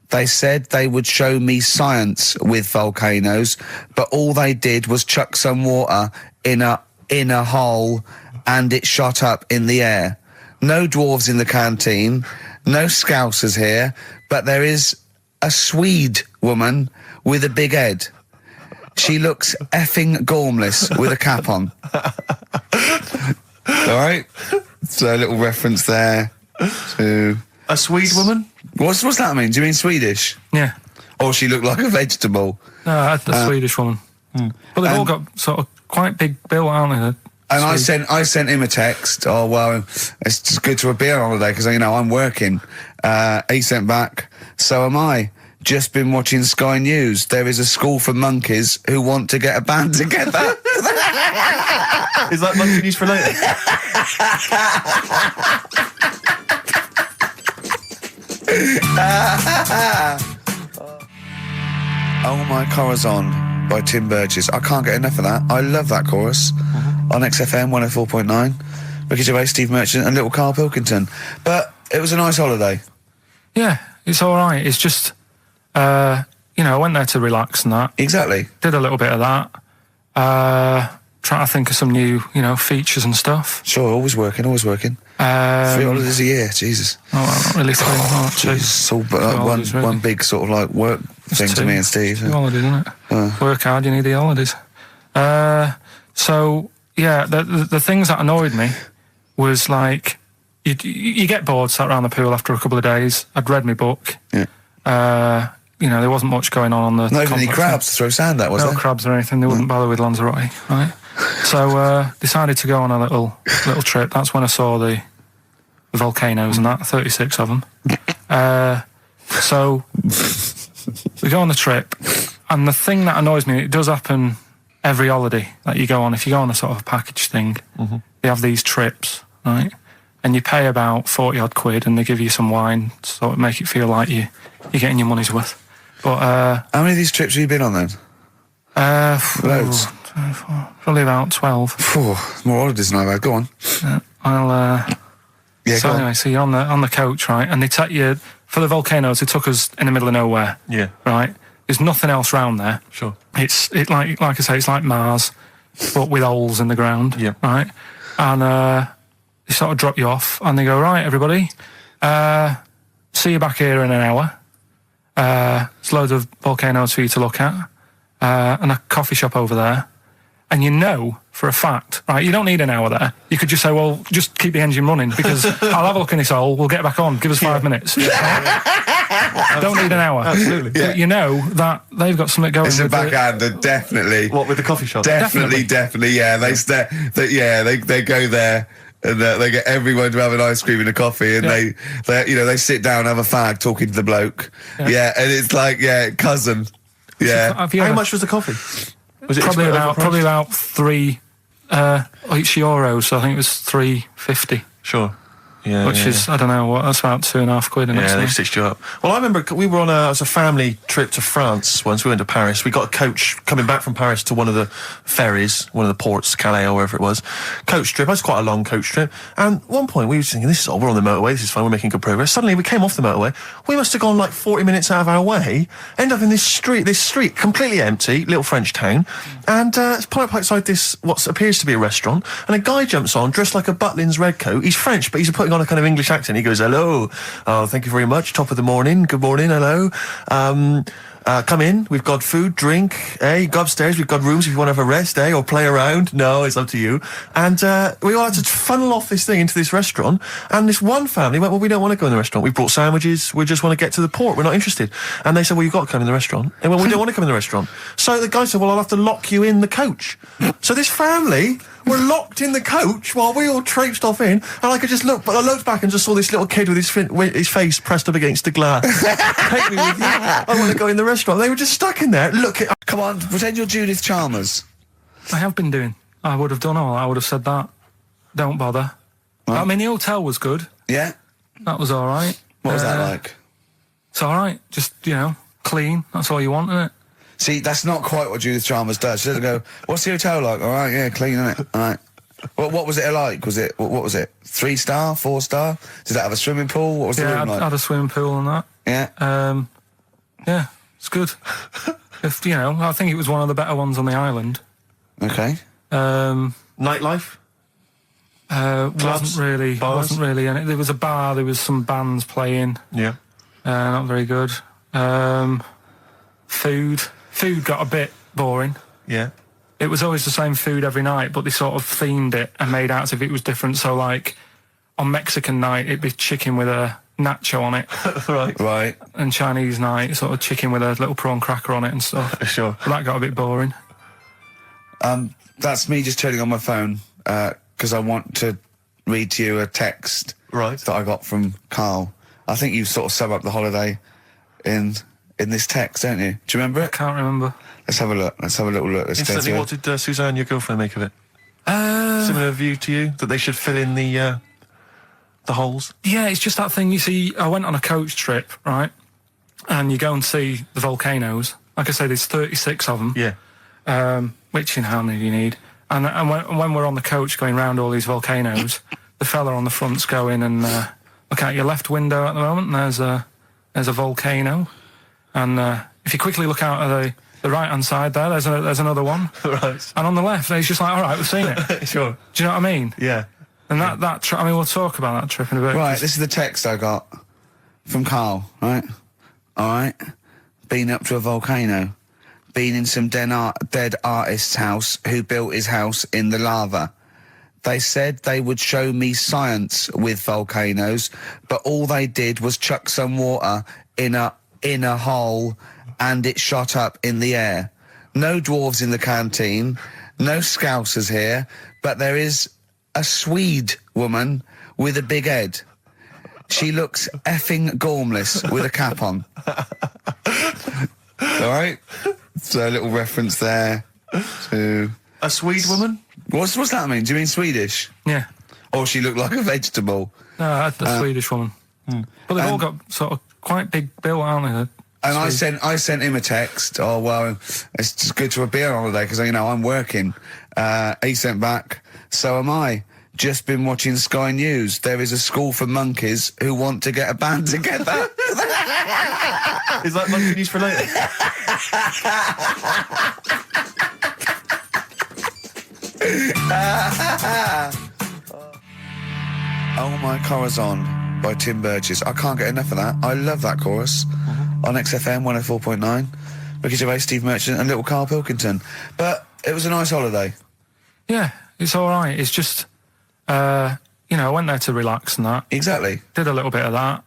They said they would show me science with volcanoes, but all they did was chuck some water in a hole and it shot up in the air. No dwarves in the canteen, no scousers here, but there is a Swede woman with a big head. She looks effing gormless with a cap on. All right? So a little reference there to... A Swede woman? What's that mean? Do you mean Swedish? Yeah. Or she looked like a vegetable? No, the Swedish woman. But they've all got sort of quite big bill, aren't they? And I sent him a text. Oh, well, it's just good to be on holiday because, I'm working. He sent back, so am I. Just been watching Sky News. There is a school for monkeys who want to get a band together. Is that monkey news for later? Oh My Corazon by Tim Burgess. I can't get enough of that. I love that chorus. On XFM 104.9. Ricky Gervais, Steve Merchant and little Karl Pilkington. But it was a nice holiday. Yeah, it's all right. It's just, I went there to relax and that. Exactly. Did a little bit of that. Trying to think of some new, features and stuff. Sure, always working. 3 holidays a year, Jesus. Oh, well, not really 3. Oh, two. It's all one big sort of like work thing to me and Steve. 2 holidays, isn't it? Work hard, you need the holidays. So, yeah, the things that annoyed me was like, you get bored sat around the pool after a couple of days. I'd read my book. Yeah. There wasn't much going on the Not even any crabs to throw sand at, was there? No crabs or anything. They wouldn't bother with Lanzarote, right? So decided to go on a little trip. That's when I saw the volcanoes and that, 36 of them. So we go on the trip, and the thing that annoys me, it does happen every holiday that you go on. If you go on a sort of package thing, they have these trips, right? And you pay about 40 odd quid, and they give you some wine, so it make it feel like you're getting your money's worth. But how many of these trips have you been on then? Loads. Probably about 12. More holidays than I've had. Go on. So anyway, so you're on the coach, right? And they take you for the volcanoes. They took us in the middle of nowhere. Yeah. Right. There's nothing else round there. Sure. It's like I say, it's like Mars, but with holes in the ground. Yeah. Right. And they sort of drop you off, and they go, right, everybody, see you back here in an hour. There's loads of volcanoes for you to look at, and a coffee shop over there. And for a fact, right, you don't need an hour there. You could just say, well, just keep the engine running because I'll have a look in this hole, we'll get back on, give us 5 minutes. Don't need an hour. Absolutely. But that they've got something going. It's a backhander, definitely. What, with the coffee shop? Definitely, yeah. They go there. And they get everyone to have an ice cream and a coffee, and they sit down, have a fag, talking to the bloke. Yeah, and it's like, cousin. Yeah. How much was the coffee? Was it probably about €3 each euro, so I think it was $3.50. Sure. Yeah, which is, I don't know, what, that's about £2.50, isn't it? Yeah, they stitched you up. Well, I remember we were on as a family trip to France once. We went to Paris. We got a coach coming back from Paris to one of the ferries, one of the ports, Calais or wherever it was. Coach trip. It was quite a long coach trip. And at one point we were thinking, we're on the motorway, this is fine, we're making good progress. Suddenly we came off the motorway. We must have gone like 40 minutes out of our way, end up in this street, completely empty, little French town. And it's pulled up outside this, what appears to be a restaurant. And a guy jumps on, dressed like a Butlins red coat. He's French, but he's putting on a kind of English accent. He goes, hello, oh, thank you very much, top of the morning, good morning, hello. Come in, we've got food, drink, go upstairs, we've got rooms if you want to have a rest, or play around. No, it's up to you. And we all had to funnel off this thing into this restaurant, and this one family went, well, we don't want to go in the restaurant. We brought sandwiches, we just want to get to the port, we're not interested. And they said, well, you've got to come in the restaurant. And well, we don't want to come in the restaurant. So the guy said, well, I'll have to lock you in the coach. So this family were locked in the coach while we all traipsed off in, and I could just look, but I looked back and just saw this little kid with his face pressed up against the glass. Take me with you. I want to go in the restaurant. They were just stuck in there. Look, Come on, pretend you're Judith Chalmers. I have been doing. I would have done all. I would have said that. Don't bother. Right. I mean, the hotel was good. Yeah? That was all right. What was that like? It's all right. Just, clean. That's all you want, isn't it? See, that's not quite what Judith Chalmers does. She doesn't go, what's the hotel like? All right, yeah, clean, isn't it? All right. What was it like? What was it? 3-star, 4-star? Did it have a swimming pool? What was the room like? Yeah, had a swimming pool and that. Yeah? Yeah, it's good. I think it was one of the better ones on the island. Okay. nightlife? Wasn't really any. There was a bar, there was some bands playing. Yeah. Not very good. Food got a bit boring. Yeah. It was always the same food every night, but they sort of themed it and made out as if it was different. So, like, on Mexican night, it'd be chicken with a nacho on it. Right. And Chinese night, sort of chicken with a little prawn cracker on it and stuff. Sure. But that got a bit boring. That's me just turning on my phone, because I want to read to you a text that I got from Karl. I think you sort of sum up the holiday in this text, don't you? Do you remember it? I can't remember. Let's have a look. Let's have a little look. Instantly, what did Suzanne, your girlfriend, make of it? Similar view to you, that they should fill in the holes? Yeah, it's just that thing, you see, I went on a coach trip, right? And you go and see the volcanoes. Like I say, there's 36 of them. Yeah. Which, how many do you need? And when we're on the coach going round all these volcanoes, the fella on the front's going and look out your left window at the moment, and there's a volcano. And if you quickly look out at the right-hand side there, there's another one. Right. And on the left, he's just like, all right, we've seen it. Sure. Do you know what I mean? Yeah. And that trip, we'll talk about that trip in a bit. Right, this is the text I got from Karl, right? All right. Been up to a volcano. Been in some dead artist's house who built his house in the lava. They said they would show me science with volcanoes, but all they did was chuck some water in a hole and it shot up in the air. No dwarves in the canteen, no scousers here, but there is a Swede woman with a big head. She looks effing gormless with a cap on. All right? So a little reference there to... A Swede woman? What's that mean? Do you mean Swedish? Yeah. Or she looked like a vegetable? No, a Swedish woman. But they've all got sort of quite big bill, aren't they? And I sent him a text. Oh, well, it's just good to be on holiday because, I'm working. He sent back, so am I. Just been watching Sky News. There is a school for monkeys who want to get a band together. Is that monkey news for later? Oh My Corazon by Tim Burgess. I can't get enough of that. I love that chorus. On XFM 104.9. Ricky Gervais, Steve Merchant and little Karl Pilkington. But it was a nice holiday. Yeah, it's all right. It's just, I went there to relax and that. Exactly. Did a little bit of that.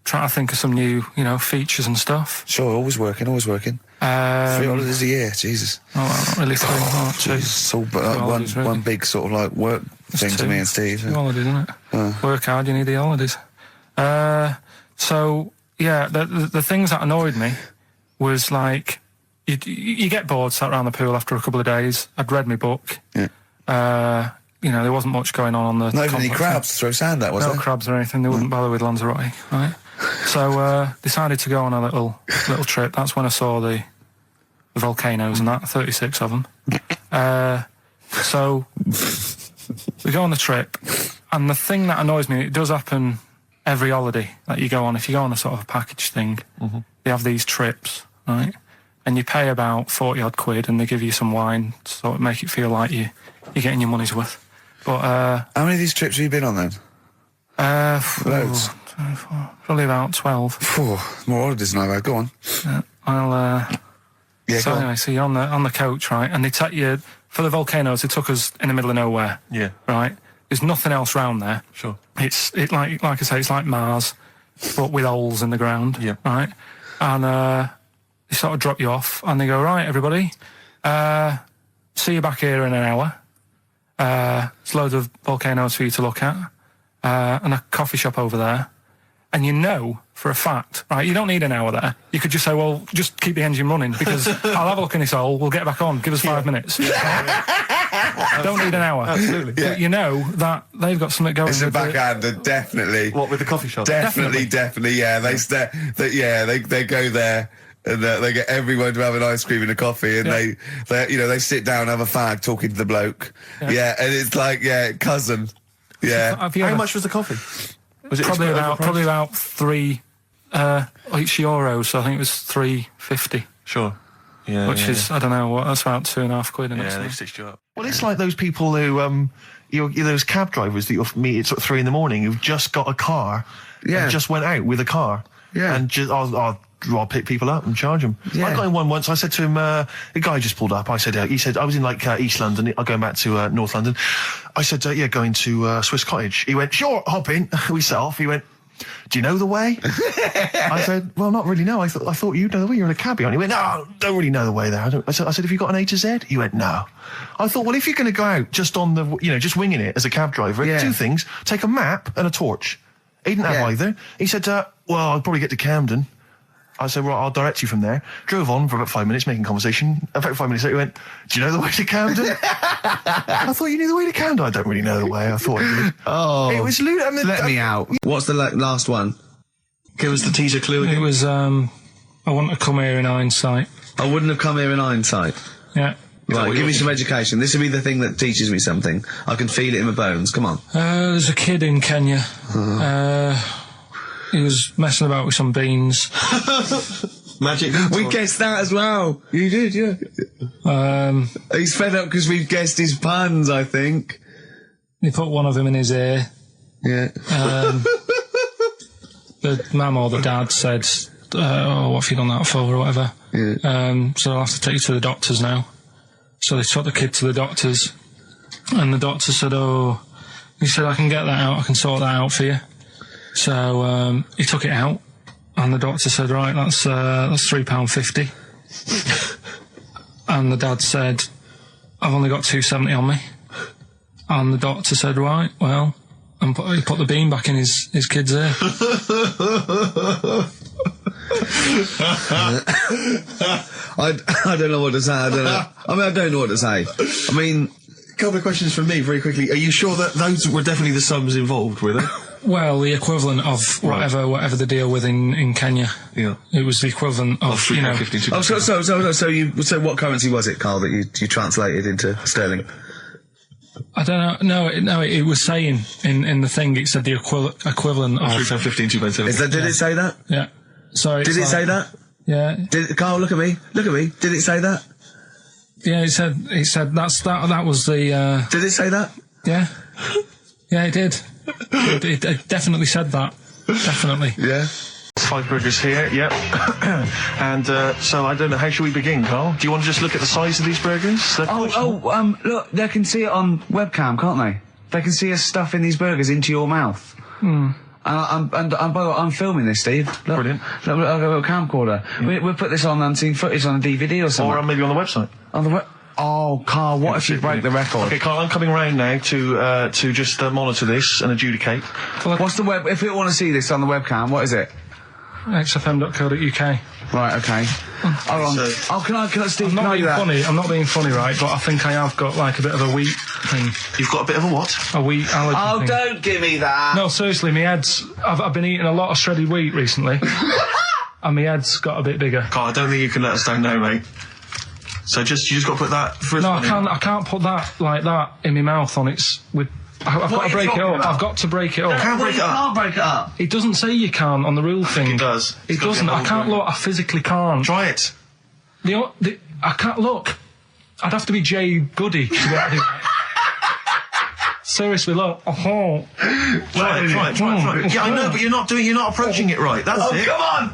Trying to think of some new, features and stuff. Sure, always working. 3 holidays a year, Jesus. Oh, well, not really 3. Oh, two. It's all one big sort of like work thing to me and Steve. 2 holidays, isn't it? Work hard, you need the holidays. So, yeah, the things that annoyed me was like, you get bored, sat around the pool after a couple of days. I'd read my book. Yeah. you know, there wasn't much going on the. Not even any complex. crabs to throw sand at, was No there? crabs or anything. They wouldn't bother with Lanzarote, right? So decided to go on a little trip. That's when I saw the volcanoes and that, 36 of them. So we go on the trip, and the thing that annoys me, it does happen every holiday that you go on. If you go on a sort of a package thing, they have these trips, right? And you pay about 40 odd quid, and they give you some wine to sort of make it feel like you're getting your money's worth. But how many of these trips have you been on then? Loads. Probably about 12. More holidays than I've had. Go on. So anyway, so you're on the coach, right? And they take you for the volcanoes. They took us in the middle of nowhere. Yeah. Right. There's nothing else round there. Sure. It's like I say, it's like Mars, but with holes in the ground. Yeah. Right. And they sort of drop you off, and they go, right, everybody, see you back here in an hour. There's loads of volcanoes for you to look at, and a coffee shop over there. And you know for a fact, right, you don't need an hour there. You could just say, well, just keep the engine running, because I'll have a look in this hole, we'll get back on, give us 5 minutes. Don't need an hour. Absolutely. But you know that they've got something going. It's a with backhander, definitely. What, with the coffee shop? Definitely, yeah. They go there. And they get everyone to have an ice cream and a coffee, and they sit down and have a fag talking to the bloke. Yeah, and it's like, cousin. Yeah. How much was the coffee? Was it probably about €3 each euro, so I think it was £3.50. Sure. Yeah. Which is, I don't know, what, that's about £2.5 quid. Yeah, they've stitched you up. Well, it's like those people who, those cab drivers that you'll meet at sort of 3 in the morning who've just got a car. Yeah. And just went out with a car. Yeah. And just, I'll pick people up and charge them. Yeah. I got in one once. I said to him, the guy just pulled up. He said, I was in like East London. I'm going back to North London. I said, going to Swiss Cottage. He went, sure, hop in. We set off. He went, do you know the way? I said, well, not really, no. I thought you'd know the way. You're in a cabbie. And he went, no, don't really know the way there. I said, have you got an A to Z? He went, no. I thought, well, if you're going to go out just on the, just winging it as a cab driver, two things. Take a map and a torch. He didn't have either. He said, well, I'll probably get to Camden. I said, right, I'll direct you from there. Drove on for about 5 minutes, making conversation. About 5 minutes later, he went, do you know the way to Camden? I thought you knew the way to Camden. I don't really know the way. I thought I did. Oh. It was lewd. Let me out. What's the last one? Give us the teaser clue again. It was, I want to come here in hindsight. I wouldn't have come here in hindsight. Yeah. Right, give me some education. This will be the thing that teaches me something. I can feel it in my bones. Come on. There's a kid in Kenya. He was messing about with some beans. Magic. We guessed that as well. You did, yeah. He's fed up because we've guessed his puns, I think. He put one of them in his ear. Yeah. The mum or the dad said, what have you done that for, or whatever. Yeah. So I'll have to take you to the doctors now. So they took the kid to the doctors, and the doctor said, he said, I can get that out, I can sort that out for you. So he took it out, and the doctor said, right, that's £3.50. And the dad said, I've only got £2.70 on me. And the doctor said, right, well, and he put the bean back in his kid's ear. I don't know what to say. I don't know what to say. I mean, a couple of questions from me very quickly. Are you sure that those were definitely the sums involved, were they? Well, the equivalent of whatever the deal with in Kenya. Yeah. It was the equivalent of, so what currency was it, Karl, that you translated into sterling? I don't know. No, it was saying in the thing, it said the equivalent of £3.15, £2.70. Did it say that? Yeah. So did it say that? Yeah. Karl, look at me. Did it say that? Yeah, it said that was the Did it say that? Yeah. Yeah, it did. It definitely said that. Definitely. Yeah. 5 burgers here, yep. And so I don't know, how should we begin, Karl? Do you want to just look at the size of these burgers? Look, they can see it on webcam, can't they? They can see us stuffing these burgers into your mouth. Hmm. And by the way, I'm filming this, Steve. Look, brilliant. Look, I've got a little camcorder. Yeah. We'll put this on unseen footage on a DVD or something. Or maybe on the website. On the Oh, Karl, what if you break the record? Okay, Karl, I'm coming round now to just monitor this and adjudicate. What's the web? If you want to see this on the webcam, what is it? XFM.co.uk. Right, okay. Hold on. Can I, Steve, I'm not being funny, right, but I think I have got like a bit of a weak thing. You've got a bit of a what? A wheat allergy Oh, thing. don't give me that. No, seriously, my head's... I've been eating a lot of shredded wheat recently. And my head's got a bit bigger. Carl, I don't think you can let us down now, mate. So you just got to put that first No, one I can't put that like that in my mouth on its... I've got to break it up. I've got to break it up. Can't break it up. Can't break it up. It doesn't say you can on the rule thing. It does. It doesn't. I can't look. I physically can't. Try it. I can't look. I'd have to be Jay Goody to be able to do that. Seriously, look. Oh. Try it. Yeah, I know, but you're not approaching it right. That's it. Come on.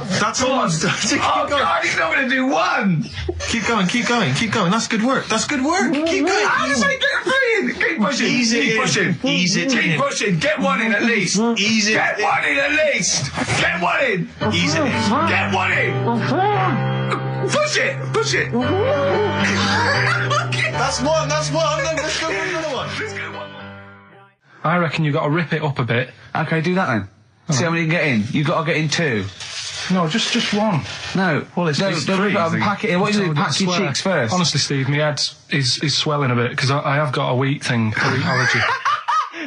That's all. Keep Oh, going. God, he's not going to do one. Keep going. That's good work. Keep going. How does he get three in? Keep pushing. Ease it Keep in. pushing. Ease it Keep in. pushing. Get one in at least. Ease it Get in. one in at least. Get one in. Ease it in. Get one in. Push it. That's one. Let's go for another one. I reckon you've got to rip it up a bit. Okay, do that then. See how many you can get in. You've got to get in two. No, just one. No. Well, it's don't three, rip it up and pack it in. What do you do? No, Pack your swear. cheeks first. Honestly, Steve, my head is swelling a bit because I have got a wheat thing, a wheat allergy.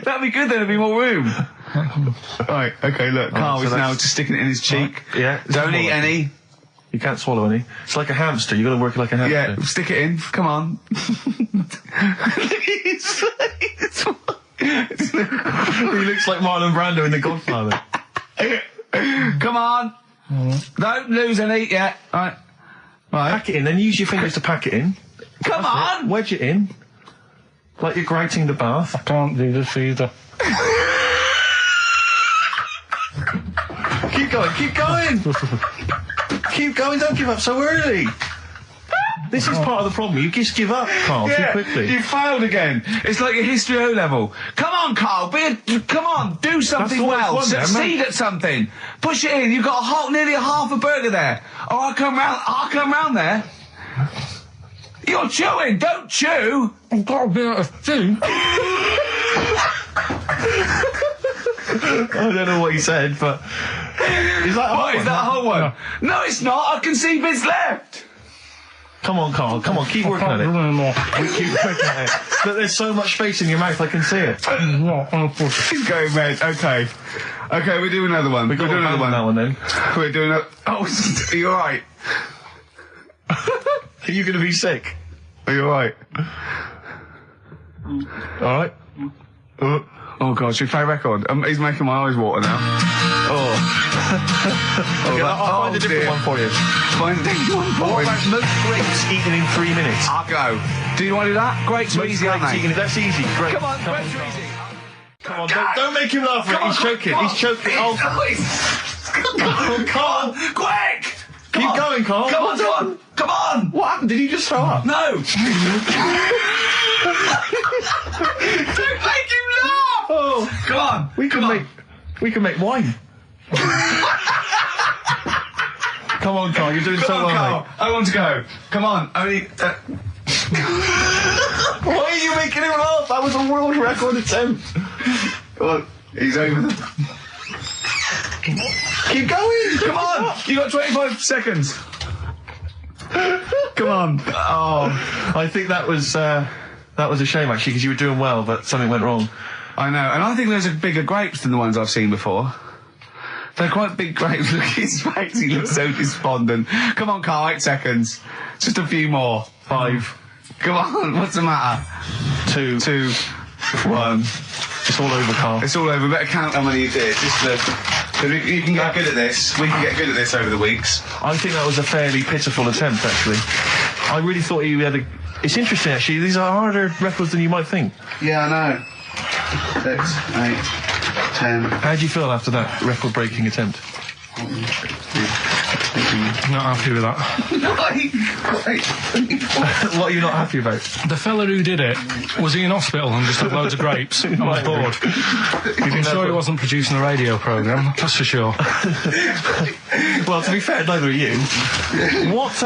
That'd be good, then there'd be more room. Right, okay, look, Carl so is now that's- just sticking it in his cheek. Yeah. Don't eat any. You can't swallow any. It's like a hamster. You've got to work it like a hamster. Yeah, stick it in. Come on. He looks like Marlon Brando in The Godfather. Come on. Don't lose any yet. Right. Pack it in, then use your fingers to pack it in. Come on. Wedge it in. Like you're grouting the bath. I can't do this either. Keep going. Keep going, don't give up so early. This is part of the problem. You just give up, Carl, too quickly. You failed again. It's like your history O level. Come on, Carl. Come on. Do something all well. it's one there, Succeed mate. at something. Push it in. You've got nearly a half a burger there. Oh, I'll come round there. You're chewing. Don't chew. I've got a bit of food. I don't know what he said, but... Is that What, is that a whole one? No, it's not. I can see bits left. Come on, Carl. Come on, keep working at it. Keep working at it. Look, there's so much space in your mouth, I can see it. He's going red. Okay, we'll do another one. We'll do another one. That one, then. We're doing a... Oh, are you alright? Are you going to be sick? Are you alright? All right. Oh, God, should we play a record? He's making my eyes water now. Okay, I'll find a different one for you. Find a different one for What him. about most grapes eaten in 3 minutes? I'll go. Do you want to do that? Grapes are easy, aren't Grapes they? eaten, that's easy. Great. Come on, grapes are easy. Come on, don't make him laugh. He's choking. He's choking. Oh, Carl. Quick! Keep going, Carl. Come on! What happened? Did he just throw up? No! Don't make him laugh! Oh, Come on! we can make wine. Come on, Carl. You're doing so well, Carl. mate. I want to go. Come on. Only... Why are you making him laugh? That was a world record attempt. Come on. He's over. Keep going. Come on! You got 25 seconds. Come on. Oh, I think that was a shame actually because you were doing well, but something went wrong. I know, and I think those are bigger grapes than the ones I've seen before. They're quite big grapes. Look at his face, he looks so despondent. Come on, Carl, 8 seconds. Just a few more. 5. Come on, what's the matter? 2, 1. It's all over, Carl. It's all over. Better count how many you did. Just you can get good at this. We can get good at this over the weeks. I think that was a fairly pitiful attempt, actually. I really thought you had a... It's interesting, actually. These are harder records than you might think. Yeah, I know. 6, 8, 10. How do you feel after that record-breaking attempt? Not happy with that. What are you not happy about? The fella who did it, was he in hospital and just had loads of grapes and was bored? I'm sure he wasn't producing a radio programme, that's for sure. Well, to be fair, neither are you. What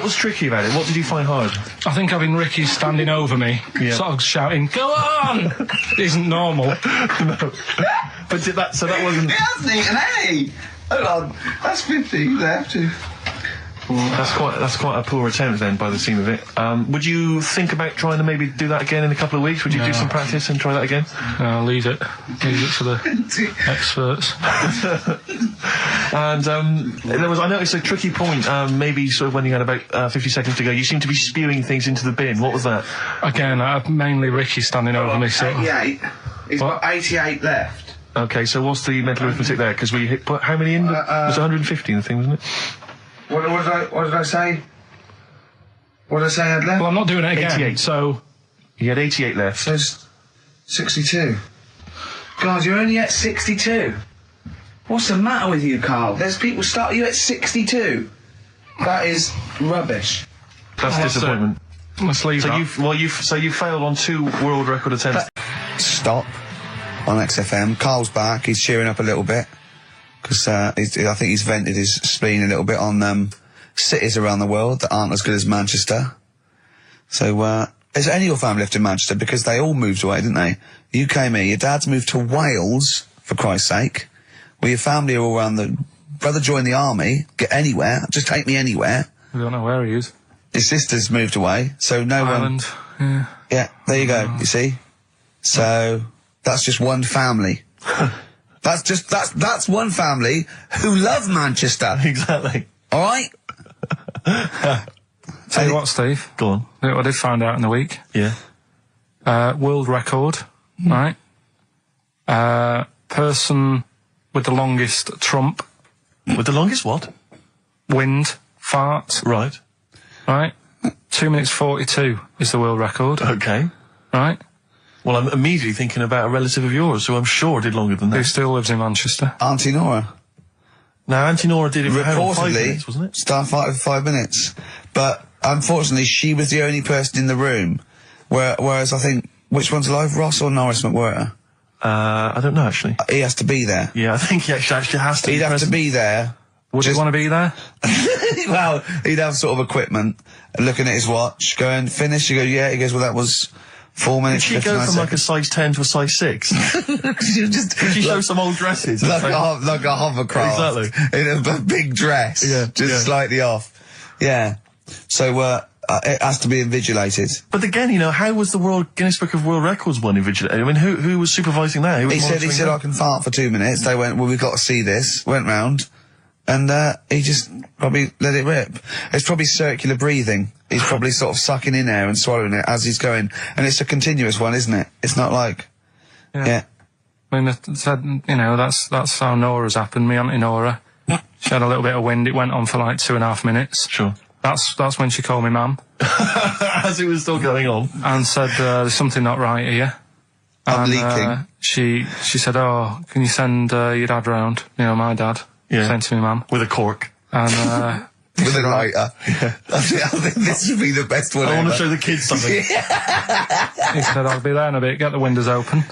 was tricky about it? What did you find hard? I think having Ricky standing over me, sort of shouting, "Go on!" isn't normal. No. But that wasn't... He hasn't eaten any! Hold on, that's 50 left. That's quite a poor attempt then, by the seam of it. Would you think about trying to maybe do that again in a couple of weeks? Would you do some practice and try that again? No, leave it for the experts. And I noticed a tricky point. Maybe sort of when you had about 50 seconds to go, you seemed to be spewing things into the bin. What was that? Again, mainly Ricky standing over me. So 88. He's got 88 left. Okay, so what's the mental arithmetic there? Because we put how many in? It was 150 in the thing, wasn't it? What did I say? What did I say I had left? Well, I'm not doing it again. 88. So he had 88 left. So 62. God, you're only at 62. What's the matter with you, Karl? There's people start you at 62. That is rubbish. That's disappointment. Let's leave that. So you failed on 2 world record attempts. Stop on XFM. Karl's back. He's cheering up a little bit. Because I think he's vented his spleen a little bit on cities around the world that aren't as good as Manchester. So, is there any of your family left in Manchester? Because they all moved away, didn't they? You came here, your dad's moved to Wales, for Christ's sake. Well, your family are all around the... Brother joined the army, get anywhere, just take me anywhere. I don't know where he is. His sister's moved away, so no Ireland, one... Yeah, there you go, you see? So, that's just one family. That's one family who love Manchester. Exactly. All right? Tell you what, Steve. Go on. I did find out in the week. Yeah. World record, right? Person with the longest trump. With the longest what? Wind fart. Right. Right? 2 minutes 42 is the world record. Okay. Right? Well, I'm immediately thinking about a relative of yours who I'm sure did longer than that. Who still lives in Manchester. Auntie Nora. Now, Auntie Nora did it for how long? 5 Reportedly, minutes, wasn't it? Starfighter for 5 minutes. But, unfortunately, she was the only person in the room. Whereas I think, which one's alive, Ross or Norris McWhirter? I don't know, actually. He has to be there. Yeah, I think he actually has to He'd be have present. to be there. Would you want to be there? Well, he'd have sort of equipment, looking at his watch, going, finish, you go, yeah, he goes, well, that was 4 minutes, Did she go 59 from like a seconds. size 10 to a size 6? Did she show some old dresses? Like a hovercraft. Exactly. In a big dress. Yeah, Just yeah. slightly off. Yeah. So, it has to be invigilated. But again, you know, how was the Guinness Book of World Records one invigilated? I mean, who was supervising that? Who was He monitoring said, that? I can fart for 2 minutes. They went, well, we've got to see this. Went round. And, he just probably let it rip. It's probably circular breathing. He's probably sort of sucking in air and swallowing it as he's going. And it's a continuous one, isn't it? It's not like, yeah. I mean, it said, you know, that's how Nora's happened. Me Auntie Nora. She had a little bit of wind. It went on for like 2.5 minutes. Sure. That's when she called me ma'am. As it was still going on. And said, there's something not right here. I'm And, leaking. She said, oh, can you send your dad round? You know, my dad. Yeah. Sent to me ma'am. With a cork. And, With a lighter. I think this would be the best one I want ever. to show the kids something. he said, I'll be there in a bit, get the windows open.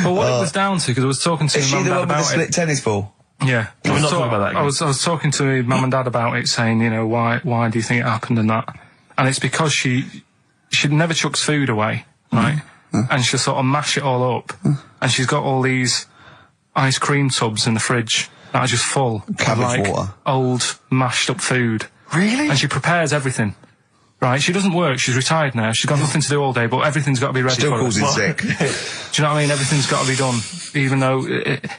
But what it was down to, because I was talking to Is she my mum the and one dad with the about split it. tennis ball? Yeah. Can we not talk about that again? I was talking to my mum and dad about it, saying, you know, why do you think it happened and that? And it's because she never chucks food away, right? And she'll sort of mash it all up. And she's got all these ice cream tubs in the fridge that are just full Cabbage of like water. old mashed up food. Really? And she prepares everything. Right, she doesn't work, she's retired now, she's got nothing to do all day, but everything's got to be ready Still for calls her. in sick. Do you know what I mean? Everything's got to be done. Even though,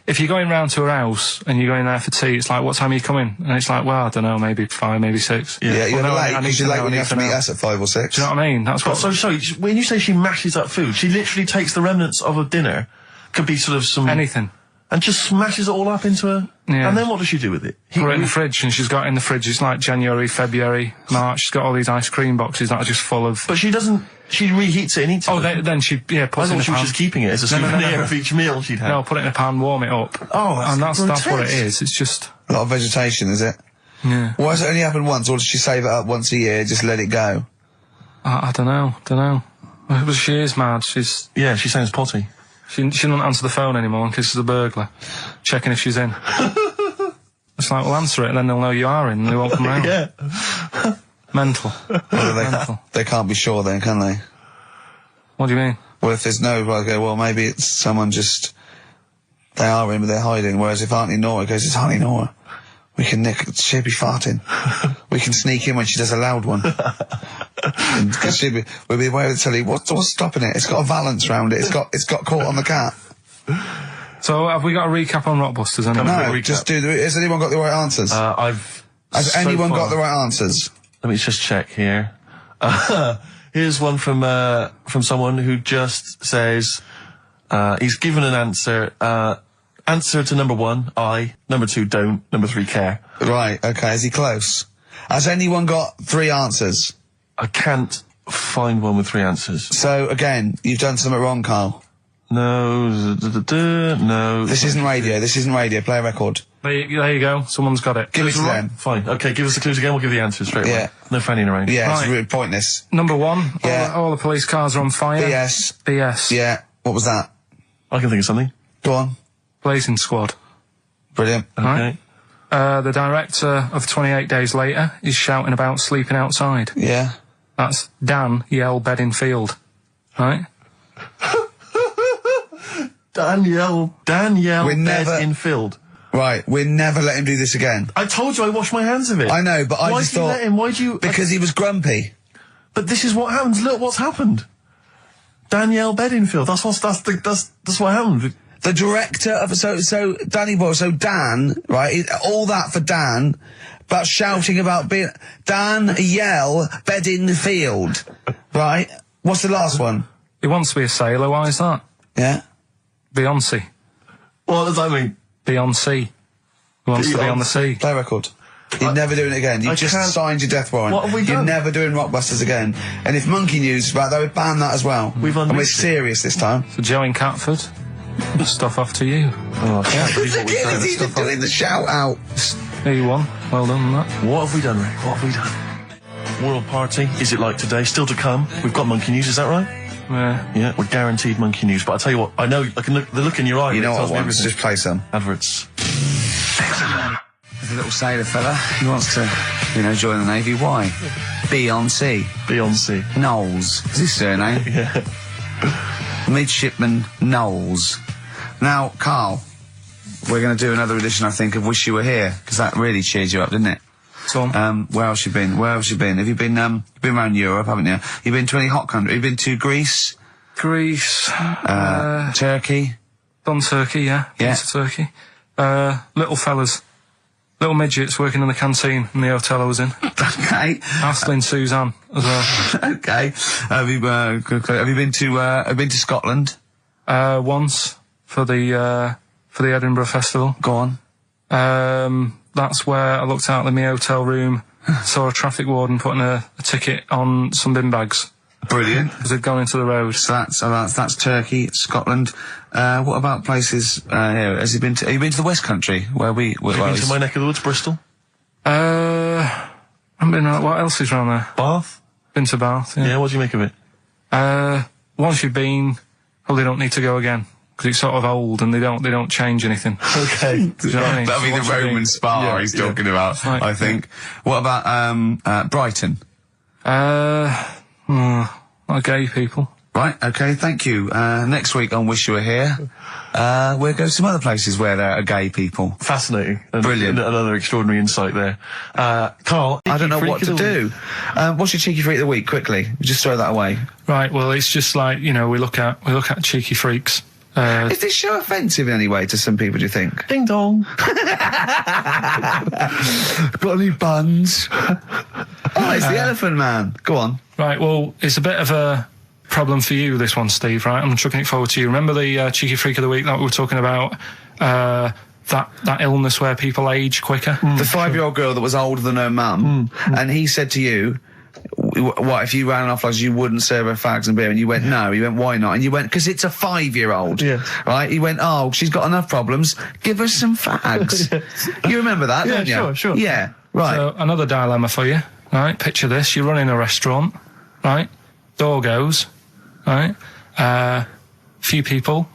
if you're going round to her house and you're going there for tea, it's like, what time are you coming? And it's like, well, I don't know, maybe 5, maybe 6. Yeah, you're Well, no, late, I need because to you're late know, when I you need have to to meet know. us at 5 or 6. Do you know what I mean? That's what... So sorry, when you say she mashes up food, she literally takes the remnants of a dinner, could be sort of some... Anything. And just smashes it all up into a... Yeah. And then what does she do with it? Put it in the fridge, and she's got in the fridge, it's like January, February, March, she's got all these ice cream boxes that are just full of... But she doesn't... She reheats it and eats it. Oh, then she, puts I it in thought the she was pan. just keeping it as a No, no, souvenir no, no. of each meal she'd had. No, put it in a pan, warm it up. Oh, And that's what it grotesque. is, it's just... A lot of vegetation, is it? Yeah. Why has it only happened once, or does she save it up once a year, just let it go? I don't know. But she is mad, Yeah, she sounds potty. She doesn't answer the phone anymore in case there's a burglar checking if she's in. It's like, well, answer it, and then they'll know you are in, and they won't come round. Yeah. Mental. Well, they can't be sure then, can they? What do you mean? Well, if there's no, I go, well, maybe it's someone just They are in, but they're hiding. Whereas if Auntie Nora goes, it's Auntie Nora, we can nick. She'll be farting. We can sneak in when she does a loud one. Because we'll be aware of the telly. What's stopping it? It's got a valance round it. It's got caught on the cat. So have we got a recap on Rockbusters? No, just do. Has anyone got the right answers? Has anyone got the right answers? Let me just check here. Here's one from someone who just says, he's given an answer. Answer to number 1, I. Number 2, don't. Number 3, care. Right, okay. Is he close? Has anyone got 3 answers? I can't find one with 3 answers. So, again, you've done something wrong, Carl. No. No. This isn't radio. Play a record. There you go. Someone's got it. Give it to them. Fine. Okay, give us the clues again. We'll give the answers straight away. Yeah. No fanning around. Yeah, Right. it's really pointless. Number 1. Yeah. All the police cars are on fire. BS. Yeah. What was that? I can think of something. Go on. Blazing Squad. Brilliant. Okay. The director of 28 Days Later is shouting about sleeping outside. Yeah. That's Dan Yell Bedingfield. Right? Danielle We're never- Bedingfield. Right, we'll never let him do this again. I told you I washed my hands of it. I know, but I Why just did you thought... let him? Why'd you... Because he was grumpy. But this is what happens. Look what's happened. Danielle Bedingfield. That's what happened. The director of... So Danny Boyle, so Dan, right, all that for Dan, but shouting about being... Dan Yell Bedingfield, right? What's the last one? He wants to be a sailor. Why is that? Yeah? Beyonce. What does that mean? Beyonce. He wants to be on the sea. Play a record. You're never doing it again. You just signed your death warrant. What have we You're done? never doing Rockbusters again. And if Monkey News is right, they would ban that as well. We've and we're unleashed it. serious this time. So Joe in Catford. Stuff off to you. Oh, I can't believe what we've Look at done. he's even doing the shout out. There you won. Well done on that. What have we done, Rick? What have we done? World Party, is it like today? Still to come. We've got Monkey News, is that right? Yeah. Yeah, we're guaranteed Monkey News. But I tell you what, I know, I can look, the look in your eye. You know Rick, what tells I me want? everything. Just play some. Adverts. There's a little sailor fella. He wants to, join the Navy. Why? Beyonce. Knowles. Is his surname? Yeah. Midshipman Knowles. Now, Carl, we're going to do another edition, I think, of Wish You Were Here, because that really cheered you up, didn't it? So, Where else you been? Have you been around Europe, haven't you? You've been to any hot country? You've been to Greece? Greece. Turkey? Done Turkey, yeah. Yeah. Been to Turkey. Little fellas. Little midgets working in the canteen in the hotel I was in. Okay. Astley and Suzanne as well. Okay. Have you been to Scotland? Once for the Edinburgh Festival. Go on. That's where I looked out in my hotel room, saw a traffic warden putting a ticket on some bin bags. Brilliant. Because they'd gone into the road. So that's Turkey, Scotland. What about places here? Have you been to the West Country where we? Have you been to my neck of the woods, Bristol? I haven't been around. What else is around there? Bath? Been to Bath. Yeah. Yeah, what do you make of it? Once you've been, probably don't need to go again because it's sort of old and they don't change anything. Okay. Do you know what I mean? That'll be Once the you've Roman been- spa he's talking about, Right. I think. What about Brighton? Not gay people. Right, okay, thank you. Next week on Wish You Were Here, we'll go to some other places where there are gay people. Fascinating. And Brilliant. Another extraordinary insight there. Carl, I don't know freak what of to the do. What's your cheeky freak of the week? Quickly, just throw that away. Right. Well, it's just like we look at cheeky freaks. Is this show offensive in any way to some people, do you think? Ding dong. Got any buns? Oh, it's the Elephant Man. Go on. Right. Well, it's a bit of a problem for you, this one, Steve. Right. I'm chucking it forward to you. Remember the cheeky freak of the week that we were talking about? That illness where people age quicker. The 5-year-old girl that was older than her mum, and he said to you, what, if you ran off like you wouldn't serve her fags and beer? And you went, no. He went, why not? And you went, because it's a 5-year-old. Yeah. Right? He went, oh, she's got enough problems. Give her some fags. You remember that, don't you? Sure. Yeah, right. So another dilemma for you. Right. Picture this: you're running a restaurant. Right. Door goes. Right. Few people.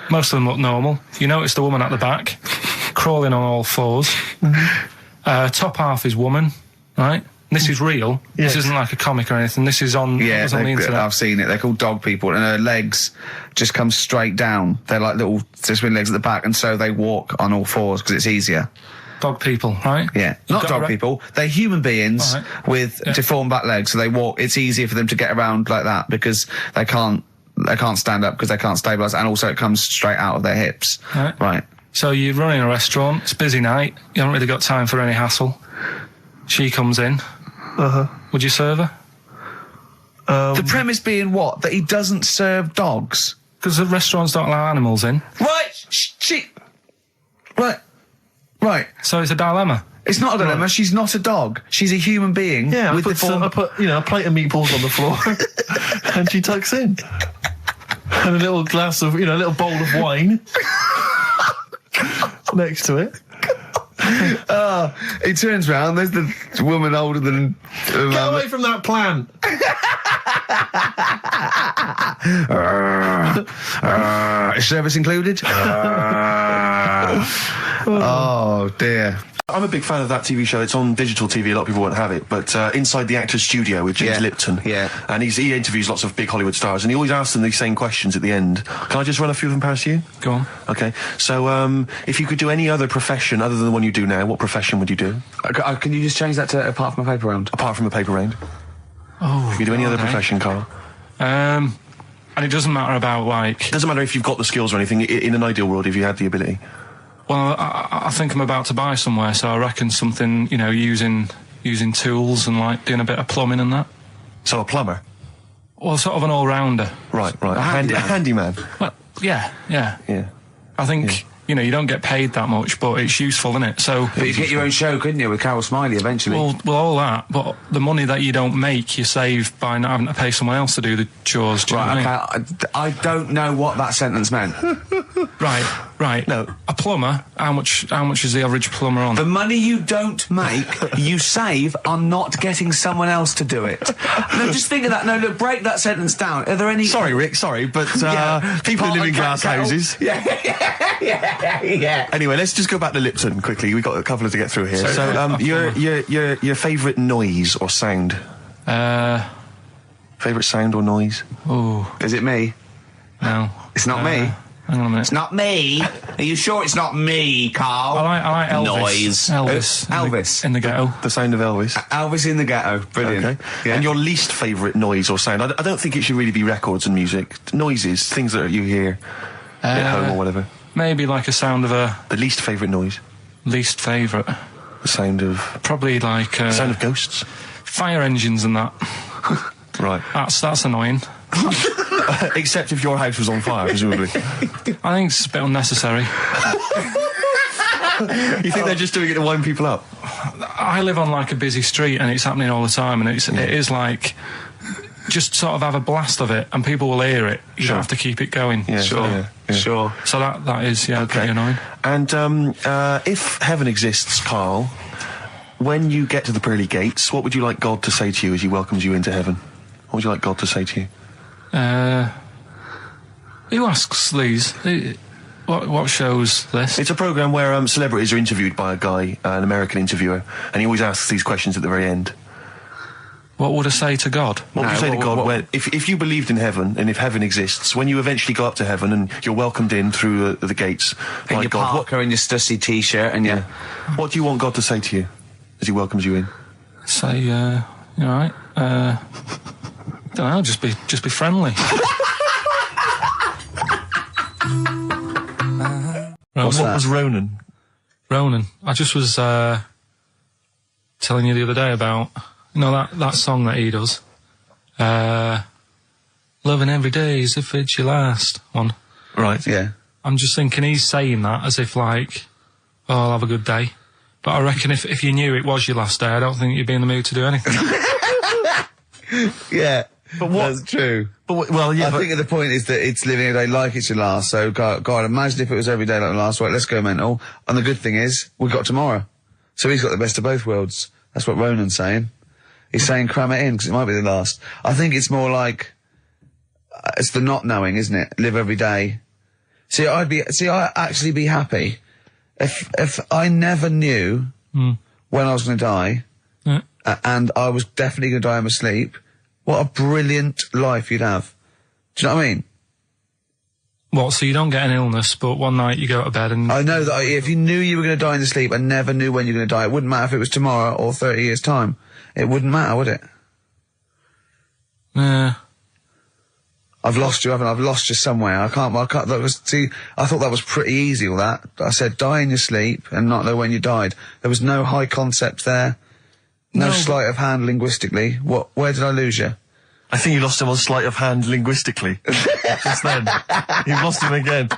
Most of them look normal. You notice the woman at the back, crawling on all fours. Top half is woman. Right. And this is real. Yes. This isn't like a comic or anything. This is on, Yeah, it was on the internet. I've seen it. They're called dog people, and her legs just come straight down. They're like little twin legs at the back, and so they walk on all fours because it's easier. Dog people, right? Yeah, not dog people. They're human beings with deformed back legs, so they walk. It's easier for them to get around like that because they can't stand up because they can't stabilise, and also it comes straight out of their hips. Right. So you're running a restaurant. It's a busy night. You haven't really got time for any hassle. She comes in. Would you serve her? The premise being what? That he doesn't serve dogs. Because the restaurants don't allow animals in. Right. So it's a dilemma. It's not a dilemma. Right. She's not a dog. She's a human being. Yeah, with I put a plate of meatballs on the floor, and she tucks in, and a little glass of, a little bowl of wine next to it. He turns round. There's the woman older than. Get away from that plant. Is service included? Oh dear. I'm a big fan of that TV show. It's on digital TV. A lot of people won't have it, but Inside the Actors Studio with James Lipton. Yeah. And he interviews lots of big Hollywood stars, and he always asks them these same questions at the end. Can I just run a few of them past you? Go on. Okay. So, if you could do any other profession other than the one you do now, what profession would you do? Can you just change that to apart from a paper round? Apart from a paper round. Oh. If you do any other profession, Karl. And it doesn't matter about It doesn't matter if you've got the skills or anything. In an ideal world, if you had the ability. Well, I think I'm about to buy somewhere, so I reckon something, using tools and like doing a bit of plumbing and that. So a plumber? Well, sort of an all-rounder. Right. A handyman. Well, yeah. Yeah. I think, you don't get paid that much, but it's useful, isn't it? So. But you'd get your own show, couldn't you, with Carol Smiley eventually? Well, all that, but the money that you don't make, you save by not having to pay someone else to do the chores. Do you know what I mean? I don't know what that sentence meant. Right. No. A plumber, how much is the average plumber on? The money you don't make, you save on not getting someone else to do it. No, just think of that. No, look, break that sentence down. Are there any... Sorry, Rick, but people who live in glass houses. Yeah. Anyway, let's just go back to Lipton quickly. We've got a couple to get through here. So, your favourite noise or sound? Favourite sound or noise? Oh. Is it me? No. It's not me. Hang on a minute. It's not me. Are you sure it's not me, Karl? I like Elvis. Noise. Elvis. In the ghetto. The sound of Elvis. Elvis in the ghetto. Brilliant. Okay. Yeah. And your least favourite noise or sound? I don't think it should really be records and music. Noises, things that you hear at home or whatever. Maybe like a sound of a... The least favourite noise? Least favourite? The sound of... Probably like... the sound of ghosts? Fire engines and that. Right. That's annoying. Except if your house was on fire, presumably. I think it's a bit unnecessary. You think they're just doing it to wind people up? I live on like a busy street and it's happening all the time, and it is like... Just sort of have a blast of it and people will hear it. You don't have to keep it going. Yeah, Sure. So that is, pretty annoying. And if heaven exists, Karl, when you get to the pearly gates, what would you like God to say to you as he welcomes you into heaven? What would you like God to say to you? Who asks these? What show's this? It's a programme where celebrities are interviewed by a guy, an American interviewer, and he always asks these questions at the very end. What would I say to God? What would you say to God if you believed in heaven and if heaven exists, when you eventually go up to heaven and you're welcomed in through the gates in by your God? parka and your stussy t-shirt and your... What do you want God to say to you as he welcomes you in? Say, you all right? Don't know, just be friendly. What was Ronan? Ronan. I just was telling you the other day about... that song that he does. Loving every day as if it's your last one. Right. Yeah. I'm just thinking he's saying that as if like, I'll have a good day. But I reckon if you knew it was your last day, I don't think you'd be in the mood to do anything. Yeah. But what? That's true. But I think the point is that it's living a day like it's your last. So, God, imagine if it was every day like the last. Right, let's go mental. And the good thing is, we've got tomorrow. So he's got the best of both worlds. That's what Ronan's saying. He's saying cram it in, because it might be the last. I think it's more like, it's the not knowing, isn't it? Live every day. I'd actually be happy if I never knew when I was going to die, and I was definitely going to die in my sleep, what a brilliant life you'd have. Do you know what I mean? What, so you don't get an illness, but one night you go to bed and... I know that if you knew you were going to die in your sleep and never knew when you were going to die, it wouldn't matter if it was tomorrow or 30 years' time. It wouldn't matter, would it? Yeah. I've lost you, haven't I? I've lost you somewhere. I can't, I thought that was pretty easy, all that. I said die in your sleep and not know when you died. There was no high concept there. No sleight of hand linguistically. Where did I lose you? I think you lost him on sleight of hand linguistically. Just then. You've lost him again.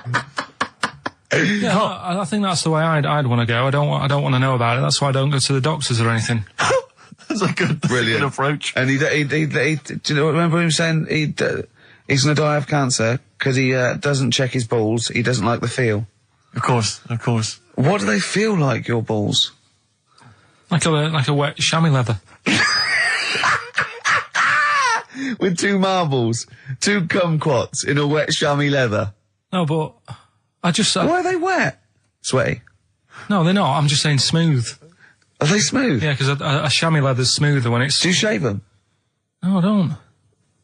Yeah, I think that's the way I'd want to go. I don't want to know about it. That's why I don't go to the doctors or anything. That's a good, brilliant approach. And he do you know, remember him saying he's going to die of cancer because he doesn't check his balls. He doesn't like the feel. Of course. What do they feel like, your balls? Like a wet chamois leather. With 2 marbles, 2 kumquats in a wet chamois leather. No, but I just... Why are they wet? Sweaty? No, they're not. I'm just saying smooth. Are they smooth? Yeah, because a chamois leather's smoother when it's... Do you shave them? No, I don't.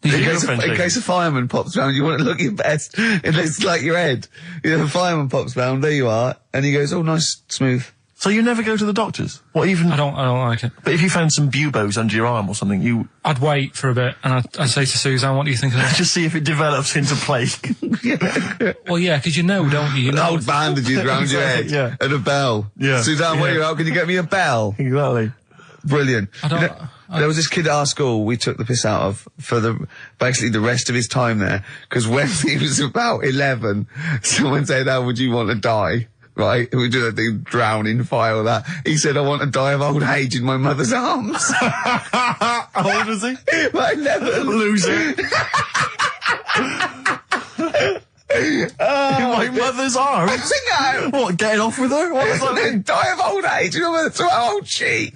In case a fireman pops round, you want to look your best. It's like your head. You know, a fireman pops round, there you are, and he goes, oh, nice, smooth. So you never go to the doctors? What, even... I don't like it. But if you found some buboes under your arm or something, I'd wait for a bit, and I'd say to Suzanne, what do you think of this? Just see if it develops into plague. Well, yeah, because you know, don't you? You know, old bandages round your head. Yeah. And a bell. Yeah. Suzanne, where are you out? Can you get me a bell? Exactly. Brilliant. I there was this kid at our school we took the piss out of for basically the rest of his time there, because when he was about 11, someone said, how would you want to die? Right? We do that thing, drowning, fire, that. He said, I want to die of old age in my mother's arms. How old is he? Like 11. Loser. In my mother's arms? No. What, getting off with her? What was that? Die of old age. You know, so old she.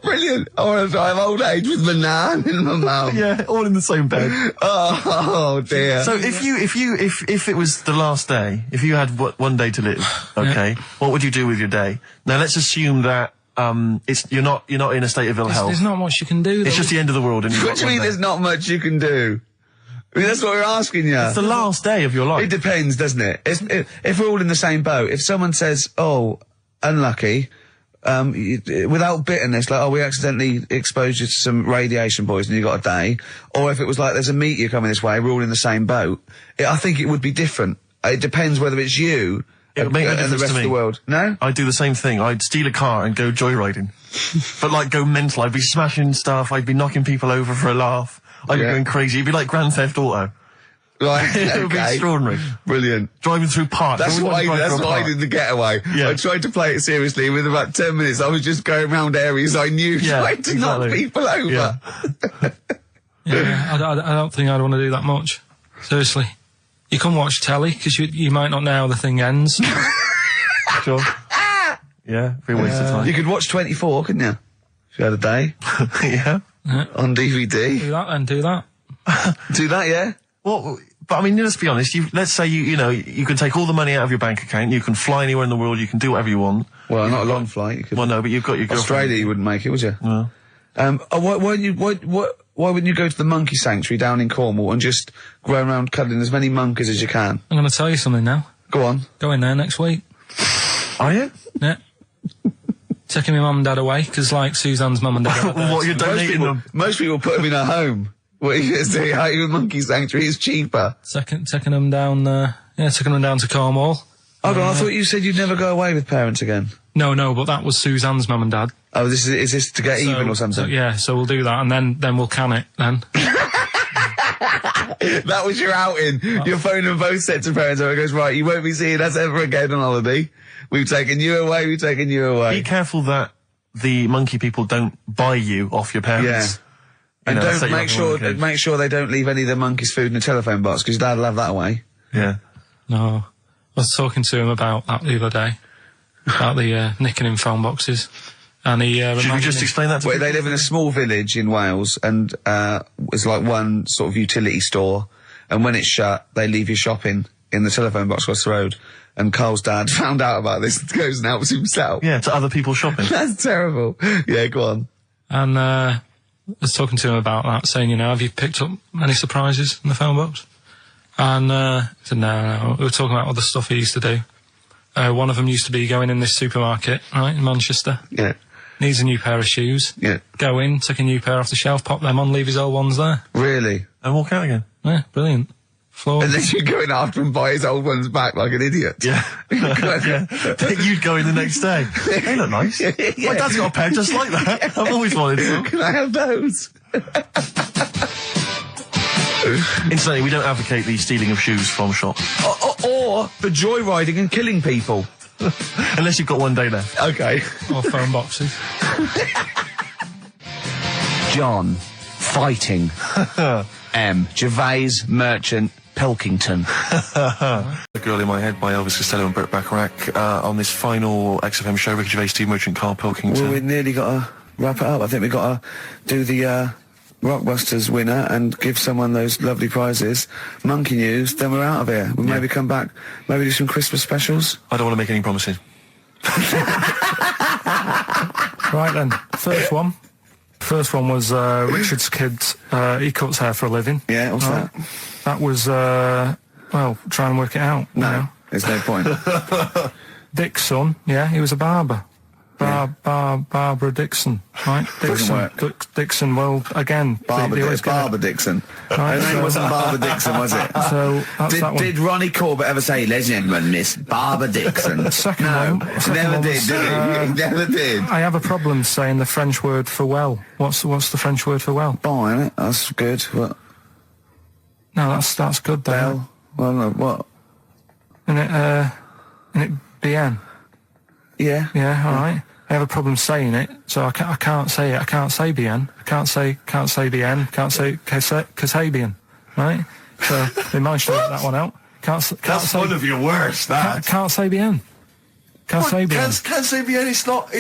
Brilliant. I want to die of old age with my nan and my mum. Yeah, all in the same bed. Oh dear. So if it was the last day, if you had one day to live, okay, what would you do with your day? Now let's assume that you're not in a state of ill health. There's not much you can do. It's just the end of the world. And What do you mean there's not much you can do? I mean, that's what we're asking you. It's the last day of your life. It depends, doesn't it? If we're all in the same boat, if someone says, oh, unlucky, without bitterness, like, oh, we accidentally exposed you to some radiation poison, you got a day, or if it was like, there's a meteor coming this way, we're all in the same boat, I think it would be different. It depends whether it's you It would make no and the difference rest to of me. the world. No? I'd do the same thing. I'd steal a car and go joyriding. But like go mental. I'd be smashing stuff. I'd be knocking people over for a laugh. I'd be going crazy. It'd be like Grand Theft Auto. Right, It would be extraordinary. Brilliant. Driving through parks. That's what I did in the getaway. Yeah. I tried to play it seriously. Within about 10 minutes, I was just going around areas I knew, trying to knock people over. Yeah, I don't think I'd want to do that much. Seriously. You can watch telly, because you might not know how the thing ends. Sure. Yeah, be a waste of time. You could watch 24, couldn't you? If you had a day. Yeah. On DVD. Do that then, do that. Do that, yeah? Well, but I mean, let's be honest. Let's say you can take all the money out of your bank account. You can fly anywhere in the world. You can do whatever you want. Well, not a long flight. You could. Well, no, but you've got your Australia, you wouldn't make it, would you? No. Why wouldn't you go to the monkey sanctuary down in Cornwall and just go around cuddling as many monkeys as you can? I'm going to tell you something now. Go on. Go in there next week. Are you? Yeah. Taking my mum and dad away, because like Suzanne's mum and dad are there. What, you're donating them? Most people put them in a home. What are you going to say? How you monkey sanctuary is cheaper. Taking them down, taking them down to Cornwall. Hold on, I thought you said you'd never go away with parents again. No, but that was Suzanne's mum and dad. Oh, is this to get even or something? So we'll do that, and then we'll can it, then. That was your outing. Your phone and both sets of parents, and it goes, right, you won't be seeing us ever again on holiday. We've taken you away, Be careful that the monkey people don't buy you off your parents. Yeah. And don't make sure they don't leave any of the monkeys' food in the telephone box, because Dad will have that away. Yeah. No. I was talking to him about that the other day. About the nicking in phone boxes. And he Should we just explain that to Well, people? they live in a small village in Wales, and it's like one sort of utility store, and when it's shut, they leave your shopping in the telephone box across the road. And Karl's dad found out about this and goes and helps himself. Yeah, to other people shopping. That's terrible. Yeah, go on. And I was talking to him about that, saying, you know, have you picked up any surprises in the phone box? And he said, no. We were talking about other stuff he used to do. One of them used to be going in this supermarket, right, in Manchester. Yeah. Needs a new pair of shoes. Yeah. Go in, take a new pair off the shelf, pop them on, leave his old ones there. Really? And walk out again. Yeah, brilliant. Floor. And then you go in after and buy his old ones back like an idiot. Yeah. You'd go in the next day. They look nice. My dad's got a pair just like that. I've always wanted them. Can I have those? Incidentally, we don't advocate the stealing of shoes from shops. Or the joyriding and killing people. Unless you've got one day left. Okay. Or phone boxes. John, fighting. M. Gervais, merchant, Pilkington. The Girl in My Head by Elvis Costello and Burt Bacharach on this final XFM show. Ricky Gervais, Steve Merchant, Karl Pilkington. Well, we nearly got to wrap it up. I think we've got to do the Rockbusters winner and give someone those lovely prizes. Monkey News, then we're out of here. We'll maybe come back, maybe do some Christmas specials. I don't want to make any promises. Right then, first one. First one was Richard's kids. He cuts hair for a living. Yeah, what's that? That was, well, try and work it out. No, you know. there's no point. Dick's son, yeah, he was a barber. Barbara Dixon, right? Doesn't work. Dixon, well, again... Barbara Dixon. Right, Her name wasn't Barbara Dixon, was it? So, that's that one. Did Ronnie Corbett ever say, ladies and gentlemen, Miss Barbara Dixon? The second no, one... never did, did he? He never did. I have a problem saying the French word for well. What's the French word for well? Bon, isn't it? That's good. What? No, that's good, though. Bell? Well, no, what? Isn't it bien? Yeah. Yeah, all right. I have a problem saying it, so I can't say it. I can't say bien. I can't say bien. Can't say Kasabian, right? So they managed to work that one out. That's say, one of your worst. That can't say bien. Can't say bien. Can't say bien. It's not.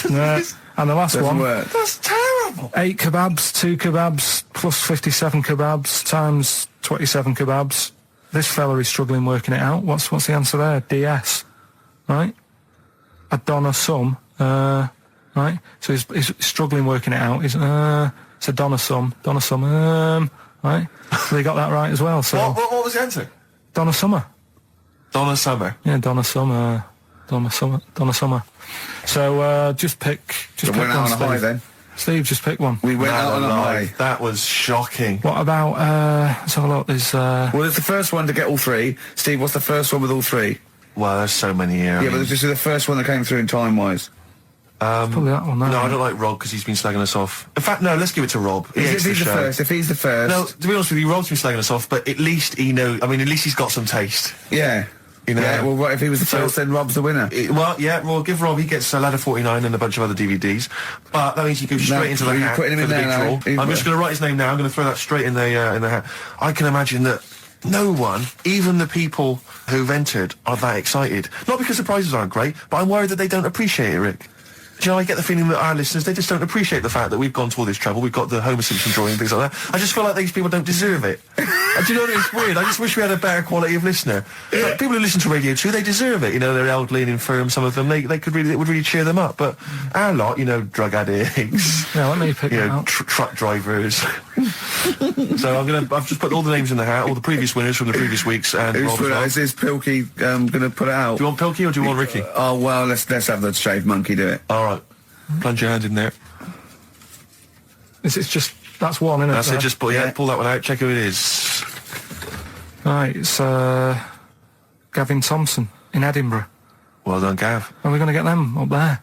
No. And the last one. Work. That's terrible. 8 kebabs, 2 kebabs, plus 57 kebabs times 27 kebabs. This fella is struggling working it out. What's the answer there? DS, right? A Donna sum. Right, so he's struggling working it out. It's a Donna sum, right? So they got that right as well. So what was the answer? Donna Summer. Donna Summer. Yeah, Donna Summer. So just pick went one, out on a Steve. high then. Steve, just pick one. We went out on a high. That was shocking. What about let's have a look. There's well, it's the first one to get all three. Steve, what's the first one with all three? Well, there's so many here. Yeah, but it's just the first one that came through in time-wise. Probably that one. No, I don't like Rob because he's been slagging us off. In fact, no, let's give it to Rob. If he's the first. No, to be honest with you, Rob's been slagging us off, but at least he knows. I mean, at least he's got some taste. Yeah. You know. Yeah. Well, if he was the first, then Rob's the winner. Well, give Rob. He gets a Ladder 49 and a bunch of other DVDs. But that means he goes straight into the hat. Putting him in there now. I'm just going to write his name now. I'm going to throw that straight in the hat. I can imagine that. No one, even the people who've entered, are that excited. Not because the prizes aren't great, but I'm worried that they don't appreciate it, Rick. Do you know, I get the feeling that our listeners, they just don't appreciate the fact that we've gone to all this trouble. We've got the Homer Simpson drawing and things like that. I just feel like these people don't deserve it. Do you know what? It's weird. I just wish we had a better quality of listener. Like, people who listen to Radio 2, they deserve it. You know, they're elderly and infirm, some of them. It would really cheer them up. But our lot, you know, drug addicts. Yeah, let me pick it out. Truck drivers. So I've just put all the names in the hat, all the previous winners from the previous weeks. And is this Pilky going to put it out? Do you want Pilky or do you want Ricky? Oh, well, let's have the shaved monkey do it. All right. Plunge your hand in there. It's just, that's one, isn't it? That's it, just pull that one out, check who it is. Right, it's Gavin Thompson in Edinburgh. Well done, Gav. Are we going to get them up there?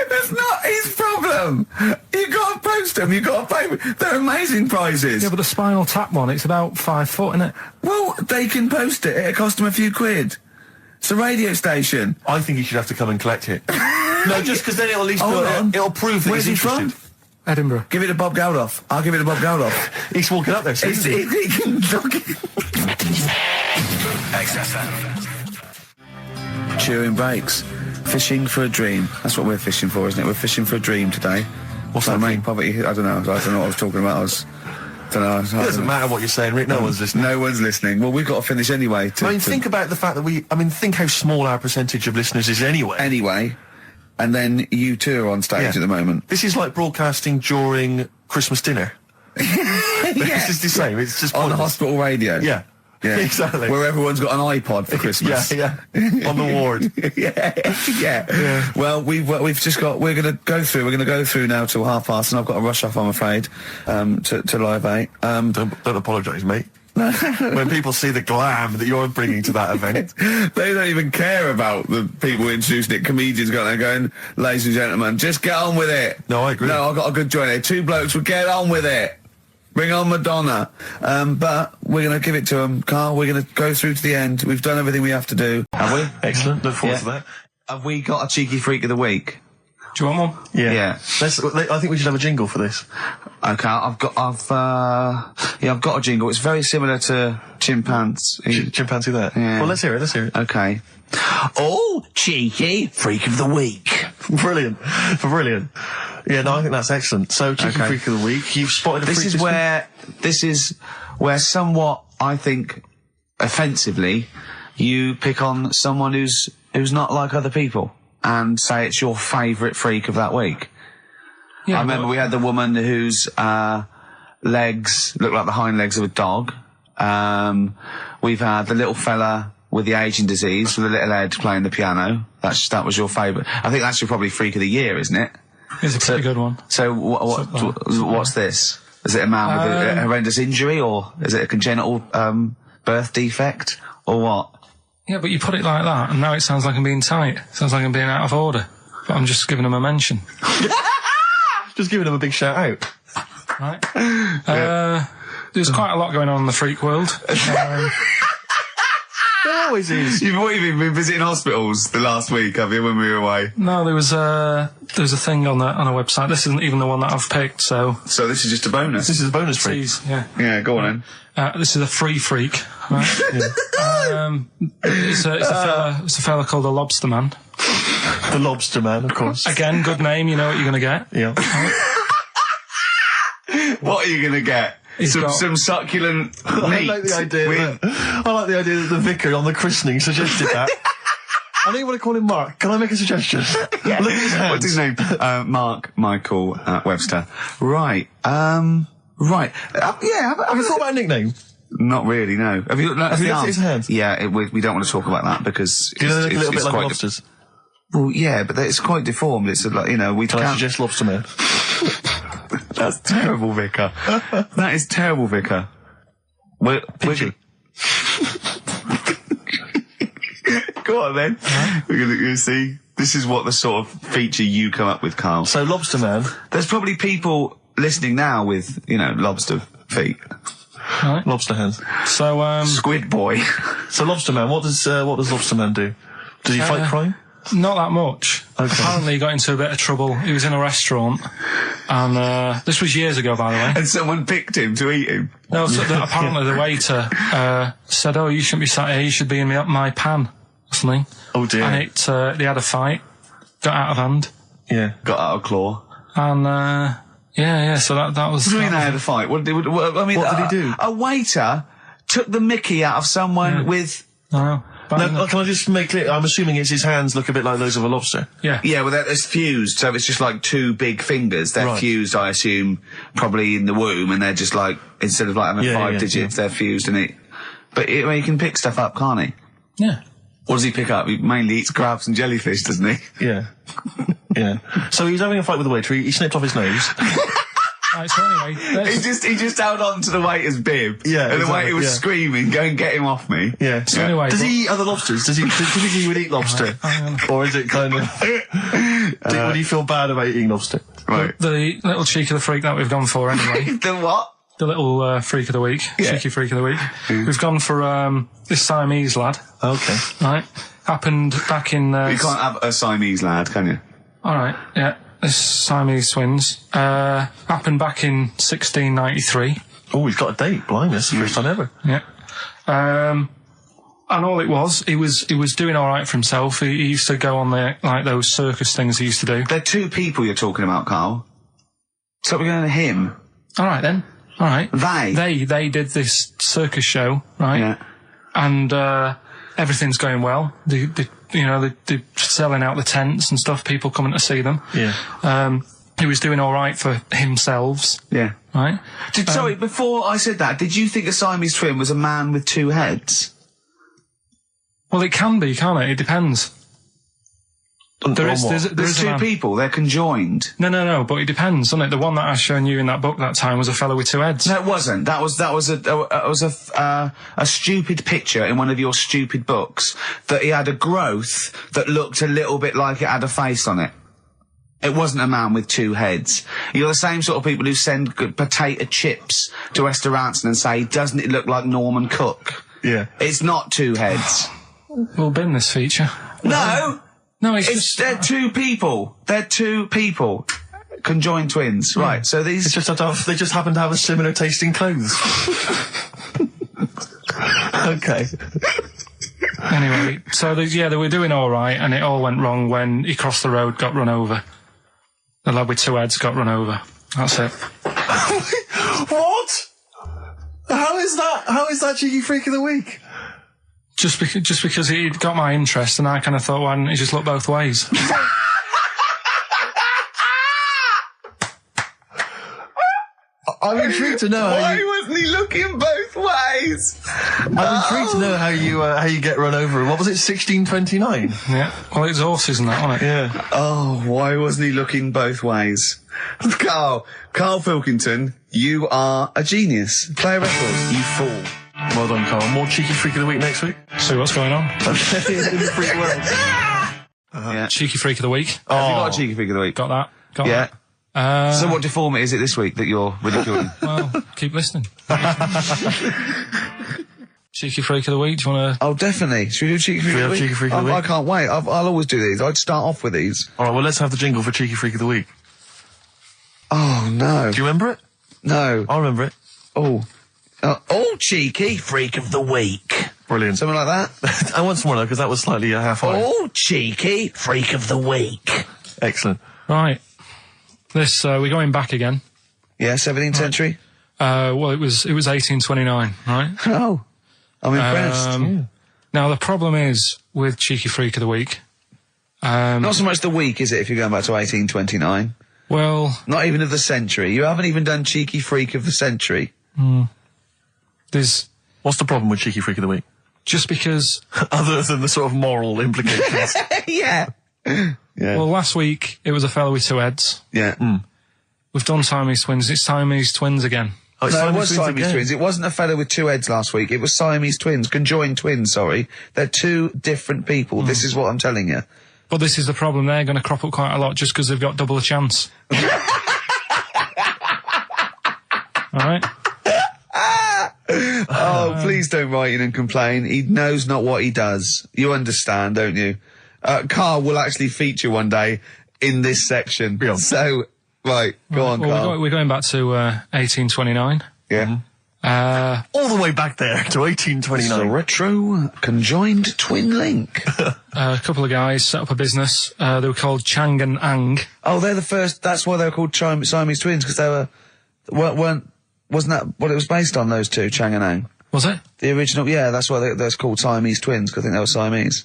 That's not his problem. You got to post them, you got to pay them. They're amazing prizes. Yeah, but the Spinal Tap one, it's about 5 foot, isn't it? Well, they can post it. It'll cost them a few quid. It's a radio station. I think he should have to come and collect it. No, just because then it'll at least it'll prove that Where's he's he interested. from? Edinburgh. Give it to Bob Geldof. I'll give it to Bob Geldof. He's walking up there, so he can look it. XFM. Chewing breaks. Fishing for a dream. That's what we're fishing for, isn't it? We're fishing for a dream today. What's that mean? Poverty. I don't know what I was talking about. It doesn't matter what you're saying, Rick. No one's listening. No one's listening. Well, we've got to finish anyway. Think about the fact that think how small our percentage of listeners is anyway. Anyway. and then you two are on stage at the moment. This is like broadcasting during Christmas dinner. This is the same. It's just on pointless. hospital radio. Yeah. Yeah, exactly. Where everyone's got an iPod for Christmas. Yeah. On the ward. yeah. Well, we've just got. We're going to go through now till 1:30, and I've got to rush off. I'm afraid to Live 8. Don't apologise, mate. When people see the glam that you're bringing to that event, they don't even care about the people introducing it. Comedians going, ladies and gentlemen, just get on with it. No, I agree. No, I've got a good joint here. Two blokes will get on with it. Bring on Madonna. But we're going to give it to them, Carl. We're going to go through to the end. We've done everything we have to do. Have we? Excellent. Look forward to that. Have we got a cheeky freak of the week? Do you want one? Yeah. I think we should have a jingle for this. Okay, I've got a jingle. It's very similar to chimpanzee. Chimpanzee there. Yeah. Well, let's hear it. Okay. Oh, cheeky freak of the week. Brilliant. Yeah, no, I think that's excellent. So, cheeky freak of the week. You've spotted a freak. This is where somewhat, I think, offensively, you pick on someone who's not like other people and say it's your favourite freak of that week. Yeah, I remember we had the woman whose legs look like the hind legs of a dog. We've had the little fella with the aging disease with a little head playing the piano. That was your favourite. I think that's your probably freak of the year, isn't it? It's a pretty good one. So what's this? Is it a man with a horrendous injury, or is it a congenital birth defect, or what? Yeah, but you put it like that, and now it sounds like I'm being tight. It sounds like I'm being out of order. But I'm just giving him a mention. Just giving him a big shout out. Right. There's quite a lot going on in the freak world. There always is. You've been visiting hospitals the last week, have you, when we were away? No, there was a thing on a website. This isn't even the one that I've picked, so this is just a bonus. This is a bonus freak. Yeah, go on then. This is a free freak. Right? It's a fella called the Lobster Man. The Lobster Man, of course. Again, good name. You know what you're going to get. Yeah. What are you going to get? Some succulent meat. I like the idea that the vicar on the christening suggested that. I don't want to call him Mark. Can I make a suggestion? Yeah. Look at his hands. What's his name? Mark Michael Webster. Right. Right. Have you thought about a nickname? Not really, no. Have you looked at his hands? Yeah, we don't want to talk about that because do you know they look a little bit like lobsters? Well, yeah, but it's quite deformed. It's like, we Can I suggest Lobster Man? That's terrible, Vicar. That is terrible, Vicar. Pinchy. Go on then. We're going to see. This is what the sort of feature you come up with, Karl. So Lobster Man. There's probably people listening now with, lobster feet. Right. Lobster hands. So Squid Boy. So Lobster Man, what does Lobster Man do? Does he fight crime? Not that much. Okay. Apparently he got into a bit of trouble. He was in a restaurant, and this was years ago, by the way. And someone picked him to eat him. No, so apparently the waiter said, "Oh, you shouldn't be sat here. You should be in my pan," or something. Oh dear. And they had a fight, got out of hand. Yeah. Got out of claw. And yeah. So that was. What do you mean they had a fight? What did he do? A waiter took the mickey out of someone with. No. No, can I just make clear? I'm assuming his hands look a bit like those of a lobster. Yeah. Yeah, well, it's fused, so it's just like two big fingers. They're fused, I assume, probably in the womb, and they're just like, instead of like having 5 digits, they're fused in it. But he can pick stuff up, can't he? Yeah. What does he pick up? He mainly eats crabs and jellyfish, doesn't he? Yeah. Yeah. So he was having a fight with the waiter. He snipped off his nose. Right, so anyway, he just held on to the waiter's bib. Yeah, and the waiter was screaming, "Go and get him off me!" Yeah. So anyway, does he eat other lobsters? Does he think he would eat lobster, or is it kind of? Would he feel bad about eating lobster? Right. The little cheek of the freak that we've gone for anyway. The what? The little freak of the week, cheeky freak of the week. We've gone for this Siamese lad. Okay. Right. Happened back in. You can't have a Siamese lad, can you? All right. Yeah. This Siamese twins happened back in 1693. Oh, he's got a date. Blimey, that's the first time ever. Yeah. And all it was, he was doing all right for himself. He used to go on those circus things he used to do. They're two people you're talking about, Karl. So we're going to him. All right then. All right. They did this circus show, right? Yeah. And everything's going well. They they're selling out the tents and stuff, people coming to see them. Yeah. He was doing all right for himself. Yeah. Right? Sorry, before I said that, did you think a Siamese twin was a man with two heads? Well, it can be, can't it? It depends. There's two people, they're conjoined. No, but it depends, doesn't it? The one that I shown you in that book that time was a fellow with two heads. No, it wasn't. That was a stupid picture in one of your stupid books that he had a growth that looked a little bit like it had a face on it. It wasn't a man with two heads. You're the same sort of people who send potato chips to Esther Ranson and say, doesn't it look like Norman Cook? Yeah. It's not two heads. We'll bin this feature. No! No, they're two people. They're two people. Conjoined twins. Yeah. Right, so these... they just happen to have a similar taste in clothes. Okay. Anyway, so they were doing all right, and it all went wrong when he crossed the road, got run over. The lad with two heads got run over. That's it. What? How is that Cheeky Freak of the Week? Just because he got my interest, and I kind of thought, why didn't he just look both ways? I'm intrigued to know Why wasn't he looking both ways? I'm intrigued to know how you get run over. What was it, 1629? Yeah. Well, it's horses and that, wasn't it? Yeah. Oh, why wasn't he looking both ways? Karl Pilkington, you are a genius. Play a record, you fool. Well done, Karl. More Cheeky Freak of the Week next week. See what's going on. In the freak world. Yeah. Cheeky Freak of the Week. Have you got a Cheeky Freak of the Week? Got that. Got Yeah. that. So what deformity is it this week that you're ridiculing? Well, keep listening. Cheeky Freak of the Week, do you want to... Oh, definitely. Should we do Cheeky Freak of the Week? Cheeky Freak of the Week? I can't wait. I'll always do these. I'd start off with these. All right, well, let's have the jingle for Cheeky Freak of the Week. Oh, no. Do you remember it? No. I remember it. Oh, Cheeky Freak of the Week. Brilliant. Something like that? I want some more, though, because that was slightly half-high. Oh, Cheeky Freak of the Week. Excellent. Right. This, we're going back again. Yeah, 17th century? Well, it was 1829, right? Oh, I'm impressed. Now, the problem is with Cheeky Freak of the Week... Not so much the week, is it, if you're going back to 1829? Well... Not even of the century. You haven't even done Cheeky Freak of the century. There's... What's the problem with Cheeky Freak of the Week? Just because... Other than the sort of moral implications. Yeah. Yeah. Well, last week, it was a fellow with two heads. Yeah. We've done Siamese twins. It's Siamese twins again. Oh, No, it was Siamese again. twins. It wasn't a fellow with two heads last week. It was Siamese twins. Conjoined twins, sorry. They're two different people. This is what I'm telling you. But this is the problem. They're going to crop up quite a lot just because they've got double a chance. All right? Oh, please don't write in and complain. He knows not what he does. You understand, don't you? Karl will actually feature one day in this section. Yeah. So, right, go on, Karl. We're going back to 1829. Yeah. All the way back there to It's a 1829. retro conjoined twin link. A couple of guys set up a business. They were called Chang and Ang. Oh, they're the first. That's why they were called Siamese twins, because they wasn't that what it was based on? Those two, Chang and Ang. Was it? The original, yeah. That's why they're called Siamese twins, because I think they were Siamese.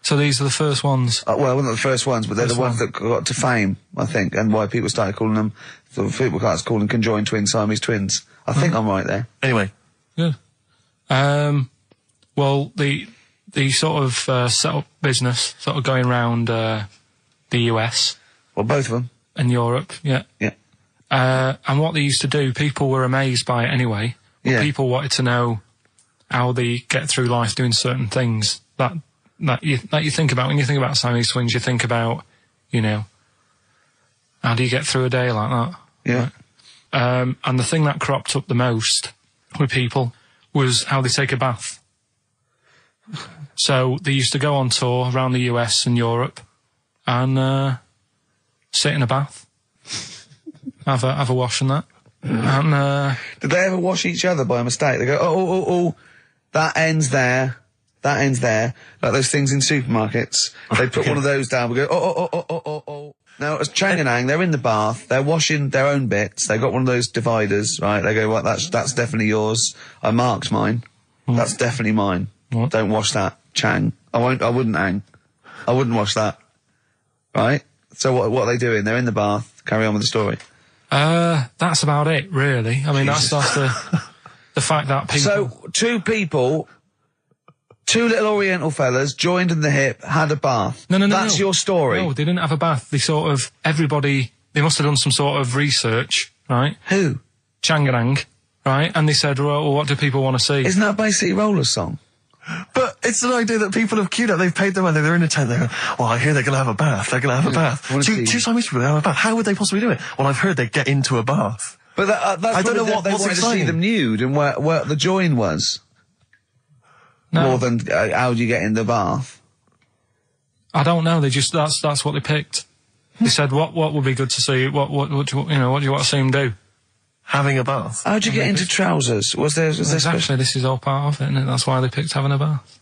So these are the first ones. Well, they're not the first ones, but they're the ones that got to fame, I think, and why people started calling them. So people started calling conjoined twins Siamese twins. I think I'm right there. Anyway. Good. Well, the sort of set up business, sort of going around the US. Well, both of them. And Europe, yeah. Yeah. And what they used to do, people were amazed by it anyway. But Yeah. people wanted to know how they get through life doing certain things that you think about. When you think about Siamese twins, you think about, how do you get through a day like that? Yeah. Right? And the thing that cropped up the most with people was how they take a bath. So they used to go on tour around the US and Europe and sit in a bath, have a wash and that. And Did they ever wash each other by mistake? They go, oh, that ends there. That ends there. Like those things in supermarkets. They put one of those down. We go, oh. Now, as Chang and Ang, they're in the bath. They're washing their own bits. They've got one of those dividers, right? They go, well, that's definitely yours. I marked mine. That's definitely mine. What? Don't wash that, Chang. I wouldn't, Ang. I wouldn't watch that. Right? So what are they doing? They're in the bath. Carry on with the story. That's about it, really. I mean, that's the fact that people... So, two little Oriental fellas joined in the hip, had a bath. No. That's your story. No, they didn't have a bath. They they must have done some sort of research, right? Who? Changarang, right? And they said, well, what do people want to see? Isn't that a Bay City Rollers song? But it's an idea that people have queued up. They've paid their money. They're in a tent. They go, well, I hear they're going to have a bath. They're going to have a bath. Two Siamese people have a bath. How would they possibly do it? Well, I've heard they get into a bath. But that's I don't know what they what's wanted to see exciting. them nude and where the join was. No. More than how do you get in the bath? I don't know. They just that's what they picked. They said, what would be good to see? What do you want to see them do? Having a bath. How'd you get into trousers? Was there Exactly. This is all part of it, isn't it? That's why they picked having a bath.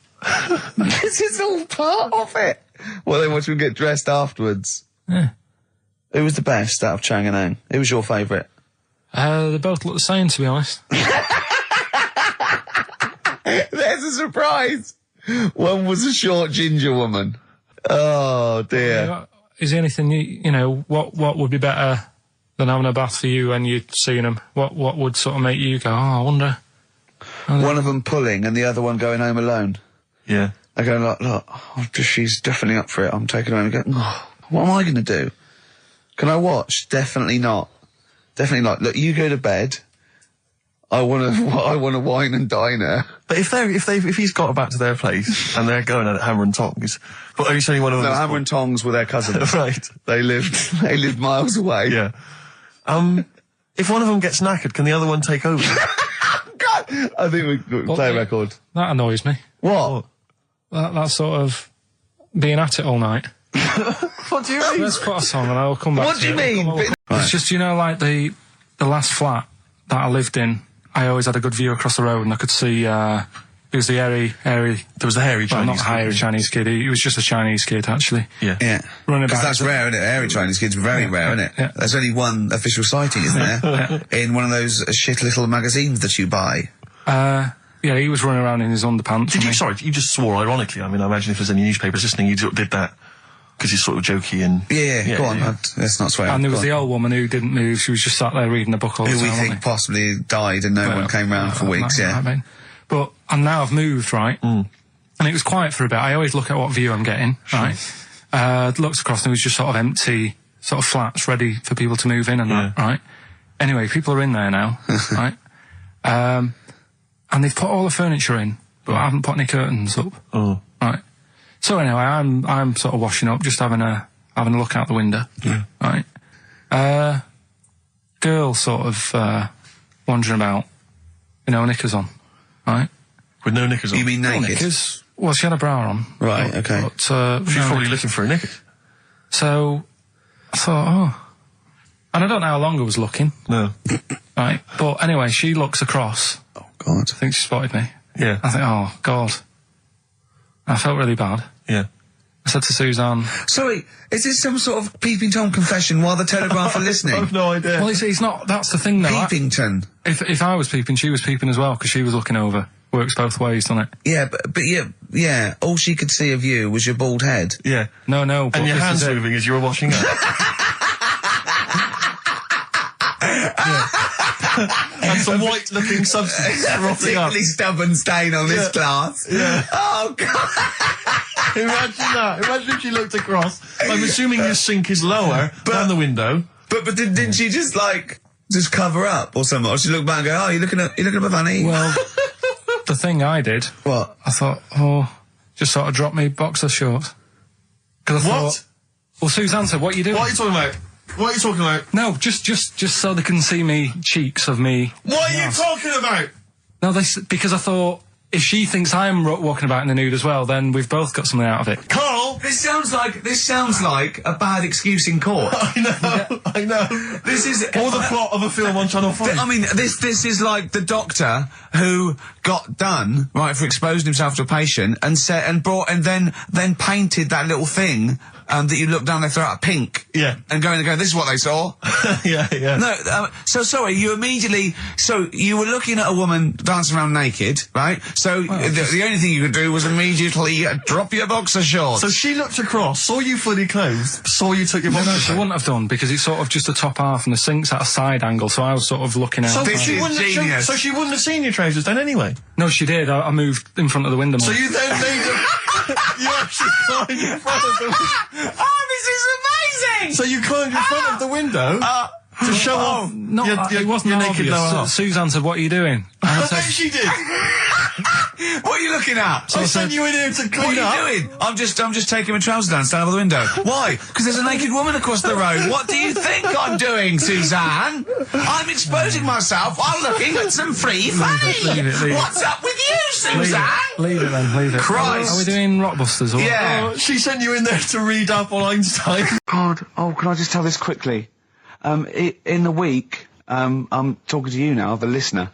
This is all part of it. Well, then once we get dressed afterwards. Yeah. Who was the best out of Chang and Ang? Who was your favourite? They both look the same, to be honest. There's a surprise. One was a short ginger woman. Oh dear. Is there anything you know? What would be better than having a bath for you when you're seeing them? What would sort of make you go, I wonder? One of them pulling and the other one going home alone. Yeah. They're going like, look, she's definitely up for it. I'm taking her home and going, what am I going to do? Can I watch? Definitely not. Definitely not. Look, you go to bed. I want to wine and dine her. But if he's got back to their place and they're going at it hammer and tongs, but are you saying one of them? No, hammer and tongs were their cousins. Right. They lived miles away. Yeah. If one of them gets knackered, can the other one take over? God, I think we play a record. That annoys me. What? That sort of being at it all night. What do you mean? Let's put a song and I'll come back What to do you it. mean? It's just, like the last flat that I lived in, I always had a good view across the road and I could see, it was the hairy... There was the hairy Chinese kid. Not hairy Chinese kid, he was just a Chinese kid, actually. Yeah. Yeah. Running Because back that's rare, isn't it? Hairy Chinese kids are very rare, isn't it? Yeah. There's only one official sighting, isn't there? In one of those shit little magazines that you buy. Yeah, he was running around in his underpants. Sorry, you just swore ironically. I mean, I imagine if there's any newspapers listening, you did that because he's sort of jokey and... Yeah, go on. Yeah. Let's not swear. And there was the old woman who didn't move. She was just sat there reading a book all the time. Who we think possibly died and no one came round for weeks, And now I've moved, right? And it was quiet for a bit. I always look at what view I'm getting, right? Looked across and it was just sort of empty, sort of flats ready for people to move in and that, right? Anyway, people are in there now, right? And they've put all the furniture in, but I haven't put any curtains up. Oh. Right. So anyway, I'm sort of washing up, just having a look out the window. Yeah. Right. Girl sort of wandering about, knickers on. Right. With no knickers on? You mean naked? Knickers. Well, she had a bra on. Right, okay. But, She's probably knickers. looking for a knickers. So I thought, and I don't know how long I was looking. No. Right. But anyway, she looks across. Oh, God. I think she spotted me. Yeah. I think, oh, God. I felt really bad. Yeah. I said to Suzanne... Sorry, is this some sort of Peeping Tom confession while the Telegraph are listening? I've no idea. Well, it's not... That's the thing, though. Peepington. If I was peeping, she was peeping as well, because she was looking over. Works both ways, doesn't it? Yeah, but yeah, all she could see of you was your bald head. Yeah. No, but And your this hands is it. moving as you were washing up. And some white-looking substance frothing up. Particularly stubborn stain on this glass. Yeah. Oh, God. Imagine that. Imagine if she looked across. I'm assuming your sink is lower than the window. But didn't she just cover up or something? Or she looked back and go, oh, you're looking at my fanny? Well, the thing I did... What? I thought, just sort of drop me boxer shorts. Because I thought... Well, Suzanne said, what are you doing? What are you talking about? What are you talking about? No, just so they can see me cheeks of me. What are you talking about? No, because I thought if she thinks I'm walking about in the nude as well, then we've both got something out of it. Carl! This sounds like a bad excuse in court. I know. This is or the plot of a film on Channel 5. I mean, this is like the doctor who got done for exposing himself to a patient and then painted that little thing that you look down their throat at pink. Yeah. And go, this is what they saw. yeah. No, so sorry, you immediately, so you were looking at a woman dancing around naked, right? So the only thing you could do was immediately drop your boxer shorts. So she looked across, saw you fully clothed, saw you took your boxer No, she wouldn't have done, because it's sort of just the top half and the sink's at a side angle, so I was sort of looking out. So This she is wouldn't genius. so she wouldn't have seen your trousers then anyway? No, she did. I moved in front of the window. So you then made them... you actually climbed in front of the window. Oh, this is amazing! So you climbed in front of the window to show off No, your it wasn't your naked obvious. lower half. Suzanne said, "What are you doing?" I bet she did. What are you looking at? I sent you in here to clean What up. are you doing? I'm just taking my trousers down, stand over the window. Why? Because there's a naked woman across the road. What do you think I'm doing, Suzanne? I'm exposing myself while looking at some free fame. leave it. What's up with you, Suzanne? Leave it then. Leave it. Christ. Are we doing Rockbusters? Or Yeah. Oh, she sent you in there to read up on Einstein. God, can I just tell this quickly? In the week, I'm talking to you now, the listener.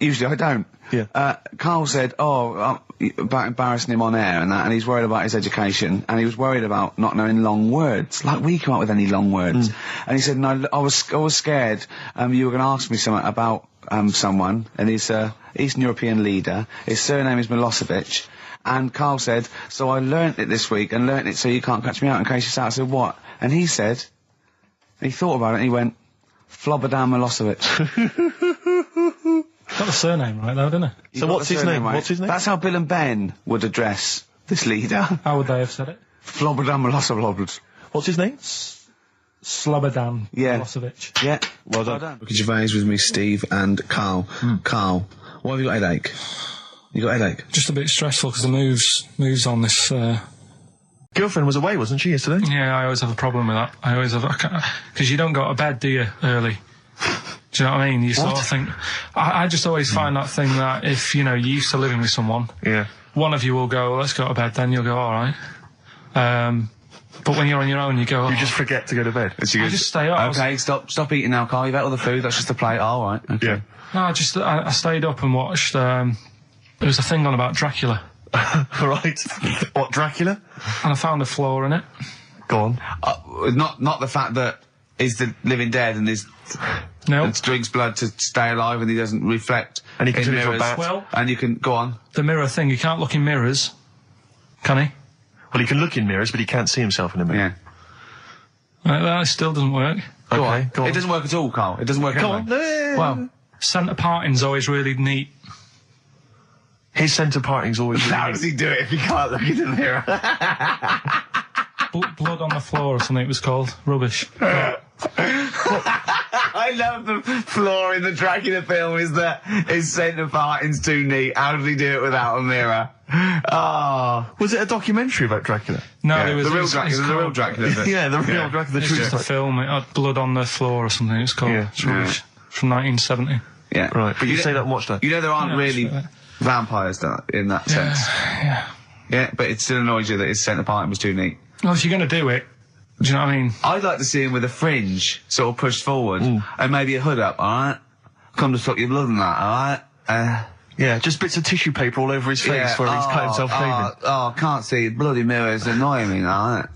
Usually I don't. Yeah. Karl said, about embarrassing him on air and that, and he's worried about his education, and he was worried about not knowing long words. Like, we come up with any long words. And he said, no, I was scared, you were going to ask me something about, someone, and he's a Eastern European leader. His surname is Milosevic. And Karl said, so I learnt it this week, and learnt it so you can't catch me out in case you start. I said, what? And he said, he thought about it, and he went, Flobodan Milosevic. got the surname right though, didn't he? So what's his name? Right? What's his name? That's how Bill and Ben would address this leader. How would they have said it? Flobodan Milosevic. What's his name? Slobodan Yeah. Milosevic. Yeah. Well done. Look at Gervais with me, Steve and Karl. Karl, why have you got a headache? You got a headache? Just a bit stressful because the moves on this. Girlfriend was away, wasn't she, yesterday? Yeah, I always have a problem with that. I always have, because you don't go to bed, do you, early? Do you know what I mean? You sort of think. I just always find that thing that if you're used to living with someone, Yeah. one of you will go, let's go to bed. Then you'll go, all right. But when you're on your own, you go. You just forget to go to bed. I just stay up. Okay, stop eating now, Karl. You've ate all the food. That's just a plate. All right. Okay. Yeah. No, I stayed up and watched. There was a thing on about Dracula, Right. What, Dracula? and I found a flaw in it. Go on. Not the fact that he's the living dead and No. and drinks blood to stay alive and he doesn't reflect And he can in turn into a mirrors. bat. Well, And you can go on. the mirror thing. You can't look in mirrors, can he? Well, he can look in mirrors, but he can't see himself in a mirror. Yeah. That still doesn't work. Go Okay, on. go on. It doesn't work at all, Karl. It doesn't work Go anyway. on. Well, Centre parting's always really neat. His centre parting's always really how does he do it if he can't look in the mirror? Blood on the floor or something it was called. Rubbish. I love the flaw in the Dracula film is that his centre parting's too neat. How does he do it without a mirror? Oh. Was it a documentary about Dracula? No, Yeah, there was the real it's Dracula. The real called- Dracula. Is it? Yeah, the real Dracula, the It's true just a story. film. It had blood on the floor or something. It's called. Yeah. It's rubbish. From 1970. Yeah. Right, but you say that and watch that. You know there aren't Yeah, really sure. vampires in that sense. Yeah. Yeah, but it still annoys you that his centre parting was too neat. Well, if you're going to do it, do you know what I mean? I'd like to see him with a fringe sort of pushed forward and maybe a hood up, alright? Come to suck your blood and that, alright? Yeah, just bits of tissue paper all over his face where he's cut himself shaving. Oh, can't see. Bloody mirrors annoying me, alright?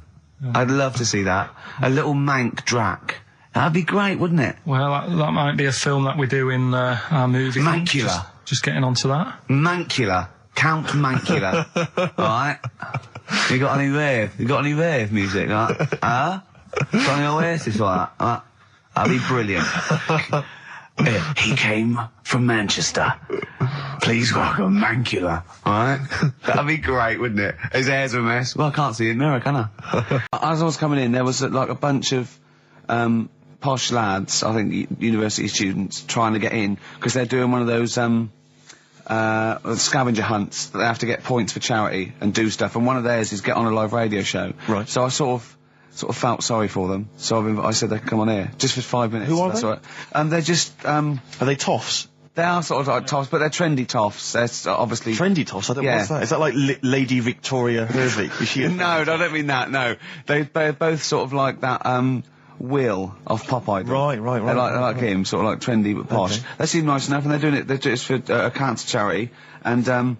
I'd love to see that. A little mank Drac. That'd be great, wouldn't it? Well, that might be a film that we do in our movie. Mancula. Just getting onto that. Mancula. Count Mancula. Alright? You got any rave? You got any rave music? Like, huh? Got any Oasis like that? That'd be brilliant. He came from Manchester. Please welcome Mancula. Alright? That'd be great, wouldn't it? His hair's a mess. Well, I can't see in the mirror, can I? As I was coming in, there was like a bunch of posh lads, I think university students, trying to get in because they're doing one of those scavenger hunts that they have to get points for charity and do stuff, and one of theirs is get on a live radio show. Right. So I sort of felt sorry for them. So I said they could come on here just for 5 minutes. Who are That's they? all right. They're just Are they toffs? they are sort of like toffs, but they're trendy toffs. They're obviously Trendy toffs? I don't know Yeah. what's that. Is that like Lady Victoria Hervey? Is she a No, I don't mean that. No, they're both sort of like that. Will of Pop Idol. Right. They're like him, sort of like trendy but posh. Okay. They seem nice enough, and they're doing it for a cancer charity. And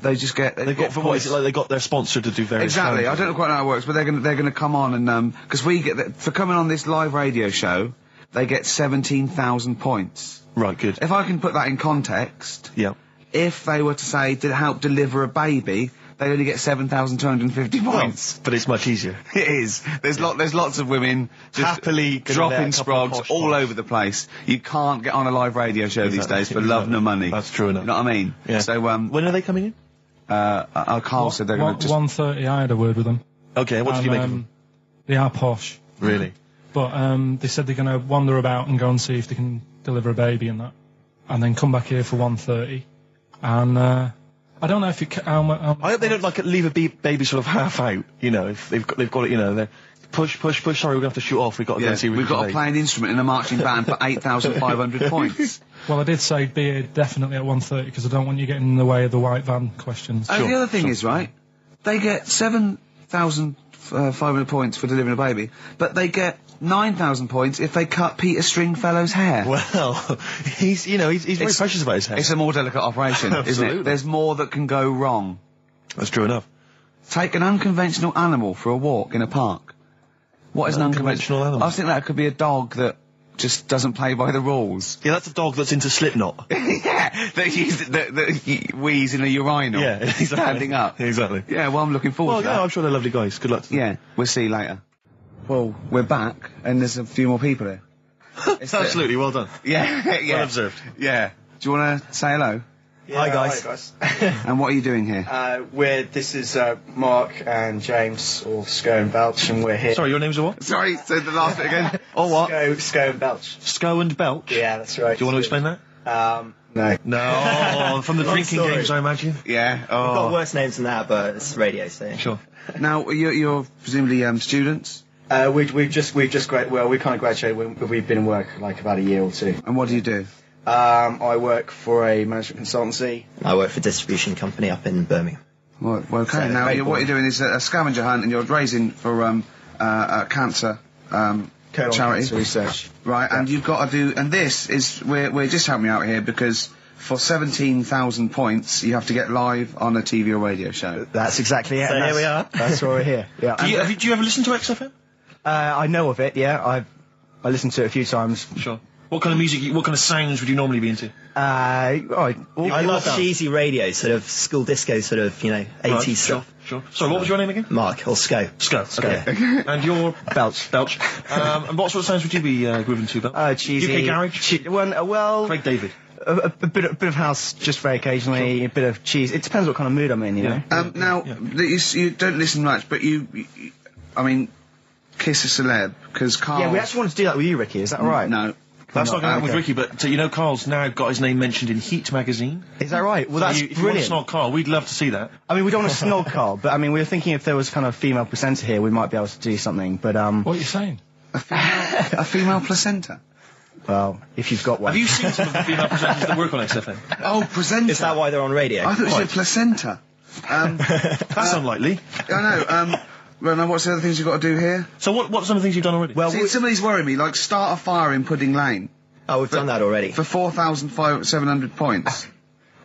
they just get... They've got, what is it, like they got their sponsor to do various... Exactly, I don't know quite know how it works, but they're gonna come on and, because we get, for coming on this live radio show, they get 17,000 points. Right, good. If I can put that in context... Yeah. If they were to say, did it help deliver a baby, they only get 7,250 points. But it's much easier. It is. There's lots of women just happily dropping sprogs all over the place. You can't get on a live radio show these days for love nor money. That's true enough. You know what I mean? Yeah. So, when are they coming in? Carl said they're going to just... 1:30, I had a word with them. Okay, what did you make of them? They are posh. Really? But they said they're going to wander about and go and see if they can deliver a baby and that. And then come back here for 1:30. And I don't know if it... I hope they don't, like, leave a baby sort of half out, you know, if they've got it, you know, they're... Push, sorry, we're going to have to shoot off, we've got to go and see... We've got to play an instrument in a marching band for 8,500 points. Well, I did say be here definitely at 1:30 because I don't want you getting in the way of the white van questions. And the other thing is, right, they get 7,500 points for delivering a baby, but they get 9,000 points if they cut Peter Stringfellow's hair. Well, he's very precious about his hair. It's a more delicate operation, isn't it? There's more that can go wrong. That's true enough. Take an unconventional animal for a walk in a park. What is an unconventional animal? I think that could be a dog that just doesn't play by the rules. Yeah, that's a dog that's into Slipknot. Yeah, that wheeze in a urinal. Yeah, exactly. Standing up. Exactly. Yeah, well, I'm looking forward to that. Well, yeah, I'm sure they're lovely guys. Good luck to them. Yeah, we'll see you later. Well, we're back, and there's a few more people here. Absolutely, well done. Yeah, yeah. Well observed. Yeah. Do you want to say hello? Yeah, hi guys. And what are you doing here? This is Mark and James, or Sco and Belch, and we're here. Sorry, your name's what? Sorry, say the last bit again. Or what? Sco and Belch. Sco and Belch? Yeah, that's right. Do you want to explain that? No. No, from the drinking games, I imagine. Yeah. We've got worse names than that, but it's radio, so. Sure. Now, you're presumably students? We've just we kind of graduated. We've been in work like about a year or two. And what do you do? I work for a management consultancy. I work for a distribution company up in Birmingham. Well, okay. So Now, what you're doing is a scavenger hunt, and you're raising for cancer charity Cancer research. Right, and you've got to do. And this is we're just helping you out here because for 17,000 points, you have to get live on a TV or radio show. That's exactly it. So here we are. That's why we're here. Yeah. Do you ever listen to XFM? I know of it. Yeah, I listened to it a few times. Sure. What kind of music, what kind of sounds would you normally be into? I love cheesy radio, sort of school disco, sort of, 80s stuff. Sure. Sorry, what was your name again? Mark, or Sco. Sco. Okay. And you're... Belch. And what sort of sounds would you be grooving to, Belch? Cheesy. UK garage? Well... Craig David. A bit of house, just very occasionally. Sure. A bit of cheese. It depends what kind of mood I'm in, you know. Now, you don't listen much, but I mean, kiss a celeb because Karl. Yeah, we actually wanted to do that with you, Ricky. Is that right? No. That's not going to happen with Ricky, but Karl's now got his name mentioned in Heat magazine. Is that right? Well, so that's if you want to snog Karl, we'd love to see that. I mean, we don't want to snog Karl, but I mean, we were thinking if there was kind of a female presenter here, we might be able to do something. But what are you saying? A female placenta. Well, if you've got one. Have you seen some of the female presenters that work on XFM? Oh, presenter. Is that why they're on radio? I thought you said placenta. That's unlikely. I know. Well, now, what's the other things you've got to do here? So what are some of the things you've done already? Well, some of these worry me, like start a fire in Pudding Lane. Oh, we've done that already. For 4,700 points.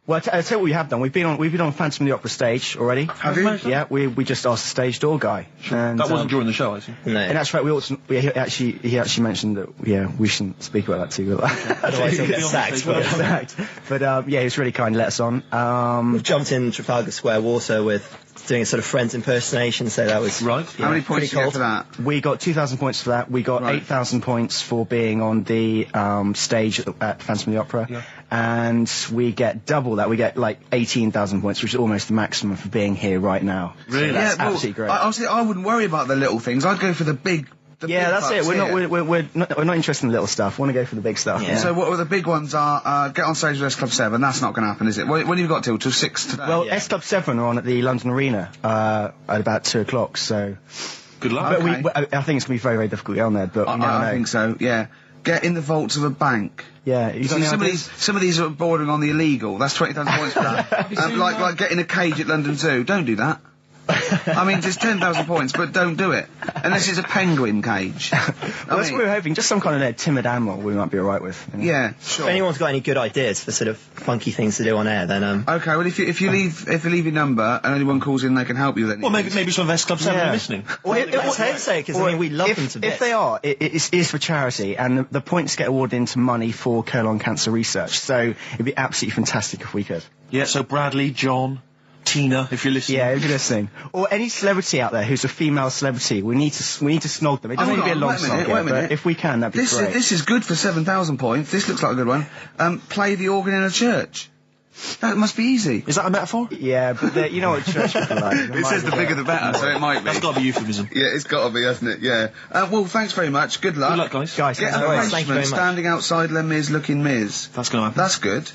Well, I'll tell you what we have done. We've been on Phantom of the Opera stage already. Have you? Yeah, we just asked the stage door guy. Sure. And, that wasn't during the show, I see. No. And that's right. He actually mentioned that. We shouldn't speak about that too. Otherwise, he'll get sacked. But he was really kind. Let us on. We've jumped in Trafalgar Square Water with doing a sort of Friends impersonation. So that was right. How many points did you get for that? We got 2,000 points for that. We got 8,000 points for being on the stage at Phantom of the Opera. Yeah. And we get double that. We get like 18,000 points, which is almost the maximum for being here right now. Really? So that's absolutely great. Honestly, I wouldn't worry about the little things. I'd go for the big. That's it. We're not interested in the little stuff. We want to go for the big stuff. Yeah. So what the big ones are? Get on stage with S Club 7. That's not going to happen, is it? When have you got till 6 today? Well, S Club 7 are on at the London Arena at about 2 o'clock. So good luck. Okay. But I think it's going to be very, very difficult to get on there. But I think so. Yeah. Get in the vaults of a bank. Yeah. See, some of these are bordering on the illegal. That's 20,000 points for that. Like getting a cage at London Zoo. Don't do that. I mean, there's 10,000 points, but don't do it. Unless it's a penguin cage. That's what we were hoping. Just some kind of timid animal we might be alright with. You know? Yeah, sure. If anyone's got any good ideas for sort of funky things to do on air, then Okay, well, if you leave your number and anyone calls in, they can help you. Then Well, maybe some of S Club 7 are listening. Well, let's hope so, because I mean, we love them to bits. If they are, it is for charity, and the points get awarded into money for colon cancer research. So it'd be absolutely fantastic if we could. Yeah, so Bradley, John, Tina, if you're listening. Yeah, if you're listening. Or any celebrity out there who's a female celebrity, we need to snog them. It doesn't need to be a long snog, but if we can, that'd be great. This is good for 7,000 points. This looks like a good one. Play the organ in a church. That must be easy. Is that a metaphor? Yeah, but you know what church people are like. It says the bigger the better, so it might be. That's got to be euphemism. Yeah, it's got to be, hasn't it? Yeah. Well, thanks very much. Good luck. Good luck, guys. Get an arrangement standing outside Les Mis looking Mis. That's going to happen. That's good.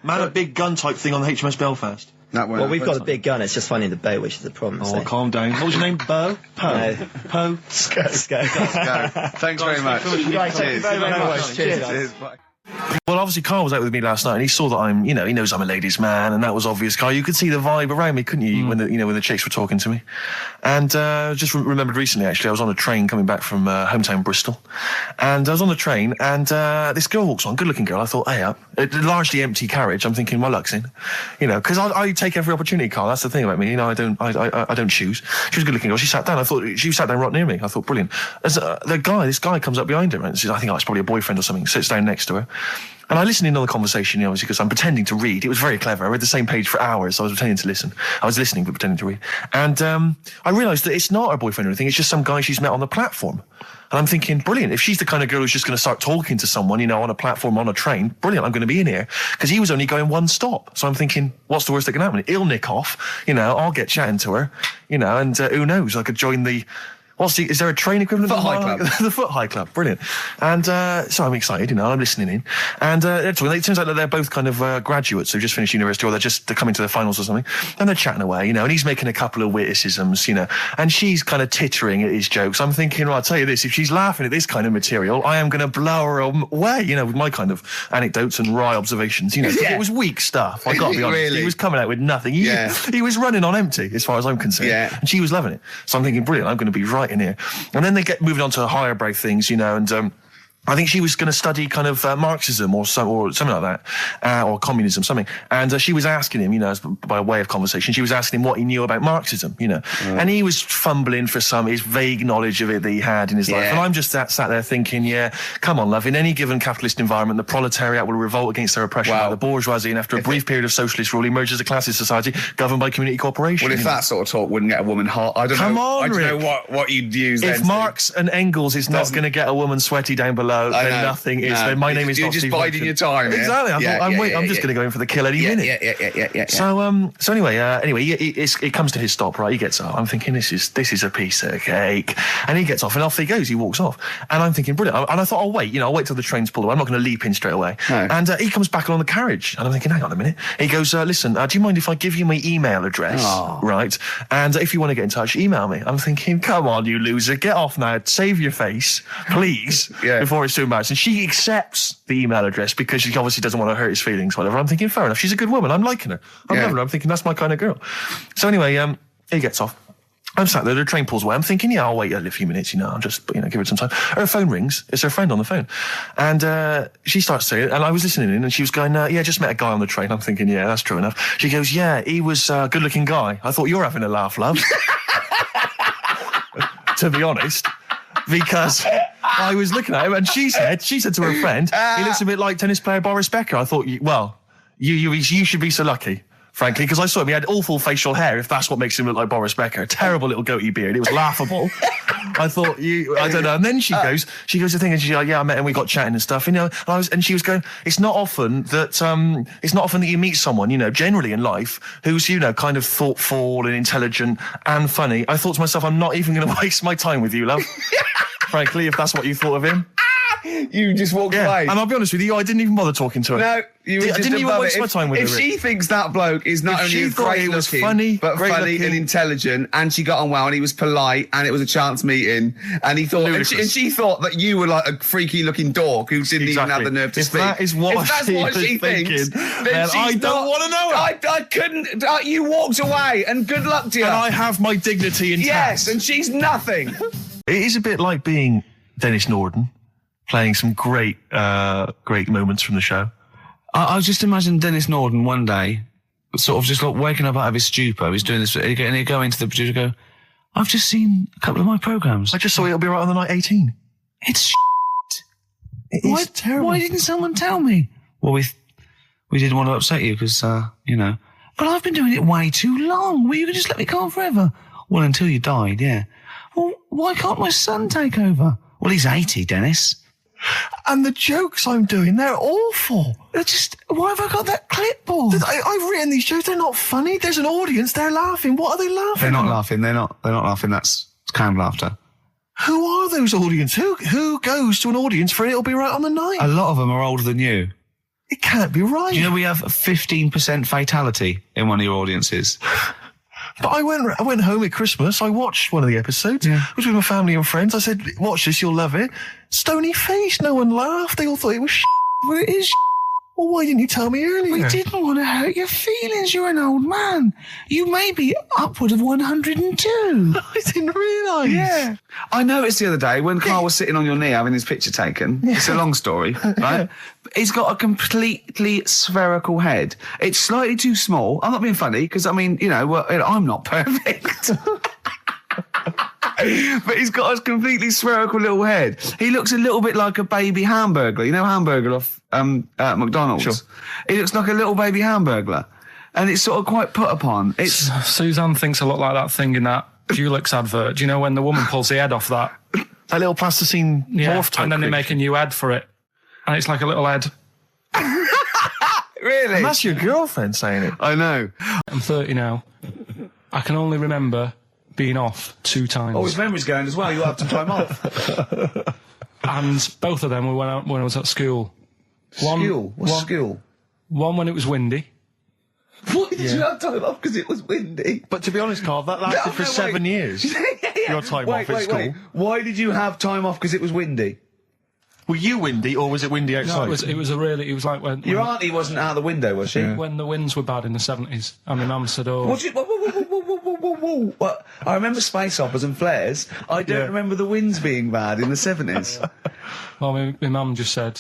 Man, a big gun type thing on the HMS Belfast. Well, we've got a big gun, it's just finding the boat, which is the problem. Oh, calm down. What was your name? Bo? No. Po? Go. Thanks very much. Guys, thank you very much. Cheers. Bye. Well, obviously, Karl was out with me last night, and he saw that he knows I'm a ladies' man, and that was obvious. Karl, you could see the vibe around me, couldn't you? When the chicks were talking to me, and just remembered recently, actually, I was on a train coming back from hometown Bristol, and I was on the train, and this girl walks on, good-looking girl. I thought, hey up, a largely empty carriage. I'm thinking, my luck's in, because I take every opportunity, Karl. That's the thing about me, I don't choose. She was a good-looking girl. She sat down. I thought she sat down right near me. I thought, brilliant. As this guy comes up behind her, and says, I think it's probably a boyfriend or something. Sits down next to her. And I listened in on the conversation, obviously, because I'm pretending to read. It was very clever. I read the same page for hours, so I was pretending to listen. I was listening, but pretending to read. And I realised that it's not her boyfriend or anything. It's just some guy she's met on the platform. And I'm thinking, brilliant. If she's the kind of girl who's just going to start talking to someone, on a platform, on a train, brilliant, I'm going to be in here. Because he was only going one stop. So I'm thinking, what's the worst that can happen? He'll nick off, I'll get chatting to her, and who knows, I could join the... is there a train equivalent? Foot High Club. The Foot High Club, brilliant. And so I'm excited, I'm listening in. And it turns out that they're both kind of graduates who've just finished university, or they're coming to their finals or something. And they're chatting away, and he's making a couple of witticisms, and she's kind of tittering at his jokes. I'm thinking, I'll tell you this, if she's laughing at this kind of material, I am going to blow her away, with my kind of anecdotes and wry observations, It was weak stuff, I got to be honest. Really? He was coming out with nothing. He was running on empty, as far as I'm concerned. Yeah. And she was loving it. So I'm thinking, brilliant, I'm going to be right in here. And then they get moving on to higher brow things, and I think she was going to study kind of Marxism or something like that, or communism, something. And she was asking him, by way of conversation, she was asking him what he knew about Marxism, And he was fumbling for his vague knowledge of it that he had in his life. And I'm just sat there thinking, come on, love, in any given capitalist environment, the proletariat will revolt against their oppression by the bourgeoisie, and after a brief period of socialist rule, emerges a classist society governed by community cooperation. Well, if that sort of talk wouldn't get a woman hot, I don't know what you'd use then. If Marx and Engels is not going to get a woman sweaty down below, then nothing is. Then my name is not Steve. You're just biding your time. Exactly. I'm just going to go in for the kill any minute. Yeah. So anyway, it comes to his stop. Right, he gets up. I'm thinking this is a piece of cake, and he gets off, and off he goes. He walks off, and I'm thinking brilliant. And I thought, I'll wait. I'll wait till the train's pulled away. I'm not going to leap in straight away. No. And he comes back along the carriage, and I'm thinking, hang on a minute. He goes, listen, do you mind if I give you my email address? Oh. Right, and if you want to get in touch, email me. I'm thinking, come on, you loser, get off now. Save your face, please, before it's too embarrassing. She accepts the email address because she obviously doesn't want to hurt his feelings, whatever. I'm thinking, fair enough. She's a good woman. I'm liking her. I'm loving her. I'm thinking, that's my kind of girl. So anyway, he gets off. I'm sat there, the train pulls away. I'm thinking, I'll wait a few minutes, I'll just, give her some time. Her phone rings. It's her friend on the phone. And she starts saying, and I was listening in, and she was going, just met a guy on the train. I'm thinking, that's true enough. She goes, he was a good-looking guy. I thought, you're having a laugh, love. To be honest. Because I was looking at him, and she said to her friend, he looks a bit like tennis player Boris Becker. I thought, you should be so lucky, frankly, because I saw him. He had awful facial hair, if that's what makes him look like Boris Becker. Terrible little goatee beard. It was laughable. I thought, I don't know. And then she goes the thing, and she's like, I met him, we got chatting and stuff, and she was going, it's not often that you meet someone, generally in life, who's, kind of thoughtful and intelligent and funny. I thought to myself, I'm not even going to waste my time with you, love. Frankly, if that's what you thought of him. You just walked Yeah, away. and I'll be honest with you, I didn't even bother talking to her. No, you were I just didn't even above waste it. my time with If her. she thinks that bloke is not If only she thought great he was looking, funny, but great funny looking. and intelligent, and she got on well, and he was polite, and it was a chance meeting, and he thought, and she thought that you were like a freaky looking dork who didn't even have the nerve to If speak. that is what if that's she what was she thinking, thinks, then she's I don't want to know her. I couldn't. You walked away, and good luck to you. And I have my dignity intact. Yes, and she's nothing. It is a bit like being Dennis Norden, playing some great moments from the show. I was just imagining Dennis Norden one day, sort of just like waking up out of his stupor. He's doing this, and he'd go into the producer and go, I've just seen a couple of my programmes. I just saw It'll Be Right on the Night 18. It's It is terrible. Why didn't someone tell me? Well, we didn't want to upset you because, you know. But I've been doing it way too long. Well, you could just let me go on forever. Well, until you died, yeah. Well, why can't my son take over? Well, he's 80, Dennis. And the jokes I'm doing, they're awful. Why have I got that clipboard? I've written these jokes, they're not funny. There's an audience, they're laughing. What are they laughing They're not at? laughing. They're not laughing. That's canned laughter. Who are those audience? Who goes to an audience for It'll Be Right on the Night? A lot of them are older than you. It can't be right. Do you know we have 15% fatality in one of your audiences? But I went home at Christmas. I watched one of the episodes. Yeah. I was with my family and friends. I said, watch this, you'll love it. Stony face. No one laughed. They all thought it was Well, it is. Well, why didn't you tell me earlier? We didn't want to hurt your feelings. You're an old man. You may be upward of 102. I didn't realise. Yeah. I noticed the other day when Karl was sitting on your knee having his picture taken. Yeah. It's a long story, right? He's got a completely spherical head. It's slightly too small. I'm not being funny because, I mean, you know, I'm not perfect. But he's got a completely spherical little head. He looks a little bit like a baby hamburger. You know Hamburger off McDonald's? Sure. He looks like a little baby hamburger. And it's sort of quite put upon. Suzanne thinks I look like that thing in that Dulux advert. Do you know when the woman pulls the head off that? A little plasticine morph type and then they make a new head for it. And it's like a little head. Really? And that's your girlfriend saying it. I know. I'm 30 now. I can only remember being off 2 times. Oh, his memory's going as well. You had some time off. And both of them were when I was at school. What's school? One when it was windy. Why did you have time off? Because it was windy. But to be honest, Karl, that lasted for 7 years. Your time off at school. Why did you have time off? Because it was windy. Were you windy or was it windy outside? No, it was like when your auntie wasn't out the window, was she? When the winds were bad in the 70s, and my mum said, "Oh." What? I remember space operas and flares. I don't remember the winds being bad in the 70s. Well, my mum just said,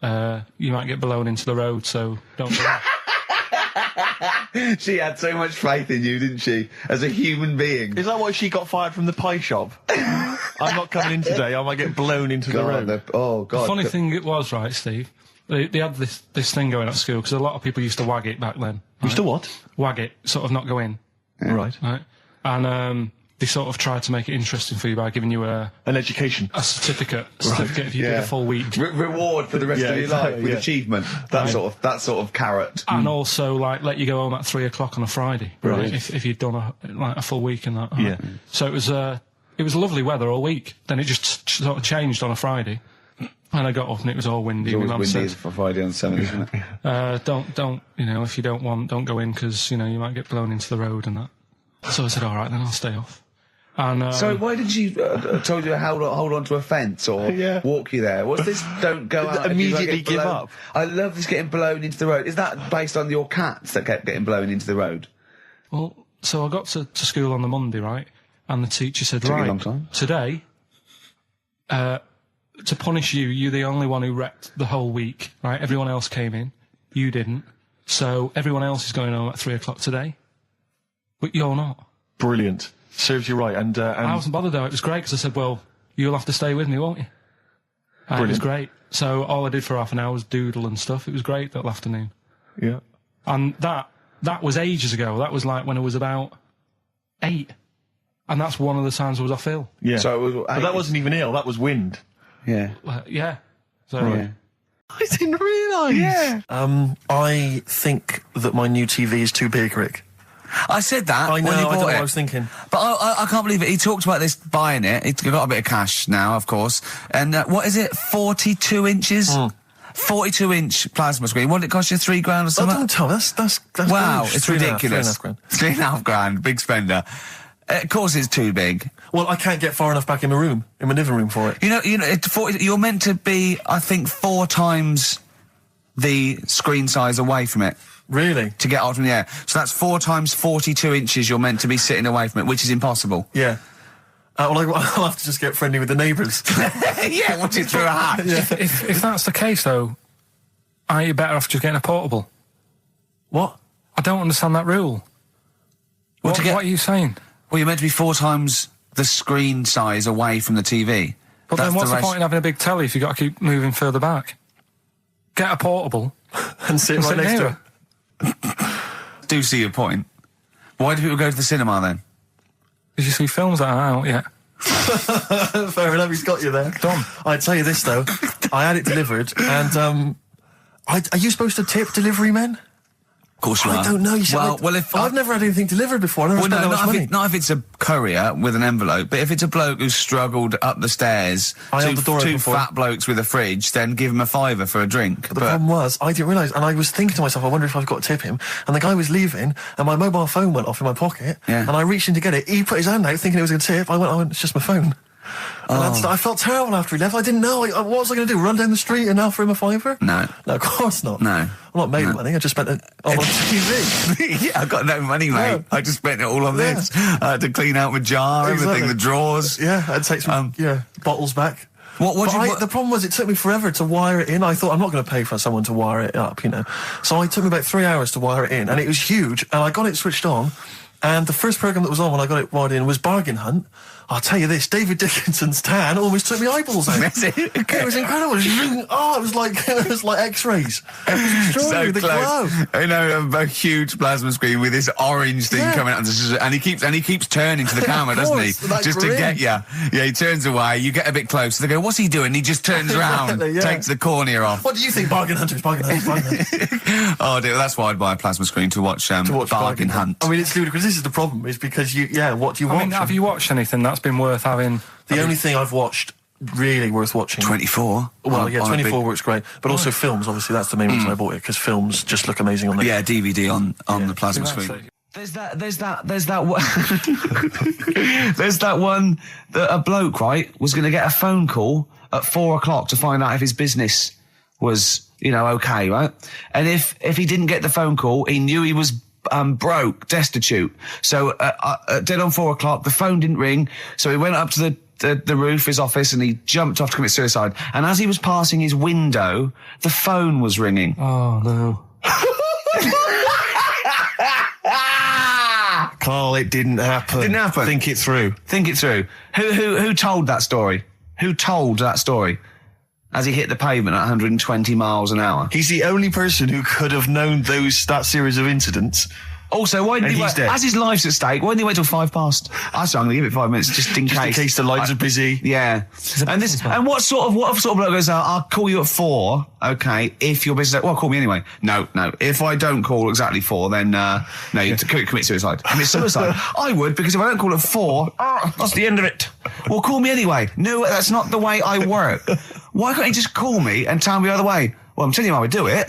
"You might get blown into the road, so don't." Do that." She had so much faith in you, didn't she? As a human being. Is that why she got fired from the pie shop? I'm not coming in today. I might get blown into the road. God. The funny thing it was, right, Steve? They had this thing going at school because a lot of people used to wag it back then. Used to what? Wag it, sort of not go in. Yeah. Right. And they sort of tried to make it interesting for you by giving you an education, a certificate if you did a full week. Reward for the rest of your life with achievement. That sort of carrot. And also like let you go home at 3 o'clock on a Friday, right? If you'd done a full week in that. Right? Yeah. So it was lovely weather all week. Then it just sort of changed on a Friday. And I got up and it was all windy. It was always windy for Friday on Sunday, isn't it? Don't, if you don't want, don't go in because, you might get blown into the road and that. So I said, all right, then I'll stay off. And so why did she told you to hold on to a fence or walk you there? What's this? Don't go out. Immediately give up. I love this getting blown into the road. Is that based on your cats that kept getting blown into the road? Well, so I got to school on the Monday, right? And the teacher said, right, today, to punish you, you're the only one who wrecked the whole week, right? Everyone else came in. You didn't. So everyone else is going home at 3 o'clock today. But you're not. Brilliant. Serves you right. And I wasn't bothered though. It was great because I said, well, you'll have to stay with me, won't you? And it was great. So all I did for half an hour was doodle and stuff. It was great that afternoon. Yeah. And that was ages ago. That was like when I was about 8. And that's one of the times I was off ill. Yeah. So it was, but that wasn't even ill. That was wind. Yeah. Yeah. So, right. I didn't realise. Yeah. I think that my new TV is too big, Rick. I said that I know, when he I bought don't know it. what I was thinking. But I can't believe it. He talked about this buying it. He's got a bit of cash now, of course. And what is it? 42 inches? 42-inch plasma screen. What did it cost you? $3 grand or something? Don't tell me. That's wow, gross. it's 3.5 ridiculous. grand. $3.5 grand. Big spender. Of course it's too big. Well, I can't get far enough back in my room, in my living room for it. You know, you're meant to be, I think, 4 times the screen size away from it. Really? To get out from the air. So that's 4 times 42 inches you're meant to be sitting away from it, which is impossible. Yeah. Well, I'll have to just get friendly with the neighbours. Yeah, watch it through a hatch. Yeah. If that's the case, though, are you better off just getting a portable? What? I don't understand that rule. What are you saying? Well, you're meant to be 4 times the screen size away from the TV. But then what's the point in having a big telly if you've got to keep moving further back? Get a portable and sit right next to it. Do see your point. Why do people go to the cinema then? Did you see films that are out yet? Fair enough, he's got you there. Done. I'd tell you this, though. I had it delivered, and, are you supposed to tip delivery men? Of course you are. I don't know. You see, I've never had anything delivered before. I never spent that much money. Not if it's a courier with an envelope, but if it's a bloke who's struggled up the stairs, two fat blokes with a fridge, then give him a $5 for a drink. But the problem was, I didn't realise, and I was thinking to myself, I wonder if I've got to tip him. And the guy was leaving, and my mobile phone went off in my pocket, and I reached in to get it. He put his hand out, thinking it was a tip. I went, it's just my phone. And I felt terrible after he left. I didn't know. What was I going to do? Run down the street and offer him a $5? No, of course not. No. I'm not made money. I just spent it on TV. Yeah, I've got no money, mate. Yeah. I just spent it all on this. I had to clean out my jar, everything, the drawers. Yeah, I'd take some bottles back. The problem was it took me forever to wire it in. I thought I'm not going to pay for someone to wire it up, you know. So it took me about 3 hours to wire it in, and it was huge. And I got it switched on, and the first program that was on when I got it wired in was Bargain Hunt. I'll tell you this, David Dickinson's tan almost took me eyeballs out. It was incredible. It was like X-rays. It was extraordinary, the glow. I know, a huge plasma screen with this orange thing coming out, and he keeps turning to the camera, doesn't he? Just to get you. Yeah, he turns away. You get a bit closer. They go, "What's he doing?" He just turns around, takes the cornea off. What do you think, Bargain Hunters? Bargain Hunters. Oh dear, that's why I'd buy a plasma screen to watch Bargain Hunt. I mean, it's ludicrous. This is the problem, is because what do you watch? I mean, have you watched anything that's been worth having? The only thing I've watched really worth watching. 24. Well, 24 works great, but also films. Obviously, that's the main reason I bought it, because films just look amazing on there. Yeah, DVD on the plasma screen. There's that one. There's that one that a bloke, right, was going to get a phone call at 4 o'clock to find out if his business was, okay, right? And if he didn't get the phone call, he knew he was broke, destitute. So dead on 4 o'clock, the phone didn't ring, so he went up to the roof, his office, and he jumped off to commit suicide. And as he was passing his window, the phone was ringing. Oh, no. Karl, it didn't happen. Didn't happen. Think it through. Think it through. Who told that story? Who told that story? As he hit the pavement at 120 miles an hour. He's the only person who could have known that series of incidents. Also, why didn't he wait? As his life's at stake, why didn't he wait till 5 past? I'm going to give it 5 minutes just in case. In case the lights are busy. Yeah. And what sort of bloke goes, I'll call you at 4, okay, if your business... Well, call me anyway. No. If I don't call exactly 4, then, you commit suicide. Commit suicide. I would, because if I don't call at 4, that's the end of it. Well, call me anyway. No, that's not the way I work. Why can't you just call me and tell me the other way? Well, I'm telling you how I do it.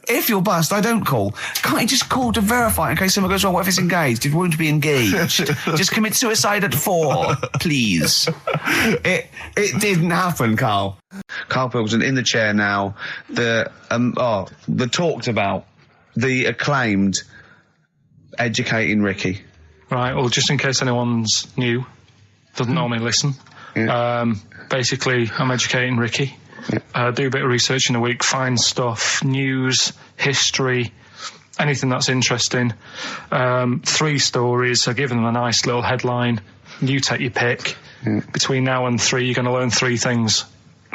If you're bust, I don't call. Can't you just call to verify in case someone goes wrong? What if it's engaged? It won't be engaged. Just commit suicide at 4, please. It didn't happen, Karl. Karl Pilkington in the chair now. The talked about, the acclaimed Educating Ricky. Right, well, just in case anyone's new, doesn't normally listen. Yeah. Basically, I'm educating Ricky. Do a bit of research in a week, find stuff, news, history, anything that's interesting. 3 stories, I give them a nice little headline. You take your pick. Yeah. Between now and 3, you're going to learn 3 things.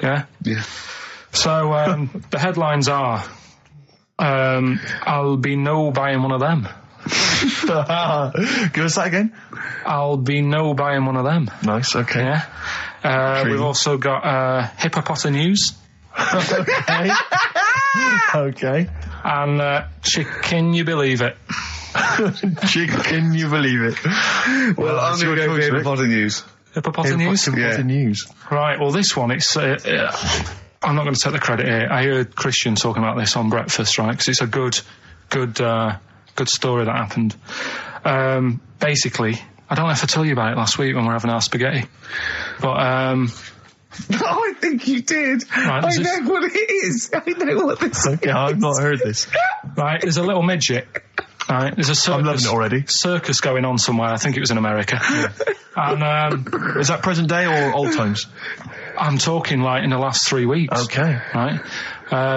Yeah? Yeah. So, the headlines are, I'll be no buying one of them. Give us that again. I'll be no buying one of them. Nice, okay. Yeah. We've also got hippopotamus. Okay. And can you believe it? Can you believe it? Well, I'm going to go for hippopotamus. Hippopotamus? Right, well, this one, it's... I'm not going to take the credit here. I heard Christian talking about this on breakfast, right? Because it's a good story that happened. Basically, I don't know if I told you about it last week when we were having our spaghetti, but I think you did. Right, I know what it is. I know what this is. Okay, I've not heard this. Right, there's a little midget. Right, there's a circus. I'm loving it already. Circus going on somewhere. I think it was in America. Yeah. And is that present day or old times? I'm talking like in the last 3 weeks. Okay. Right,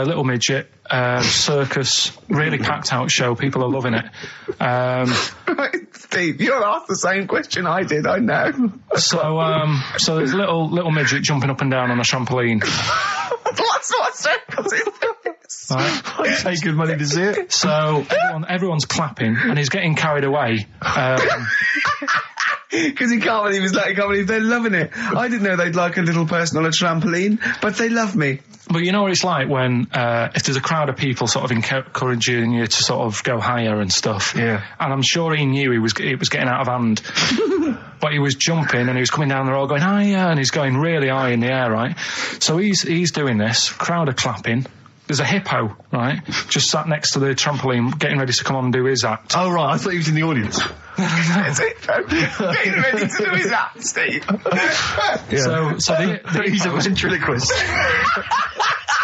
little midget. Circus, really packed out show. People are loving it. Right, Steve, you asked the same question I did. I know. So there's a little midget jumping up and down on a trampoline. That's what circus is. Right. I pay good money to see it. So everyone's clapping, and he's getting carried away. Because he can't believe they're loving it. I didn't know they'd like a little person on a trampoline, but they love me. But you know what it's like when, if there's a crowd of people sort of encouraging you to sort of go higher and stuff. Yeah. And I'm sure he knew it was getting out of hand. But he was jumping and he was coming down the road going higher, and he's going really high in the air, right? So he's doing this, crowd are clapping. There's a hippo, right, just sat next to the trampoline, getting ready to come on and do his act. Oh, right, I thought he was in the audience. There's a hippo getting ready to do his act, Steve. Yeah. So he's a ventriloquist.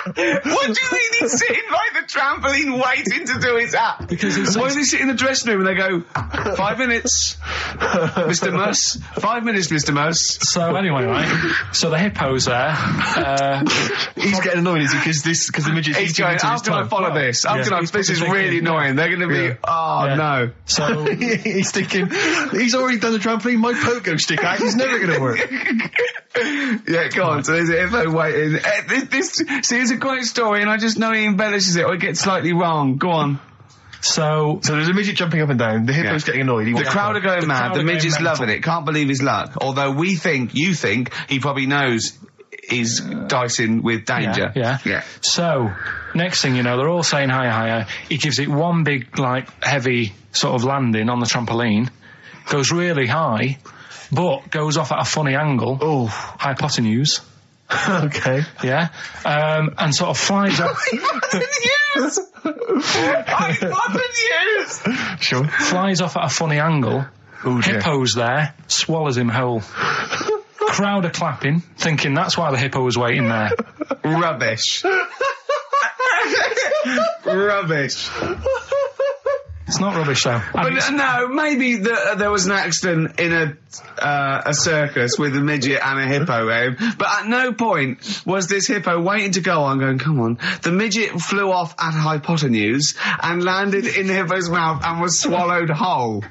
What do you mean he's sitting by the trampoline waiting to do his act? Because why does he sit in the dressing room and they go, 5 minutes, Mr. Muss, 5 minutes, Mr. Muss. So anyway, right, so the hippo's there. He's getting annoyed, is he? Because the midget... He's going, how can I follow this? This is really annoying. They're going to be, no. So he's thinking, he's already done the trampoline, my pogo stick act is never going to work. Yeah, go on. So there's a hippo waiting. See, it's a great story, and I just know he embellishes it or it gets slightly wrong. Go on. So there's a midget jumping up and down. The hippo's getting annoyed. The crowd are going mad. The midget's loving it. Can't believe his luck. Although you think he probably knows he's dicing with danger. Yeah. So next thing you know, they're all saying higher. He gives it one big, like, heavy sort of landing on the trampoline. Goes really high, but goes off at a funny angle. Oh, hypotenuse. Okay. Yeah. And sort of flies off. Hypotenuse! Sure. Flies off at a funny angle. Oh, dear. Hippo's there, swallows him whole. Crowd are clapping, thinking that's why the hippo was waiting there. Rubbish. Rubbish. It's not rubbish, though. But no, maybe there was an accident in a circus with a midget and a hippo, but at no point was this hippo waiting to go on, going, come on. The midget flew off at hypotenuse and landed in the hippo's mouth and was swallowed whole.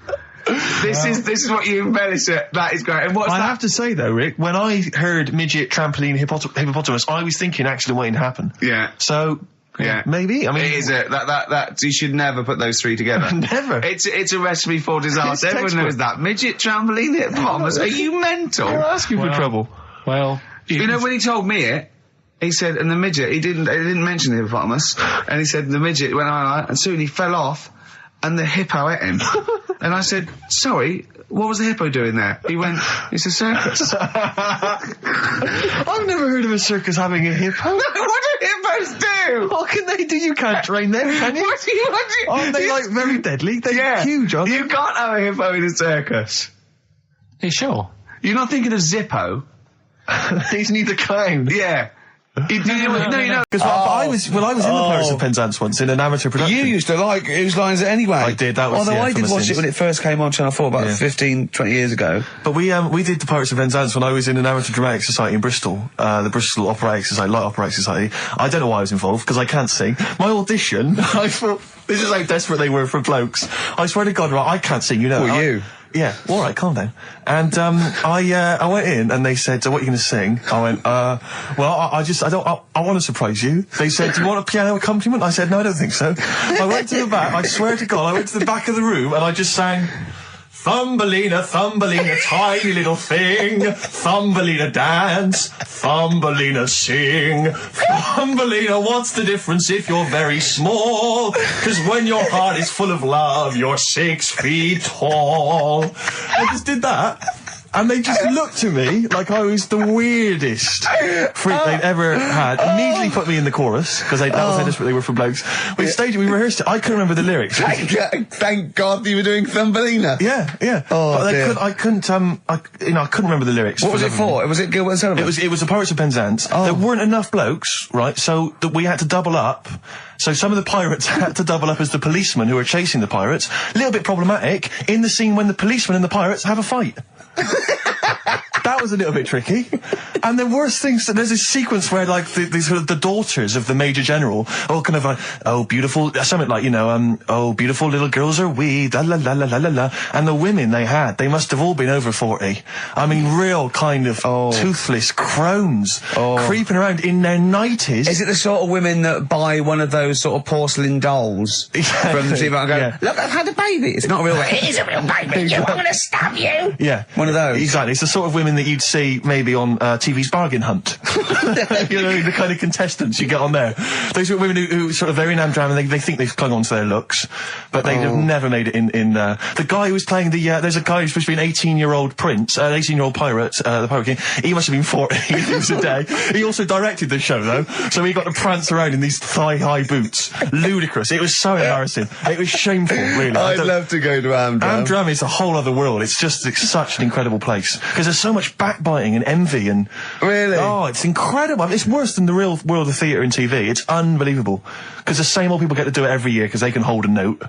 This is what you embellish it. That is great. And what's I that? have to say though, Rick, when I heard midget, trampoline, hippopotamus, I was thinking accident waiting to happen. Yeah. So. Yeah, maybe. I mean, it is that you should never put those three together. Never. It's a recipe for disaster. Everyone knows that. Midget, trampoline, hippopotamus. Are you mental? You're asking for trouble. Well, you know when he told me it, he said, and the midget. He didn't mention the hippopotamus, and he said the midget went on, and soon he fell off, and the hippo ate him. And I said, sorry. What was the hippo doing there? He went, it's a circus. I've never heard of a circus having a hippo. What do hippos do? What can they do? You can't train them, can you? What do you... Aren't they, like, very deadly? They're huge, aren't they? You can't have a hippo in a circus. Are you sure? You're not thinking of Zippo? He's neither clown. Yeah. No. Because I was in the Pirates of Penzance once in an amateur production. You used to like Whose Line Is It Anyway? I did, that was Although I did watch things. it when it first came on Channel 4 about 15, 20 years ago. But we did the Pirates of Penzance when I was in an amateur dramatic society in Bristol, the Bristol Operatic Society, Light Operatic Society. I don't know why I was involved, because I can't sing. My audition, I thought, this is how desperate they were for blokes. I swear to God, right, I can't sing, you know. Well, you? Yeah, all right, calm down. And I went in and they said, "What are you going to sing?" I went, "Well, I want to surprise you." They said, "Do you want a piano accompaniment?" I said, "No, I don't think so." I went to the back. I swear to God, I went to the back of the room and I just sang, Thumbelina, Thumbelina, tiny little thing. Thumbelina dance, Thumbelina sing. Thumbelina, what's the difference if you're very small? 'Cause when your heart is full of love, you're 6 feet tall. I just did that. And they just looked at me like I was the weirdest freak they'd ever had. Immediately put me in the chorus, because that was how desperate they were for blokes. We staged it, we rehearsed it. I couldn't remember the lyrics. Thank God you were doing Thumbelina. Yeah. Oh, but dear. I couldn't remember the lyrics. What was it for? Was it Gilbert and Sullivan? It was the Pirates of Penzance. There weren't enough blokes, right? So that we had to double up. So some of the pirates had to double up as the policemen who were chasing the pirates. A little bit problematic in the scene when the policemen and the pirates have a fight. That was a little bit tricky. And the worst things, there's this sequence where, like, the daughters of the Major General all kind of like, oh, beautiful, something like, oh, beautiful little girls are we, la la la la la la la. And the women they must have all been over 40. I mean, real kind of toothless crones creeping around in their 90s. Is it the sort of women that buy one of those sort of porcelain dolls from the TV and go, look, I've had a baby. It's not a real baby. It is a real baby. I'm going to stab you. Yeah. One of those. Exactly. It's the sort of women that you'd see maybe on TV's Bargain Hunt. The kind of contestants you get on there. Those are women who sort of, they're in Amdram and they think they've clung on to their looks, but they've never made it in the guy who was playing there's a guy who's supposed to be an 18-year-old prince, an 18-year-old pirate, the Pirate King. He must have been 40. He was a day. He also directed the show, though, so he got to prance around in these thigh-high boots. Ludicrous. It was so embarrassing. It was shameful, really. I'd love to go to Amdram. Amdram is a whole other world. It's such an incredible place, because there's so much backbiting and envy and... Really? Oh, it's incredible. It's worse than the real world of theatre and TV. It's unbelievable. Because the same old people get to do it every year because they can hold a note.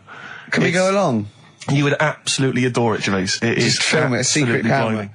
Can we go along? You would absolutely adore it, Gervais. It is film it, a secret absolutely camera. blinding.